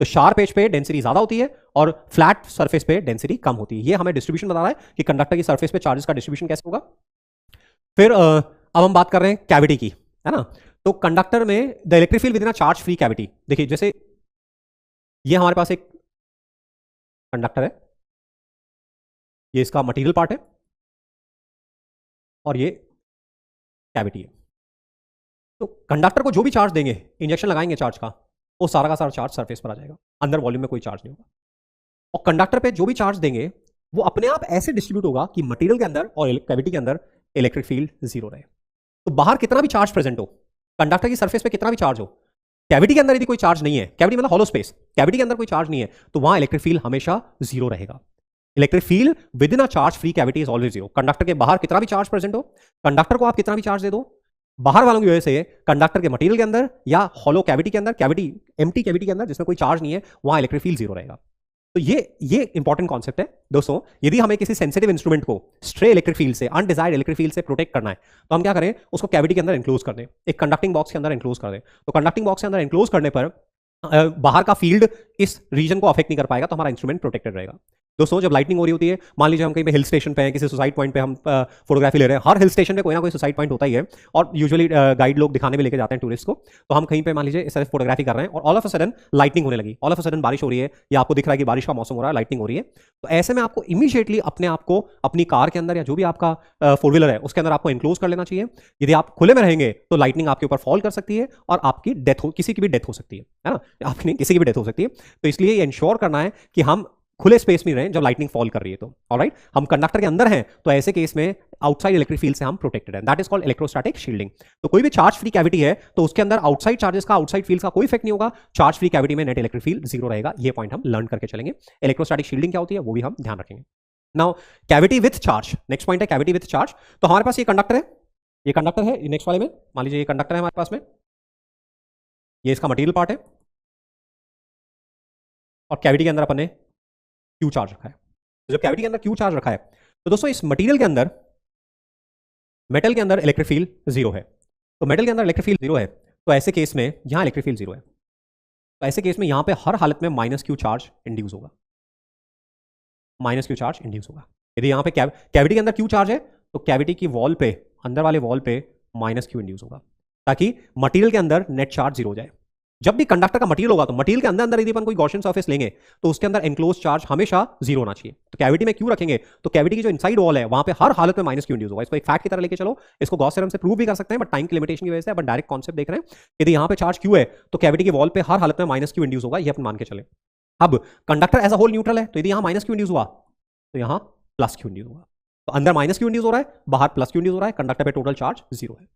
तो शार्प एज पे डेंसिटी ज्यादा होती है और फ्लैट सरफेस पे डेंसिटी कम होती है। ये हमें डिस्ट्रीब्यूशन बता रहा है कि कंडक्टर की सरफेस पे चार्जेस का डिस्ट्रीब्यूशन कैसे होगा। फिर अब हम बात कर रहे हैं कैविटी की, है ना। तो कंडक्टर में the electric field with in a charge free cavity, देखिए जैसे ये हमारे पास एक कंडक्टर है, ये इसका मटेरियल पार्ट है और ये कैविटी है। तो कंडक्टर को जो भी चार्ज देंगे, इंजेक्शन लगाएंगे चार्ज का, वो सारा का सारा चार्ज सरफेस पर आ जाएगा, अंदर वॉल्यूम में कोई चार्ज नहीं होगा। और कंडक्टर पे जो भी चार्ज देंगे वो अपने आप ऐसे डिस्ट्रीब्यूट होगा कि मटेरियल के अंदर और कैविटी के अंदर इलेक्ट्रिक फील्ड जीरो रहे। तो बाहर कितना भी चार्ज प्रेजेंट हो, कंडक्टर की सरफेस पे कितना भी चार्ज हो, कैविटी के अंदर यदि कोई चार्ज नहीं है, कैविटी मतलब हॉलो स्पेस, कैविटी के अंदर कोई चार्ज नहीं है, तो वहां इलेक्ट्रिक फील्ड हमेशा जीरो रहेगा। Electric field with in a charge free cavity is always zero. Conductor के बाहर कितना भी चार्ज प्रेजेंट हो, कंडक्टर को आप कितना भी चार्ज दे दो, बाहर वालों की वजह से कंडक्टर के मटेरियल के अंदर या हॉलो कैविटी के अंदर, कैविटी एम्प्टी कैविटी के अंदर जिसमें कोई चार्ज नहीं है, वहां इलेक्ट्रिक फील्ड जीरो रहेगा। तो ये इंपॉर्टेंट कॉन्सेप्ट है दोस्तों। यदि हमें किसी सेंसिटिव इंस्ट्रूमेंट को स्ट्रे इलेक्ट्रिक फील्ड से, अनडिजायर्ड इलेक्ट्रिक फील्ड से प्रोटेक्ट करना है, तो हम क्या करें, उसको कैविटी के अंदर इंक्लोज कर दें, एक कंडक्टिंग बॉक्स के अंदर इंक्लोज कर दें। तो कंडक्टिंग बॉक्स के अंदर इंक्लोज करने पर बाहर का फील्ड इस रीजन को अफेक्ट नहीं कर पाएगा, तो हमारा इंस्ट्रूमेंट प्रोटेक्टेड रहेगा। दोस्तों जब लाइटनिंग हो रही होती है, मान लीजिए हम कहीं पे हिल स्टेशन पे हैं, किसी सुसाइड पॉइंट पे हम फोटोग्राफी ले रहे हैं, हर हिल स्टेशन पे कोई ना कोई सुसाइड पॉइंट होता ही है, और यूजुअली गाइड लोग दिखाने में लेके जाते हैं टूरिस्ट को। तो हम कहीं पे मान लीजिए इस तरह फोटोग्राफी कर रहे हैं और all of a sudden lightning होने लगी, ऑल ऑफ अ सडन बारिश हो रही है, या आपको दिख रहा है कि बारिश का मौसम हो रहा है, लाइटनिंग हो रही है। तो ऐसे में आपको इमीडिएटली अपने आप को अपनी कार के अंदर या जो भी आपका फोर व्हीलर है उसके अंदर आपको इंक्लोज कर लेना चाहिए। यदि आप खुले में रहेंगे तो लाइटनिंग आपके ऊपर फॉल कर सकती है और आपकी डेथ हो, किसी की भी डेथ हो सकती है ना, आपकी नहीं, किसी की भी डेथ हो सकती है। तो इसलिए ये इंश्योर करना है कि हम खुले स्पेस में रहें जब लाइटनिंग फॉल कर रही है। तो ऑलराइट, हम कंडक्टर के अंदर हैं, तो ऐसे केस में आउटसाइड इलेक्ट्रिक फील्ड से हम प्रोटेक्टेड हैं, that is called electrostatic shielding. तो कोई भी चार्ज फ्री कैविटी है तो उसके अंदर आउटसाइड चार्जेस का, आउटसाइड फील्ड का कोई इफेक्ट नहीं होगा। चार्ज फ्री कैविटी में नेट इलेक्ट्रिक फील्ड जीरो रहेगा। ये पॉइंट हम लर्न करके चलेंगे। इलेक्ट्रोस्टैटिक शील्डिंग क्या होती है वो भी हम ध्यान रखेंगे। Now cavity with charge, next point है कैविटी विथ चार्ज। तो हमारे पास ये कंडक्टर है, ये कंडक्टर है नेक्स्ट वाले में, मान लीजिए ये कंडक्टर है हमारे पास में, ये इसका मटेरियल पार्ट है, और कैविटी के अंदर अपन ने क्यू चार्ज रखा है। तो जब कैविटी के अंदर क्यू चार्ज रखा है तो दोस्तों इस मटेरियल के अंदर, मेटल के अंदर इलेक्ट्रिक फील्ड जीरो है। तो मेटल के अंदर इलेक्ट्रिक फील्ड जीरो है, तो ऐसे केस में यहां इलेक्ट्रिक फील्ड जीरो है, तो ऐसे केस में यहां पे हर हालत में माइनस क्यू चार्ज इंड्यूस होगा, माइनस क्यू चार्ज इंड्यूस होगा। यदि यहां पे कैविटी के अंदर क्यू चार्ज है तो कैविटी की वॉल पे, अंदर वाले वॉल पे माइनस क्यू इंड्यूस होगा, ताकि मटेरियल के अंदर नेट चार्ज जीरो हो जाए। जब भी कंडक्टर का मटेरियल होगा तो मटेरियल के अंदर अंदर यदि अपन कोई गॉसियन सरफेस लेंगे तो उसके अंदर एनक्लोज चार्ज हमेशा जीरो होना चाहिए। तो कैविटी में क्यू रखेंगे तो कैविटी की जो इनसाइड वॉल है वहां पे हर हालत में माइनस क्यू इंड्यूस होगा। इसको एक फैक्ट की तरह लेके चलो, इसको गॉस थ्योरम से प्रूव भी कर सकते हैं, बट टाइम की लिमिटेशन की वजह से अपन डायरेक्ट कॉन्सेप्ट देख रहे हैं। यदि यहां पे चार्ज क्यू है तो कैविटी की वॉल पे हर हालत में माइनस क्यू इंड्यूस होगा, ये अपन मान के चले। अब conductor as a whole neutral है, तो यदि यहां माइनस क्यू इंड्यूस हुआ तो यहां प्लस क्यू इंड्यूस होगा। तो अंदर माइनस क्यू इंड्यूस हो रहा है, बाहर प्लस क्यू इंड्यूस हो रहा है, कंडक्टर पे टोटल चार्ज जीरो है।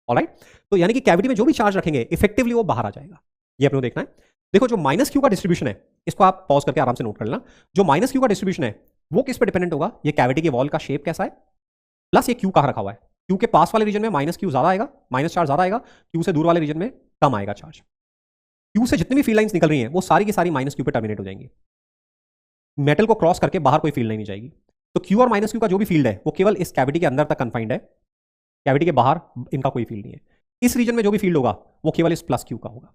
ऑलराइट, तो यानी कि कैविटी में जो भी चार्ज रखेंगे इफेक्टिवली वो बाहर आ जाएगा। ये अपने को देखना है। देखो जो माइनस क्यू का डिस्ट्रीब्यूशन है, इसको आप पॉज करके आराम से नोट कर लेना। जो माइनस क्यू का डिस्ट्रीब्यूशन है वो किस पे डिपेंडेंट होगा, ये कैविटी के वॉल का शेप कैसा है, प्लस ये क्यू कहां रखा हुआ है। क्यू के पास वाले रीजन में माइनस क्यू ज्यादा आएगा, माइनस चार्ज ज्यादा आएगा, क्यू से दूर वाले रीजन में कम आएगा चार्ज। क्यू से जितनी भी फील्ड लाइंस निकल रही हैं वो सारी की सारी माइनस क्यू पे टर्मिनेट हो जाएंगी, मेटल को क्रॉस करके बाहर कोई फील्ड नहीं जाएगी। तो क्यू और माइनस क्यू का जो भी फील्ड है वो केवल इस कैविटी के अंदर तक कन्फाइंड है, कैविटी के बाहर इनका कोई फील्ड नहीं है। इस रीजन में जो भी फील्ड होगा वो केवल इस प्लस क्यू का होगा।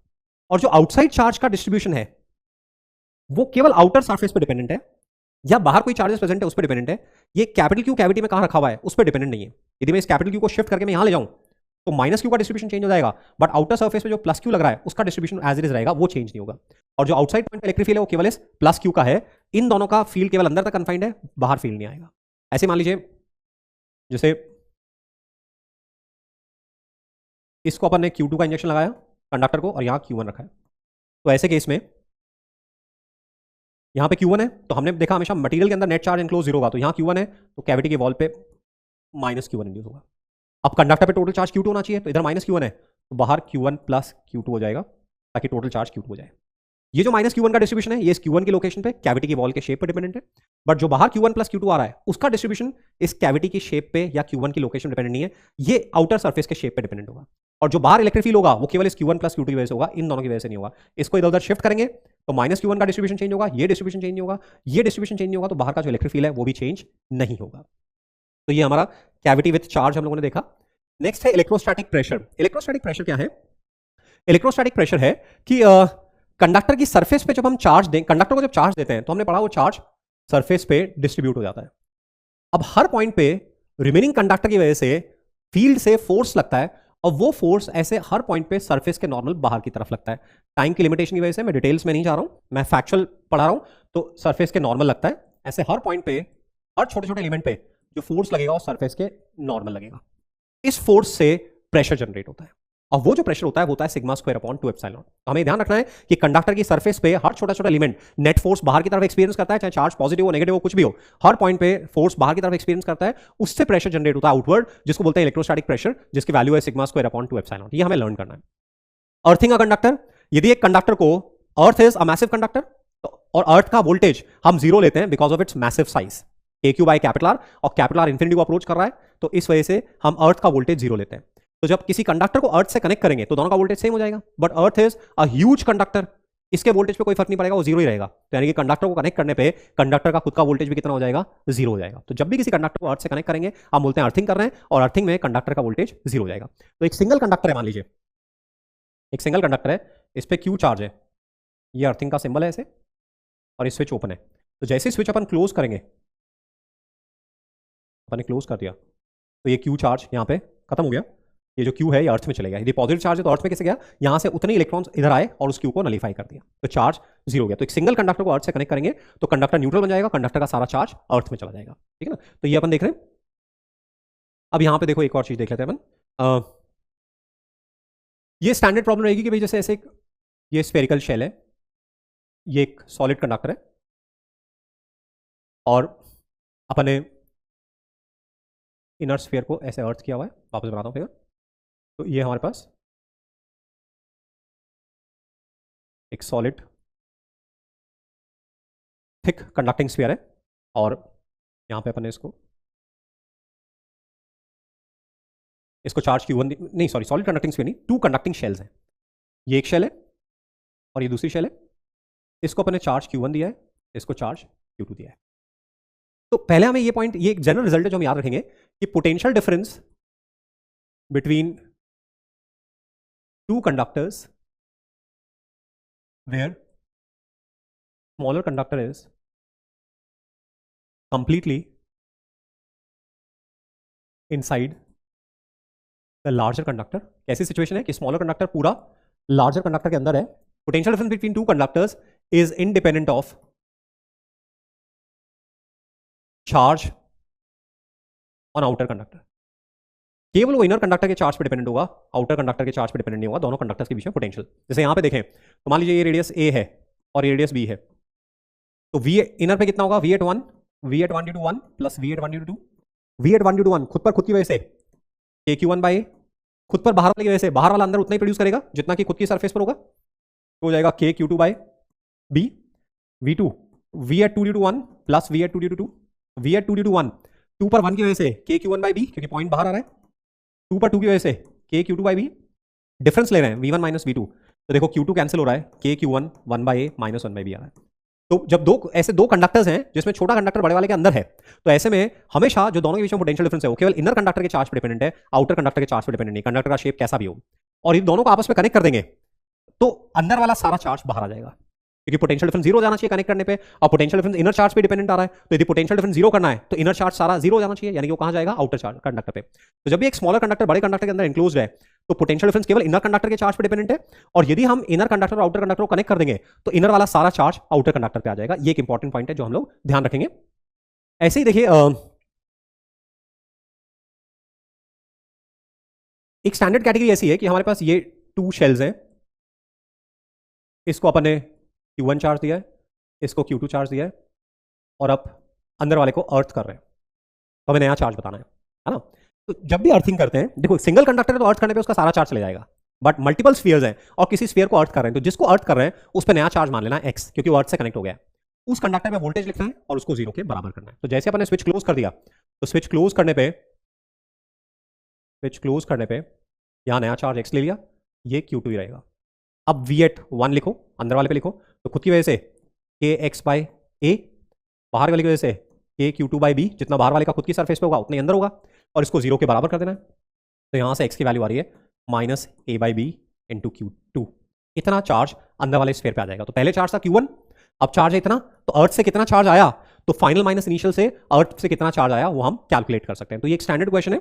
और जो आउटसाइड चार्ज का डिस्ट्रीब्यूशन है वो केवल आउटर सरफेस पे डिपेंडेंट है, या बाहर कोई चार्जेस प्रेजेंट है उस पर डिपेंडेंट है। ये कैपिटल क्यू कैविटी में कहां रखा हुआ है उस पर डिपेंडेंट नहीं है। यदि मैं इस कैपिटल क्यू को शिफ्ट करके मैं यहां ले जाऊं तो माइनस क्यू का डिस्ट्रीब्यूशन चेंज हो जाएगा, बट आउटर सरफेस पे जो प्लस क्यू लग रहा है उसका डिस्ट्रीब्यूशन एज इट इज रहेगा, वो चेंज नहीं होगा। और जो आउटसाइड पॉइंट इलेक्ट्रिक फील्ड है वो केवल इस प्लस क्यू का है। इन दोनों का फील्ड केवल अंदर तक कन्फाइंड है, बाहर फील्ड नहीं आएगा। ऐसे मान लीजिए जैसे इसको अपन ने Q2 का इंजेक्शन लगाया कंडक्टर को और यहां Q1 रखा है, तो ऐसे केस में यहां पे Q1 है, तो हमने देखा हमेशा मटेरियल के अंदर नेट चार्ज इनक्लोज जीरो होगा, तो यहां Q1 है तो कैविटी के वॉल पे माइनस Q1 इंड्यूस होगा। अब कंडक्टर पे टोटल चार्ज Q2 होना चाहिए, तो इधर माइनस Q1 है तो बाहर Q1 प्लस Q2 हो जाएगा, ताकि टोटल चार्ज Q2 हो जाए। ये जो माइनस Q1 का डिस्ट्रीब्यूशन है ये इस Q1 की लोकेशन पे कैविटी की वॉल के शेप पे डिपेंडेंट है, बट जो बाहर Q1 प्लस Q2 आ रहा है उसका डिस्ट्रीब्यूशन इस कैविटी की शेप पे या Q1 की लोकेशन डिपेंडेंट नहीं है, ये आउटर सरफेस के शेप पे डिपेंडेंट होगा। और जो बाहर इलेक्ट्रिक फील्ड होगा वो केवल इस Q1 प्लस Q2 की वजह से होगा, इन दोनों की वजह से नहीं होगा। इसको इधर उधर शिफ्ट करेंगे तो माइनस Q1 का डिस्ट्रीब्यूशन चेंज होगा, ये डिस्ट्रीब्यूशन चेंज नहीं होगा, ये डिस्ट्रीब्यूशन चेंज नहीं होगा, तो बाहर का जो इलेक्ट्रिक फील्ड है वो भी चेंज नहीं होगा। तो ये हमारा कैविटी विथ चार्ज हम लोगों ने देखा। नेक्स्ट है इलेक्ट्रोस्टैटिक प्रेशर। इलेक्ट्रोस्टैटिक प्रेशर क्या है? इलेक्ट्रोस्टैटिक प्रेशर है कि कंडक्टर की सरफेस पे जब हम चार्ज दें, कंडक्टर को जब चार्ज देते हैं तो हमने पढ़ा वो चार्ज सरफेस पे डिस्ट्रीब्यूट हो जाता है। अब हर पॉइंट पे रिमेनिंग कंडक्टर की वजह से फील्ड से फोर्स लगता है, और वो फोर्स ऐसे हर पॉइंट पे सरफेस के नॉर्मल बाहर की तरफ लगता है। टाइम की लिमिटेशन की वजह से मैं डिटेल्स में नहीं जा रहा हूं, मैं फैक्चुअल पढ़ा रहा हूं। तो सरफेस के नॉर्मल लगता है, ऐसे हर पॉइंट पे, हर छोटे छोटे एलिमेंट पे जो फोर्स लगेगा वो सरफेस के नॉर्मल लगेगा। इस फोर्स से प्रेशर जनरेट होता है, और वो जो प्रेशर होता है वो होता है सिग्मा स्क्वायर अपॉन 2 एप्सिलॉन। तो हमें ध्यान रखना है कि कंडक्टर की सरफेस पे हर छोटा छोटा एलिमेंट नेट फोर्स बाहर की तरफ एक्सपीरियंस करता है, चाहे चार्ज पॉजिटिव हो नेगेटिव हो कुछ भी हो, हर पॉइंट पे फोर्स बाहर की तरफ एक्सपीरियंस करता है, उससे प्रेशर जनरेट होता है आउटवर्ड, जिसको बोलते हैं इलेक्ट्रोस्टैटिक प्रेशर, जिसकी वैल्यू है सिग्मा स्क्वायर अपॉन 2 एप्सिलॉन। ये हमें लर्न करना है। अर्थिंग अ कंडक्टर, यदि एक कंडक्टर को, earth is a massive conductor, और अर्थ का वोल्टेज हम जीरो लेते हैं because of its massive size, AQ by capital R, और कैपिटल आर इंफिनिटी को अप्रोच कर रहा है, तो इस वजह से हम अर्थ का वोल्टेज जीरो लेते हैं। तो जब किसी कंडक्टर को अर्थ से कनेक्ट करेंगे तो दोनों का वोल्टेज सेम हो जाएगा, but earth is a huge conductor, इसके वोल्टेज पे कोई फर्क नहीं पड़ेगा, वो जीरो ही रहेगा। तो यानी कि कंडक्टर को कनेक्ट करने पे कंडक्टर का खुद का वोल्टेज भी कितना हो जाएगा, जीरो हो जाएगा। तो जब भी किसी कंडक्टर को अर्थ से कनेक्ट करेंगे, हम बोलते हैं अर्थिंग कर रहे हैं, और अर्थिंग में कंडक्टर का वोल्टेज जीरो हो जाएगा। तो एक सिंगल कंडक्टर है, मान लीजिए एक सिंगल कंडक्टर है, इस पर क्यू चार्ज है, ये अर्थिंग का सिंबल है ऐसे, और ये स्विच ओपन है। तो जैसे स्विच अपन क्लोज करेंगे, अपन ने क्लोज कर दिया, तो ये क्यू चार्ज यहाँ पे खत्म हो गया, ये जो क्यू है ये अर्थ में चले गया। यदि पॉजिटिव चार्ज है तो अर्थ में कैसे गया, यहां से उतने इलेक्ट्रॉन्स इधर आए और उस क्यू को नलीफाई कर दिया, तो चार्ज जीरो हो गया। तो एक सिंगल कंडक्टर को अर्थ से कनेक्ट करेंगे तो कंडक्टर न्यूट्रल बन जाएगा, कंडक्टर का सारा चार्ज अर्थ में चला जाएगा, ठीक है ना। तो ये अपन देख रहे हैं। अब यहां पे देखो एक और चीज देख लेते हैं अपन। ये स्टैंडर्ड प्रॉब्लम रहेगी कि भाई जैसे ऐसे ये स्फेरिकल शेल है, ये एक सॉलिड कंडक्टर है, और अपने इनर स्फीयर को ऐसे अर्थ किया हुआ है, वापस बनाता हूं फिगर। तो ये हमारे पास एक सॉलिड थिक कंडक्टिंग स्फीयर है, और यहां पे अपन ने इसको चार्ज Q1 नहीं, सॉरी, सॉलिड कंडक्टिंग स्फीयर नहीं, टू कंडक्टिंग शेल्स हैं। ये एक शेल है और ये दूसरी शेल है। इसको अपन ने चार्ज Q1 दिया है, इसको चार्ज Q2 दिया है। तो पहले हमें ये पॉइंट, ये एक जनरल रिजल्ट है जो हम याद रखेंगे कि potential difference between two conductors where smaller conductor is completely inside the larger conductor। कैसी सिचुएशन है कि स्मॉलर कंडक्टर पूरा लार्जर कंडक्टर के अंदर है। Potential difference between two conductors is independent of charge on outer conductor. केवल वो inner conductor के चार्ज पे डिपेंडेंट होगा, आउटर कंडक्टर के चार्ज पे डिपेंडेंट नहीं होगा। दोनों कंडक्टर्स के बीच में पोटेंशियल, जैसे यहां पे देखें तो मान लीजिए ये रेडियस ए है और ये रेडियस बी है, तो वी इनर पे कितना होगा, V at 1 due to 1 plus V at 1 due to 2। V at 1 due to 1 खुद पर खुद की वजह से के क्यू 1 बाई, खुद पर बाहर वाले की वजह से बाहर वाला अंदर उतना ही प्रोड्यूस करेगा जितना कि खुद की सरफेस पर होगा, तो हो जाएगा K Q 2 by B. V two V at 2 due to 1 plus V at 2 due to 2, V at 2 due to 1, 2 पर 1 की वजह से के क्यू 1 बाई बी, क्योंकि पॉइंट बाहर आ रहा है, 2 पर 2 की वजह से K Q 2 by B, difference ले रहे हैं v1 माइनस v2, तो देखो q2 कैंसिल हो रहा है, के Q 1 1 by A minus 1 by B आ रहा है। तो जब ऐसे दो कंडक्टर्स हैं जिसमें छोटा कंडक्टर बड़े वाले के अंदर है, तो ऐसे में हमेशा जो दोनों के बीच में पोटेंशियल डिफरेंस है वो केवल इनर कंडक्टर के चार्ज पर डिपेंडेंट है, आउटर कंडक्टर के चार्ज पर डिपेंडेंट नहीं, कंडक्टर का शेप कैसा भी हो। और इन दोनों को आपस में कनेक्ट कर देंगे तो अंदर वाला सारा चार्ज बाहर आ जाएगा, क्योंकि पोटेंशियल डिफरेंस जीरो जाना चाहिए कनेक्ट करने पे, और पोटेंशियल डिफरेंस इनर चार्ज पे डिपेंडेंट आ रहा है। तो यदि पोटेंशियल डिफरेंस जीरो करना है तो इनर चार्ज सारा जीरो जाना चाहिए, यानी कि वो कहां जाएगा, आउटर चार्ज कंडक्टर पे। तो जब भी एक स्मॉलर कंडक्टर बड़े कंडक्टर के अंदर इंक्लोज्ड है तो पोटेंशियल डिफरेंस केवल इनर कंडक्टर के चार्ज पे डिपेंडेंट है, और यदि हम इनर कंडक्टर और आउटर कंडक्टर को कनेक्ट कर देंगे तो इनर वाला सारा चार्ज आउटर कंडक्टर पे आ जाएगा। ये एक इंपॉर्टेंट पॉइंट है जो हम लोग ध्यान रखेंगे। ऐसे ही देखिए एक स्टैंडर्ड कैटेगरी ऐसी है कि हमारे पास ये 2 शेल्स हैं, इसको अपन ने Q1 चार्ज दिया है, इसको Q2 चार्ज दिया है, और अब अंदर वाले को अर्थ कर रहे हैं, तो हमें नया चार्ज बताना है ना। तो जब भी अर्थिंग करते हैं, देखो सिंगल कंडक्टर है तो अर्थ करने पे उसका सारा चार्ज चले जाएगा, बट मल्टीपल स्फीयर्स हैं और किसी स्फीयर को अर्थ कर रहे हैं, तो जिसको अर्थ कर रहे हैं उस पर नया चार्ज मान लेना है x, क्योंकि वो अर्थ से कनेक्ट हो गया है। उस कंडक्टर में वोल्टेज लिखना है और उसको जीरो के बराबर करना है। तो जैसे अपन ने स्विच क्लोज कर दिया, तो स्विच क्लोज करने पे यहां नया चार्ज x ले लिया, ये Q2 ही रहेगा। अब V8 1 लिखो, अंदर वाले पे लिखो, तो खुद की वजह से के एक्स बाई ए, बाहर वाले की वजह से के Q2 बाई बी, जितना बाहर वाले का खुद की सरफेस पे होगा उतना ही अंदर होगा, और इसको जीरो के बराबर कर देना है। तो यहां से x की वैल्यू आ रही है minus A by B into Q2, इतना चार्ज अंदर वाले स्फीयर पे आ जाएगा। तो पहले चार्ज था Q1, अब चार्ज है इतना, तो अर्थ से कितना चार्ज आया, तो फाइनल माइनस इनिशियल से अर्थ से कितना चार्ज आया वो हम कैलकुलेट कर सकते हैं। तो ये एक स्टैंडर्ड क्वेश्चन है